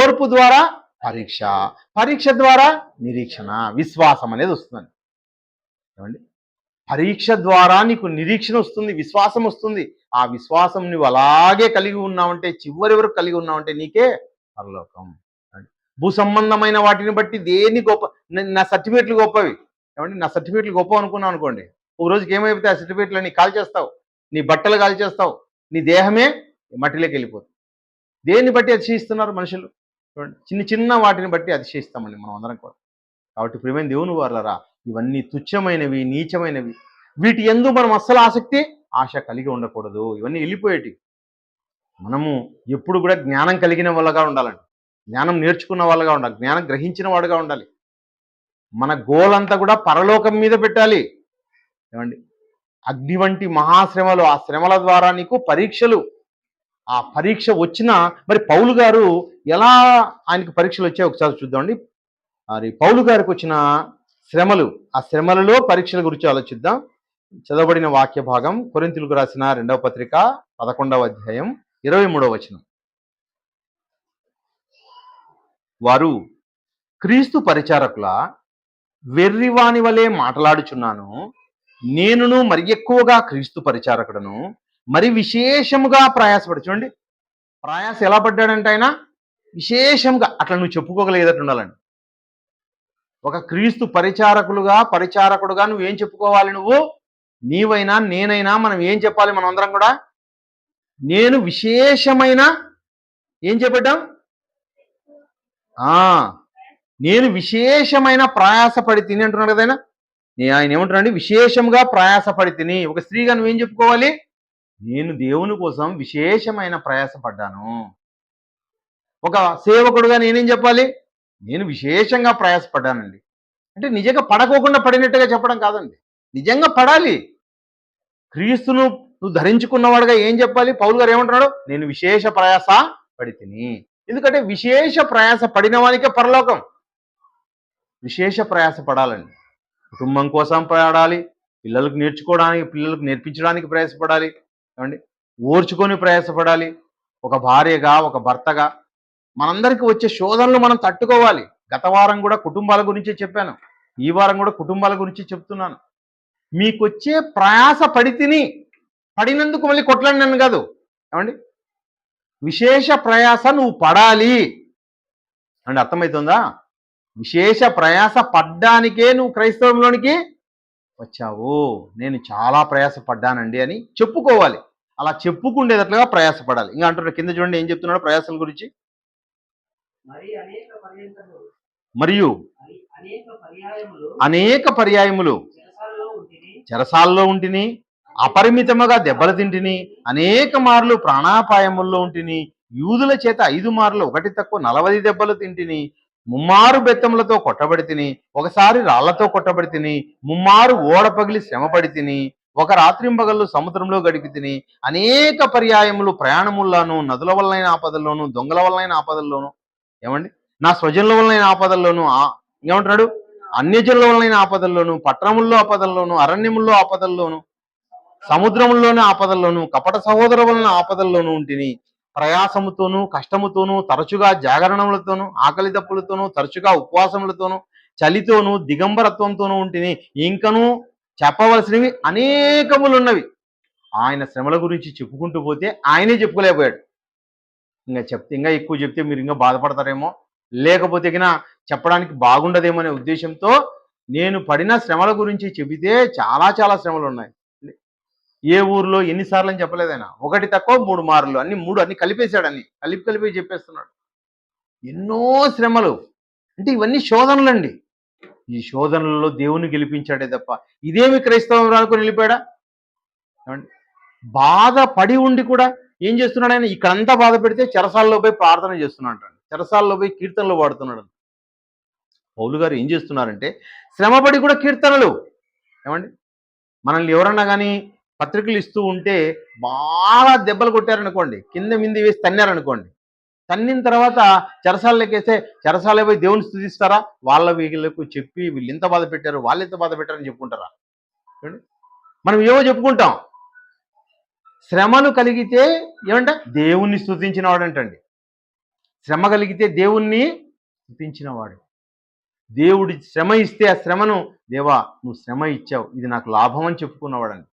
ఓర్పు ద్వారా పరీక్ష, పరీక్ష ద్వారా నిరీక్షణ, విశ్వాసం అనేది వస్తుందండి. ఏమండి, పరీక్ష ద్వారా నీకు నిరీక్షణ వస్తుంది, విశ్వాసం వస్తుంది. ఆ విశ్వాసం నువ్వు అలాగే కలిగి ఉన్నావంటే, చివరి వరకు కలిగి ఉన్నావంటే నీకే పరలోకం. భూ సంబంధమైన వాటిని బట్టి దేన్ని గొప్ప, నా సర్టిఫికేట్లు గొప్పవి. ఏమండి, నా సర్టిఫికేట్లు గొప్ప అనుకున్నావు అనుకోండి, ఒక రోజుకి ఏమైపోతే ఆ సర్టిఫికేట్లు నీ కాల్ చేస్తావు, నీ బట్టలు కాల్ చేస్తావు, నీ దేహమే మట్టిలోకి వెళ్ళిపోతుంది. దేన్ని బట్టి అతిశయిస్తున్నారు మనుషులు? చూడండి, చిన్న చిన్న వాటిని బట్టి అతిశయిస్తామండి మనం అందరం కూడా. కాబట్టి ప్రియమైన దేవుని వారలారా, ఇవన్నీ తుచ్చమైనవి, నీచమైనవి. వీటి యందు మనం అస్సలు ఆశ కలిగి ఉండకూడదు. ఇవన్నీ వెళ్ళిపోయేటివి. మనము ఎప్పుడు కూడా జ్ఞానం కలిగిన వాళ్ళగా ఉండాలండి. జ్ఞానం నేర్చుకున్న వాళ్ళగా ఉండాలి, జ్ఞానం గ్రహించిన వాడుగా ఉండాలి. మన గోలంతా కూడా పరలోకం మీద పెట్టాలి. ఏమండి, అగ్ని వంటి మహాశ్రమలు, ఆ శ్రమల ద్వారా నీకు పరీక్షలు. ఆ పరీక్ష వచ్చినా మరి పౌలు గారు ఎలా ఆయనకు పరీక్షలు వచ్చాయో ఒకసారి చూద్దామండి. మరి పౌలు గారికి వచ్చిన శ్రమలు, ఆ శ్రమలలో పరీక్షల గురించి ఆలోచిద్దాం. చదవబడిన వాక్య భాగం కొరింథీయులకు రాసిన 2వ పత్రిక 11వ అధ్యాయం 23వ వచనం. వారు క్రీస్తు పరిచారకుల వెర్రివాని వలె మాట్లాడుచున్నాను. నేనును మరి ఎక్కువగా క్రీస్తు పరిచారకుడను, మరి విశేషముగా ప్రయాసపడి. చూడండి, ప్రయాస ఎలా పడ్డాడంటే ఆయన విశేషంగా. అట్లా నువ్వు చెప్పుకోగలిగేటట్టు ఉండాలండి. ఒక క్రీస్తు పరిచారకుడుగా నువ్వేం చెప్పుకోవాలి? నువ్వు నీవైనా నేనైనా మనం ఏం చెప్పాలి? మనం అందరం కూడా నేను విశేషమైన ఏం చెప్పాం? నేను విశేషమైన ప్రయాసపడి తిని అంటున్నాడు కదా ఆయన. ఆయన ఏమంటున్నాడు? విశేషంగా ప్రయాసపడి తిని. ఒక స్త్రీగా నువ్వేం చెప్పుకోవాలి? నేను దేవుని కోసం విశేషమైన ప్రయాసపడ్డాను. ఒక సేవకుడుగా నేనేం చెప్పాలి? నేను విశేషంగా ప్రయాసపడ్డానండి. అంటే నిజంగా పడకోకుండా పడినట్టుగా చెప్పడం కాదండి, నిజంగా పడాలి. క్రీస్తును నువ్వు ధరించుకున్నవాడుగా ఏం చెప్పాలి? పౌలు గారు ఏమంటున్నాడు? నేను విశేష ప్రయాస పడి తిని. ఎందుకంటే విశేష ప్రయాస పడిన వానికే పరలోకం. విశేష ప్రయాస పడాలండి. కుటుంబం కోసం పడాలి, పిల్లలకు నేర్పించడానికి ప్రయాసపడాలి, ఏమండి, ఓర్చుకొని ప్రయాసపడాలి. ఒక భార్యగా, ఒక భర్తగా మనందరికీ వచ్చే శోధనలు మనం తట్టుకోవాలి. గత వారం కూడా కుటుంబాల గురించి చెప్పాను, ఈ వారం కూడా కుటుంబాల గురించి చెప్తున్నాను. మీకొచ్చే ప్రయాస పడినందుకు మళ్ళీ కొట్లాడి నన్ను కాదు, ఏమండి, విశేష ప్రయాస నువ్వు పడాలి అండి. అర్థమవుతుందా? విశేష ప్రయాస పడ్డానికే నువ్వు క్రైస్తవంలోనికి వచ్చావు. నేను చాలా ప్రయాస పడ్డానండి అని చెప్పుకోవాలి. అలా చెప్పుకుండేటట్లుగా ప్రయాసపడాలి. ఇంకా అంటున్నాడు కింద, చూడండి ఏం చెప్తున్నాడు ప్రయాసల గురించి. మరియు అనేక పర్యాయములు చెరసాల్లో ఉంటిని, అపరిమితముగా దెబ్బలు తింటిని, అనేక మార్లు ప్రాణాపాయముల్లో ఉంటిని, యూదుల చేత 5 మార్లు 1 తక్కువ 40 దెబ్బలు తింటిని, ముమ్మారు బెత్తములతో కొట్టబడి తిని, ఒకసారి రాళ్లతో కొట్టబడి తిని, ముమ్మారు ఓడ పగిలి శ్రమపడి తిని, ఒక రాత్రింబగళ్ళు సముద్రంలో గడిపి తిని, అనేక పర్యాయములు ప్రయాణముల్లోనూ, నదుల వలనైన ఆపదల్లోనూ, దొంగల వలనైన ఆపదల్లోనూ, ఏమండి, నా స్వజనుల వలనైన ఆపదల్లోనూ, ఏమంటున్నాడు, అన్యజనుల వలనైన ఆపదల్లోనూ, పట్టణముల్లో ఆపదల్లోనూ, అరణ్యముల్లో ఆపదల్లోనూ, సముద్రముల్లోని ఆపదల్లోనూ, కపట సహోదర వలన ఆపదల్లోనూ ఉంటిని. ప్రయాసముతోనూ కష్టముతోనూ, తరచుగా జాగరణములతోనూ, ఆకలి దప్పులతోనూ, తరచుగా ఉపవాసములతోనూ, చలితోనూ, దిగంబరత్వంతోనూ ఉంటిని. ఇంకనూ చెప్పవలసినవి అనేకములున్నవి. ఆయన శ్రమల గురించి చెప్పుకుంటూ పోతే ఆయనే చెప్పుకోలేకపోయాడు. ఇంకా ఎక్కువ చెప్తే మీరు ఇంకా బాధపడతారేమో, లేకపోతే చెప్పడానికి బాగుండదేమో అనే ఉద్దేశంతో నేను పడిన శ్రమల గురించి చెబితే చాలా చాలా శ్రమలు ఉన్నాయి. ఏ ఊర్లో ఎన్నిసార్లు అని చెప్పలేదు ఆయన. 1 తక్కువ 3 మార్లు, అన్ని కలిపేశాడు. కలిపి చెప్పేస్తున్నాడు. ఎన్నో శ్రమలు అంటే ఇవన్నీ శోధనలండి. ఈ శోధనలలో దేవుని గెలిపించాడే తప్ప ఇదేమి క్రైస్తవం రానుకొని వెళ్ళిపోయాడా? బాధ పడి ఉండి కూడా ఏం చేస్తున్నాడు ఆయన? ఇక్కడంతా బాధ పెడితే చెరసాల్లో పోయి ప్రార్థన చేస్తున్నాడు, చెరసాల్లో పోయి కీర్తనలు పాడుతున్నాడు. పౌలు గారు ఏం చేస్తున్నారంటే శ్రమపడి కూడా కీర్తనలు. ఏమండి, మనల్ని ఎవరన్నా కానీ పత్రికలు ఇస్తూ ఉంటే బాగా దెబ్బలు కొట్టారనుకోండి, కింద మింది వేసి తన్నారనుకోండి, తన్నిన తర్వాత చెరసాలలోకి వేస్తే చెరసాల పోయి దేవుని స్తుతిస్తారా? వీళ్ళకు చెప్పి వీళ్ళు ఇంత బాధ పెట్టారు, వాళ్ళు ఎంత బాధ పెట్టారని చెప్పుకుంటారా? మనం ఏవో చెప్పుకుంటాం. శ్రమలు కలిగితే ఏమంట? దేవుణ్ణి స్తుతించిన వాడంటండి. శ్రమ కలిగితే దేవుణ్ణి స్తుతించినవాడు. దేవుడి శ్రమ ఇస్తే ఆ శ్రమను, దేవా నువ్వు శ్రమ ఇచ్చావు, ఇది నాకు లాభం అని చెప్పుకున్నవాడండి.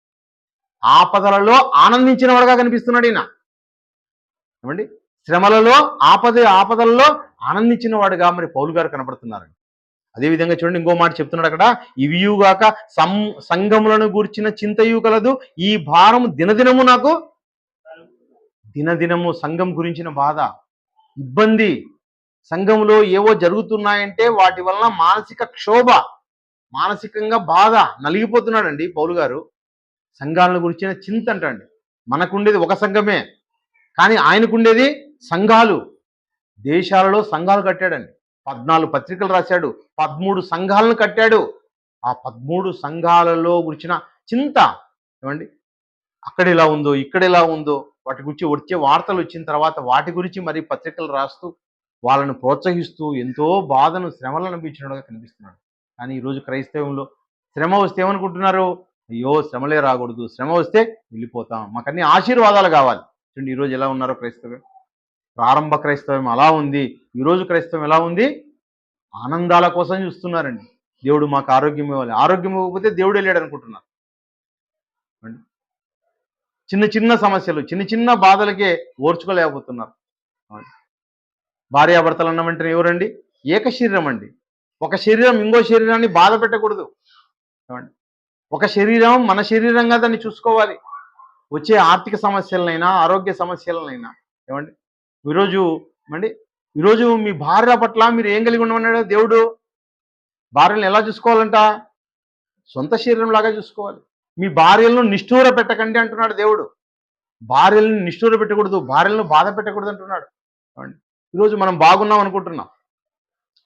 ఆపదలలో ఆనందించినవాడుగా కనిపిస్తున్నాడు ఈయన. ఏమండి, శ్రమలలో ఆపదలలో ఆనందించిన వాడుగా మరి పౌలు గారు కనపడుతున్నారండి. అదేవిధంగా చూడండి, ఇంకో మాట చెప్తున్నాడు అక్కడ, ఇవియుగాక సంఘములను గూర్చిన చింతయు కలదు, ఈ భారము దినదినము నాకు. దినదినము సంఘం గురించిన బాధ, ఇబ్బంది, సంఘంలో ఏవో జరుగుతున్నాయంటే వాటి వలన మానసిక క్షోభ, మానసికంగా బాధ, నలిగిపోతున్నాడండి పౌలు గారు. సంఘాలను గురించిన చింత అంటండి. మనకుండేది ఒక సంఘమే, కానీ ఆయనకుండేది సంఘాలు. దేశాలలో సంఘాలు కట్టాడండి. 14 పత్రికలు రాశాడు, 13 సంఘాలను కట్టాడు. ఆ 13 సంఘాలలో గురించిన చింత, ఏమండి, అక్కడ ఎలా ఉందో ఇక్కడ ఎలా ఉందో వాటి గురించి వచ్చే వార్తలు వచ్చిన తర్వాత వాటి గురించి మరి పత్రికలు రాస్తూ వాళ్ళను ప్రోత్సహిస్తూ ఎంతో బాధను, శ్రమలను అనిపించినట్టుగా కనిపిస్తున్నాడు. కానీ ఈరోజు క్రైస్తవంలో శ్రమ వస్తే ఏమనుకుంటున్నారు? అయ్యో శ్రమలే రాకూడదు, శ్రమ వస్తే వెళ్ళిపోతాం, మాకన్నీ ఆశీర్వాదాలు కావాలి. చూడండి ఈరోజు ఎలా ఉన్నారో క్రైస్తవం. ప్రారంభ క్రైస్తవం అలా ఉంది, ఈరోజు క్రైస్తవం ఎలా ఉంది? ఆనందాల కోసం చూస్తున్నారండి. దేవుడు మాకు ఆరోగ్యం ఇవ్వాలి, ఆరోగ్యం ఇవ్వకపోతే దేవుడు వెళ్ళాడు అనుకుంటున్నారు. ఏమండి? చిన్న చిన్న సమస్యలు, చిన్న చిన్న బాధలకే ఓర్చుకోలేకపోతున్నారు. ఏమండి? భార్యాభర్తలు అన్న వెంటనే ఎవరండి? ఏక శరీరం అండి. ఒక శరీరం ఇంకో శరీరాన్ని బాధ పెట్టకూడదు. ఏమండి? ఒక శరీరం మన శరీరంగా దాన్ని చూసుకోవాలి. వచ్చే ఆర్థిక సమస్యలనైనా, ఆరోగ్య సమస్యలనైనా. ఏమండి? ఈరోజు ఏమండి, ఈరోజు మీ భార్య పట్ల మీరు ఏం కలిగి ఉండమన్నాడు దేవుడు? భార్యలను ఎలా చూసుకోవాలంట? సొంత శరీరం లాగా చూసుకోవాలి. మీ భార్యలను నిష్ఠూర పెట్టకండి అంటున్నాడు దేవుడు. భార్యలను నిష్ఠూర పెట్టకూడదు, భార్యలను బాధ పెట్టకూడదు అంటున్నాడు. ఏమండి? ఈరోజు మనం బాగున్నాం అనుకుంటున్నాం.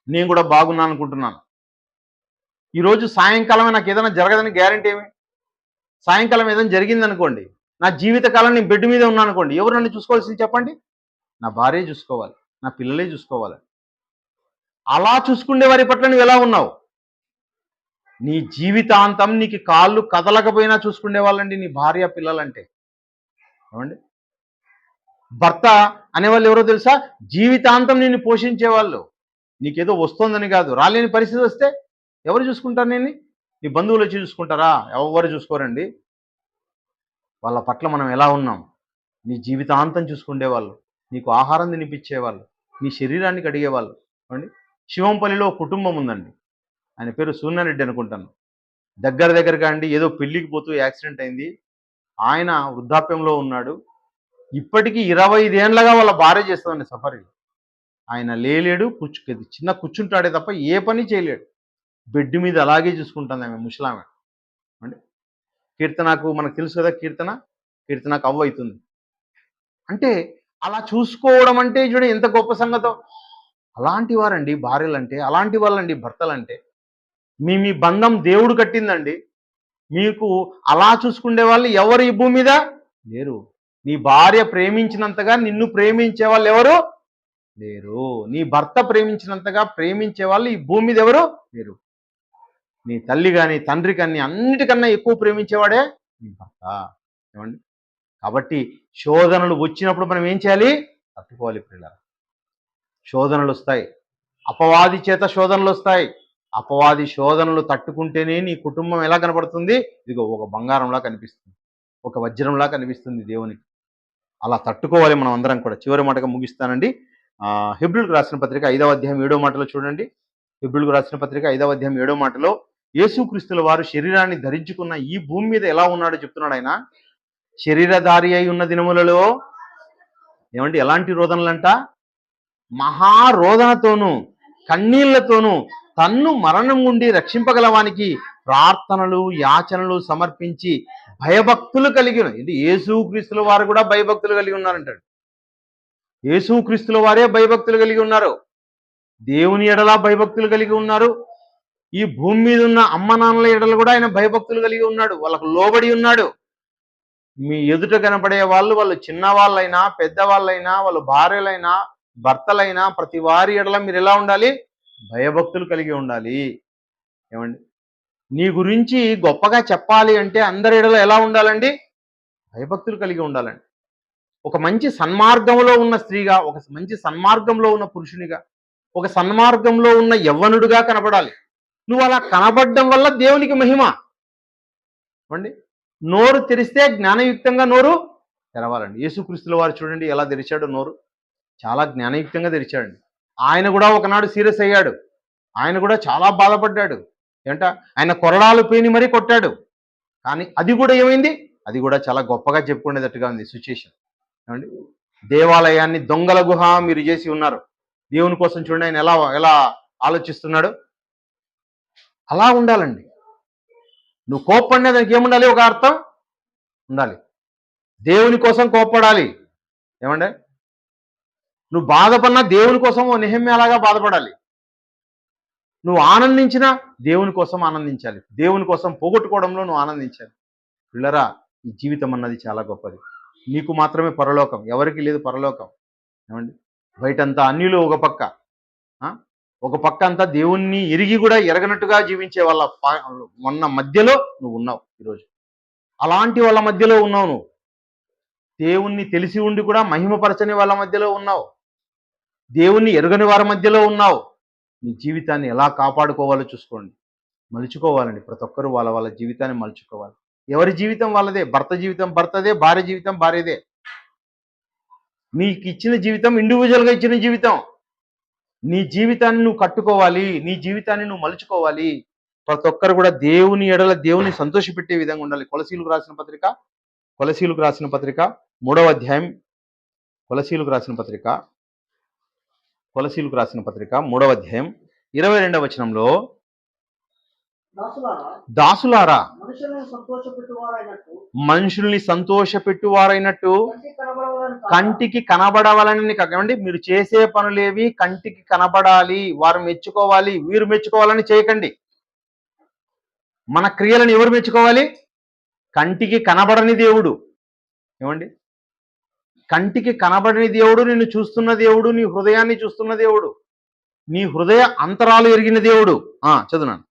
నేను కూడా బాగున్నాను అనుకుంటున్నాను. ఈరోజు సాయంకాలమే నాకు ఏదైనా జరగదని గ్యారెంటీ ఏమి? సాయంకాలం ఏదైనా జరిగింది అనుకోండి, నా జీవితకాలం నేను బెడ్ మీద ఉన్నాను అనుకోండి, ఎవరు నన్ను చూసుకోవాల్సింది చెప్పండి? నా భార్య చూసుకోవాలి, నా పిల్లలే చూసుకోవాలి. అలా చూసుకునే వారి పట్ల నువ్వు ఎలా ఉన్నావు? నీ జీవితాంతం నీకు కాళ్ళు కదలకపోయినా చూసుకునే వాళ్ళండి నీ భార్య పిల్లలంటే. ఏమండి? భర్త అనేవాళ్ళు ఎవరో తెలుసా? జీవితాంతం నిన్ను పోషించేవాళ్ళు. నీకేదో వస్తుందని కాదు, రాలేని పరిస్థితి వస్తే ఎవరు చూసుకుంటారు నేను? నీ బంధువులు వచ్చి చూసుకుంటారా? ఎవరు చూసుకోరండి. వాళ్ళ పట్ల మనం ఎలా ఉన్నాం? నీ జీవితాంతం చూసుకునేవాళ్ళు, నీకు ఆహారం తినిపించేవాళ్ళు, నీ శరీరాన్ని కడిగేవాళ్ళు. ఏమండి? శివంపల్లిలో ఒక కుటుంబం ఉందండి. ఆయన పేరు సూర్యారెడ్డి అనుకుంటాను. దగ్గరగా అండి, ఏదో పెళ్లికి పోతూ యాక్సిడెంట్ అయింది. ఆయన వృద్ధాప్యంలో ఉన్నాడు. ఇప్పటికీ 25 ఏండ్లుగా వాళ్ళ భార్య చేస్తుందండి సఫరింగ్. ఆయన లేలేడు, చిన్న కూర్చుంటాడే తప్ప ఏ పని చేయలేడు. బెడ్ మీద అలాగే చూసుకుంటుంది ఆమె, ముసలామె. అంటే కీర్తనకు మనకు తెలుసు కదా, కీర్తనకు అవ్వ అవుతుంది. అంటే అలా చూసుకోవడం అంటే చూడ ఎంత గొప్ప సంగతో. అలాంటి వారండి భార్యలంటే, అలాంటి వాళ్ళండి భర్తలంటే. మీ బంధం దేవుడు కట్టిందండి. మీకు అలా చూసుకునే వాళ్ళు ఎవరు ఈ భూమి మీద లేరు. నీ భార్య ప్రేమించినంతగా నిన్ను ప్రేమించే వాళ్ళు ఎవరు లేరు. నీ భర్త ప్రేమించినంతగా ప్రేమించే వాళ్ళు ఈ భూమి మీద ఎవరు లేరు. నీ తల్లి కానీ తండ్రి కానీ అన్నిటికన్నా ఎక్కువ ప్రేమించేవాడే నీ భర్త. ఏమండి? కాబట్టి శోధనలు వచ్చినప్పుడు మనం ఏం చేయాలి? తట్టుకోవాలి పిల్లలు. శోధనలు వస్తాయి, అపవాది చేత శోధనలు వస్తాయి. అపవాది శోధనలు తట్టుకుంటేనే నీ కుటుంబం ఎలా కనపడుతుంది? ఇదిగో ఒక బంగారంలా కనిపిస్తుంది, ఒక వజ్రంలా కనిపిస్తుంది దేవునికి. అలా తట్టుకోవాలి మనం అందరం కూడా. చివరి మాటగా ముగిస్తానండి. హెబ్రీయులకు రాసిన పత్రిక 5వ అధ్యాయం 7వ మాటలో చూడండి. హెబ్రీయులకు రాసిన పత్రిక 5వ అధ్యాయం 7వ మాటలో యేసుక్రీస్తుల వారు శరీరాన్ని ధరించుకున్న ఈ భూమి మీద ఎలా ఉన్నాడో చెప్తున్నాడు ఆయన. శరీరధారి అయి ఉన్న దినములలో ఏమంటే ఎలాంటి రోదనలంట? మహారోదనతోనూ కన్నీళ్లతోనూ తన్ను మరణం నుండి రక్షింపగలవానికి ప్రార్థనలు యాచనలు సమర్పించి భయభక్తులు కలిగి ఇది యేసుక్రీస్తుల వారు కూడా భయభక్తులు కలిగి ఉన్నారంటాడు. యేసుక్రీస్తుల వారే భయభక్తులు కలిగి ఉన్నారు. దేవుని ఎడల భయభక్తులు కలిగి ఉన్నారు. ఈ భూమి మీద ఉన్న అమ్మ నాన్నల ఎడల కూడా ఆయన భయభక్తులు కలిగి ఉన్నాడు. వాళ్ళకు లోబడి ఉన్నాడు. మీ ఎదుట కనపడే వాళ్ళు చిన్నవాళ్ళైనా పెద్దవాళ్ళైనా, వాళ్ళు భార్యలైనా భర్తలైనా, ప్రతి వారి ఎడల మీరు ఎలా ఉండాలి? భయభక్తులు కలిగి ఉండాలి. ఏమండి? నీ గురించి గొప్పగా చెప్పాలి అంటే అందరి ఎడల ఎలా ఉండాలండి? భయభక్తులు కలిగి ఉండాలండి. ఒక మంచి సన్మార్గంలో ఉన్న స్త్రీగా, ఒక మంచి సన్మార్గంలో ఉన్న పురుషునిగా, ఒక సన్మార్గంలో ఉన్న యవ్వనుడిగా కనపడాలి. నువ్వు అలా కనబడడం వల్ల దేవునికి మహిమ. ఏమండి? నోరు తెరిస్తే జ్ఞానయుక్తంగా నోరు తెరవాలండి. యేసుక్రీస్తుల వారు చూడండి ఎలా తెరిచాడు నోరు. చాలా జ్ఞానయుక్తంగా తెరిచాడండి. ఆయన కూడా ఒకనాడు సీరియస్ అయ్యాడు. ఆయన కూడా చాలా బాధపడ్డాడు. ఏంట ఆయన కొరడాలు పేని మరీ కొట్టాడు. కానీ అది కూడా ఏమైంది? అది కూడా చాలా గొప్పగా చెప్పుకునేటట్టుగా ఉంది సిచ్యుయేషన్. ఏమండి? దేవాలయాన్ని దొంగల గుహ మీరు చేసి ఉన్నారు. దేవుని కోసం చూడండి ఆయన ఎలా ఎలా ఆలోచిస్తున్నాడు. అలా ఉండాలండి. నువ్వు కోప్పడినా దానికి ఏముండాలి? ఒక అర్థం ఉండాలి. దేవుని కోసం కోప్పడాలి. ఏమండి? నువ్వు బాధపడినా దేవుని కోసం ఓ నెహెమ్యా అలాగా బాధపడాలి. నువ్వు ఆనందించినా దేవుని కోసం ఆనందించాలి. దేవుని కోసం పోగొట్టుకోవడంలో నువ్వు ఆనందించాలి. పిల్లరా, ఈ జీవితం అన్నది చాలా గొప్పది. నీకు మాత్రమే పరలోకం, ఎవరికి లేదు పరలోకం. ఏమండి? బయటంతా అన్యులు ఒక పక్క అంతా దేవుణ్ణి ఎరిగి కూడా ఎరగనట్టుగా జీవించే వాళ్ళ ఉన్న మధ్యలో నువ్వు ఉన్నావు ఈరోజు. అలాంటి వాళ్ళ మధ్యలో ఉన్నావు నువ్వు. దేవుణ్ణి తెలిసి ఉండి కూడా మహిమపరచని వాళ్ళ మధ్యలో ఉన్నావు. దేవుణ్ణి ఎరుగని వారి మధ్యలో ఉన్నావు. మీ జీవితాన్ని ఎలా కాపాడుకోవాలో చూసుకోండి. మలుచుకోవాలండి. ప్రతి ఒక్కరూ వాళ్ళ వాళ్ళ జీవితాన్ని మలుచుకోవాలి. ఎవరి జీవితం వాళ్ళదే. భర్త జీవితం భర్తదే, భార్య జీవితం భార్యదే. నీకు ఇచ్చిన జీవితం ఇండివిజువల్గా ఇచ్చిన జీవితం. నీ జీవితాన్ని నువ్వు కట్టుకోవాలి. నీ జీవితాన్ని నువ్వు మలుచుకోవాలి. ప్రతి ఒక్కరు కూడా దేవుని ఎడల దేవుని సంతోషపెట్టే విధంగా ఉండాలి. కొలసీలకు రాసిన పత్రిక 3వ అధ్యాయం, కొలసీలకు రాసిన పత్రిక 3వ అధ్యాయం 22వ వచనంలో, దాసులారా మనుషుల్ని సంతోషపెట్టువారైనట్టు కంటికి కనబడవాలని కాకండి. మీరు చేసే పనులేవి కంటికి కనబడాలి, వారు మెచ్చుకోవాలి, వీరు మెచ్చుకోవాలని చేయకండి. మన క్రియలను ఎవరు మెచ్చుకోవాలి? కంటికి కనబడని దేవుడు. ఏమండి? కంటికి కనబడని దేవుడు, నిన్ను చూస్తున్న దేవుడు, నీ హృదయాన్ని చూస్తున్న దేవుడు, నీ హృదయ అంతరాలు ఎరిగిన దేవుడు. చదువునాను.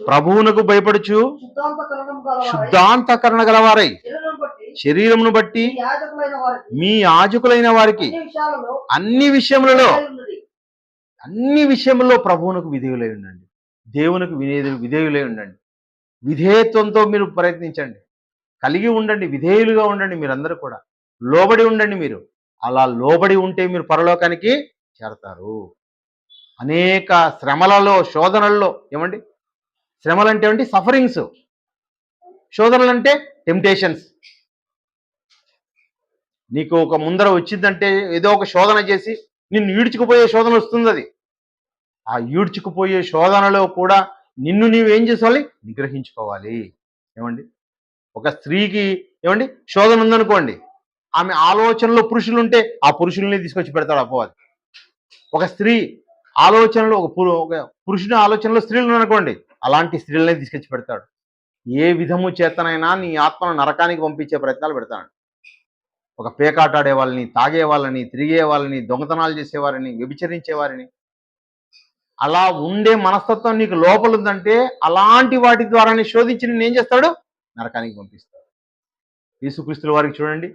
ప్రభువునకు భయపడుచు శుద్ధాంతకరణ గలవారై శరీరమును బట్టి మీ యాజకులైన వారికి అన్ని విషయములలో ప్రభువునకు విధేయులై ఉండండి. దేవునికి విధేయులై ఉండండి. విధేయత్వంతో మీరు ప్రయత్నించండి. కలిగి ఉండండి. విధేయులుగా ఉండండి. మీరందరూ కూడా లోబడి ఉండండి. మీరు అలా లోబడి ఉంటే మీరు పరలోకానికి చేరతారు. అనేక శ్రమలలో, శోధనల్లో, ఏమండి? శ్రమలు అంటే ఏంటి? సఫరింగ్స్. శోధనలు అంటే టెంప్టేషన్స్. నీకు ఒక ముందర వచ్చిందంటే ఏదో ఒక శోధన చేసి నిన్ను ఈడ్చుకుపోయే శోధన వస్తుంది. అది ఆ ఈడ్చుకుపోయే శోధనలో కూడా నిన్ను నీవేం చేసుకోవాలి? నిగ్రహించుకోవాలి. ఏమండి? ఒక స్త్రీకి ఏమండి శోధన ఉందనుకోండి, ఆమె ఆలోచనలో పురుషులు ఉంటే ఆ పురుషుల్ని తీసుకొచ్చి పెడతాడు అపవాది. ఒక స్త్రీ ఆలోచనలో ఒక పురుషుని ఆలోచనలో స్త్రీలు ఉన్నారనుకోండి, అలాంటి స్త్రీలనే తీసుకొచ్చి పెడతాడు. ఏ విధము చేతనైనా నీ ఆత్మను నరకానికి పంపించే ప్రయత్నాలు పెడతాడు. ఒక పేకాటాడే వాళ్ళని, తాగే వాళ్ళని, తిరిగే వాళ్ళని, దొంగతనాలు చేసేవారిని, వ్యభిచరించేవారిని, అలా ఉండే మనస్తత్వం నీకు లోపల ఉందంటే అలాంటి వాటి ద్వారానే శోధించి నేను ఏం చేస్తాడు? నరకానికి పంపిస్తాడు. యేసుక్రీస్తుల వారికి చూడండి,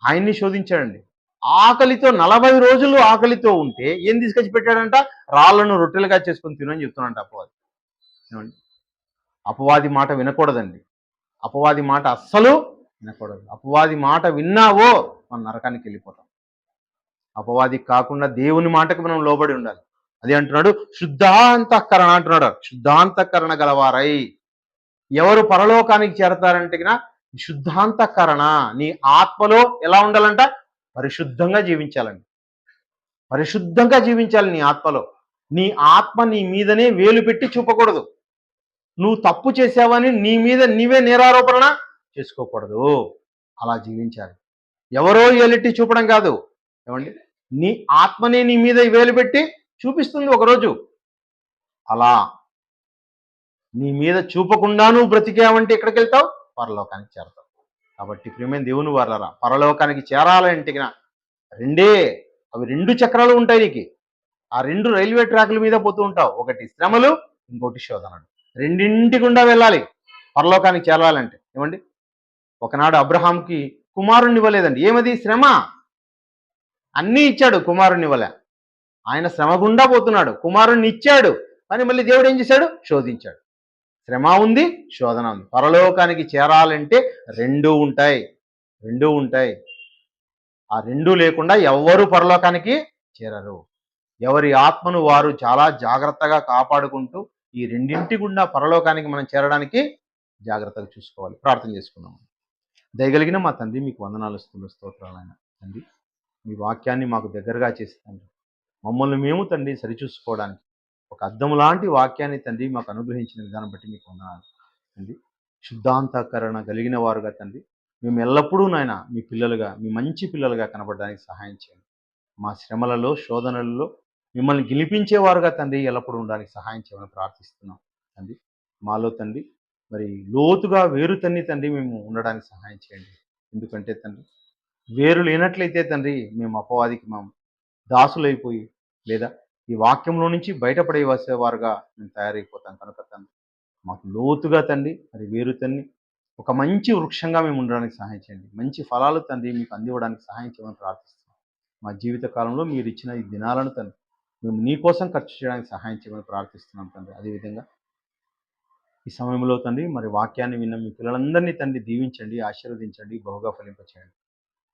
ఆయన్ని శోధించాడండి. ఆకలితో 40 రోజులు ఆకలితో ఉంటే ఏం తీసుకొచ్చి పెట్టాడంట? రాళ్లను రొట్టెలుగా చేసుకొని తినని చెప్తున్నాడంట అపవాది. ఏమండి? అపవాది మాట వినకూడదండి. అపవాది మాట అస్సలు వినకూడదు. అపవాది మాట విన్నావో మనం నరకానికి వెళ్ళిపోతాం. అపవాది కాకుండా దేవుని మాటకు మనం లోబడి ఉండాలి. అదే అంటున్నాడు, శుద్ధాంతఃకరణ అంటున్నాడు. శుద్ధాంతఃకరణ గలవారై ఎవరు పరలోకానికి చేరతారంటే శుద్ధాంతఃకరణ. నీ ఆత్మలో ఎలా ఉండాలంట? పరిశుద్ధంగా జీవించాలండి. పరిశుద్ధంగా జీవించాలి నీ ఆత్మలో. నీ ఆత్మ నీ మీదనే వేలు పెట్టి చూపకూడదు. నువ్వు తప్పు చేసావని నీ మీద నీవే నేరారోపణ చేసుకోకూడదు. అలా జీవించాలి. ఎవరో ఏలెట్టి చూపడం కాదు. ఏమండి? నీ ఆత్మనే నీ మీద వేలు పెట్టి చూపిస్తుంది ఒకరోజు. అలా నీ మీద చూపకుండా నువ్వు బ్రతికావంటే ఎక్కడికి వెళ్తావు? పరలోకానికి చేరతావు. కాబట్టి ప్రియమైన దేవుని వారలారా, పరలోకానికి చేరాలంటే అవి 2 చక్రాలు ఉంటాయి నీకు. ఆ 2 రైల్వే ట్రాకుల మీద పోతూ ఉంటావు. ఒకటి శ్రమలు, ఇంకోటి శోధనలు. రెండింటి గుండా వెళ్ళాలి పరలోకానికి చేరాలంటే. ఏమండి? ఒకనాడు అబ్రహాంకి కుమారుణ్ణి ఇవ్వలేదండి. ఏమది? శ్రమ. అన్నీ ఇచ్చాడు, కుమారుణ్ణి ఇవ్వలే. ఆయన శ్రమ గుండా పోతున్నాడు. కుమారుణ్ణి ఇచ్చాడు, కానీ మళ్ళీ దేవుడు ఏం చేశాడు? శోధించాడు. శ్రమ ఉంది, శోధన ఉంది. పరలోకానికి చేరాలంటే 2 ఉంటాయి. ఆ 2 లేకుండా ఎవ్వరూ పరలోకానికి చేరరు. ఎవరి ఆత్మను వారు చాలా జాగ్రత్తగా కాపాడుకుంటూ ఈ రెండింటి గుండా పరలోకానికి మనం చేరడానికి జాగ్రత్తగా చూసుకోవాలి. ప్రార్థన చేసుకున్నాం. దయగలిగిన మా తండ్రి, మీకు వందనాలు, స్తోత్రాలు ఆయన తండ్రి. మీ వాక్యాన్ని మాకు దగ్గరగా చేసి తండ్రి, మమ్మల్ని మేము తండ్రి సరిచూసుకోవడానికి ఒక అద్దం లాంటి వాక్యాన్ని తండ్రి మాకు అనుగ్రహించిన విధానం బట్టి మీకు వందనాలు తండ్రి. శుద్ధాంతఃకరణ కలిగిన వారుగా తండ్రి మేము ఎల్లప్పుడూ నాయన మీ పిల్లలుగా, మీ మంచి పిల్లలుగా కనబడడానికి సహాయం చేయండి. మా శ్రమలలో, శోధనలలో మిమ్మల్ని గెలిపించేవారుగా తండ్రి ఎల్లప్పుడూ ఉండడానికి సహాయం చేయమని ప్రార్థిస్తున్నాం తండ్రి. మాలో తండ్రి మరి లోతుగా వేరు తండ్రి మేము ఉండడానికి సహాయం చేయండి. ఎందుకంటే తండ్రి వేరు లేనట్లయితే తండ్రి మేము అపవాదికి మేము దాసులైపోయి లేదా ఈ వాక్యంలో నుంచి బయటపడే వారుగా మేము తయారైపోతాం కనుక తండ్రి మాకు లోతుగా తండ్రి మరి వేరు ఒక మంచి వృక్షంగా మేము ఉండడానికి సహాయం చేయండి. మంచి ఫలాలు తండ్రి మీకు అందివ్వడానికి సహాయం చేయమని ప్రార్థిస్తున్నాం. మా జీవిత కాలంలో మీరు ఇచ్చిన ఈ దినాలను తండ్రి మేము నీ కోసం ఖర్చు చేయడానికి సహాయం చేయమని ప్రార్థిస్తున్నాం తండ్రి. అదేవిధంగా ఈ సమయంలో తండ్రి మరి వాక్యాన్ని విన్న మీ పిల్లలందరినీ తండ్రి దీవించండి, ఆశీర్వదించండి, బహుగా ఫలింపచేయండి.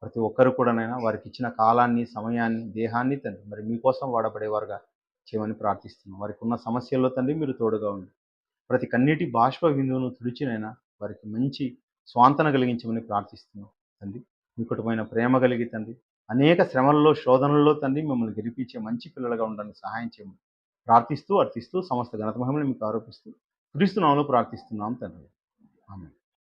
ప్రతి ఒక్కరు కూడానైనా వారికి ఇచ్చిన కాలాన్ని, సమయాన్ని, దేహాన్ని తండ్రి మరి మీకోసం వాడబడేవారుగా చేయమని ప్రార్థిస్తున్నాం. వారికి ఉన్న సమస్యల్లో తండ్రి మీరు తోడుగా ఉండి ప్రతి కన్నీటి బాష్ప బిందువును తుడిచినైనా వారికి మంచి స్వాంతన కలిగించమని ప్రార్థిస్తున్నాం తండ్రి. మీకుటమైన ప్రేమ కలిగి తండ్రి అనేక శ్రమలలో, శోధనల్లో తండ్రి మిమ్మల్ని గెలిపించే మంచి పిల్లలుగా ఉండడానికి సహాయం చేయమని ప్రార్థిస్తూ, అర్థిస్తూ సమస్త ఘనత మహిమలు మీకు ఆరోపిస్తూ క్రీస్తు నామములో ప్రార్థిస్తున్నాం తండ్రి. ఆమేన్.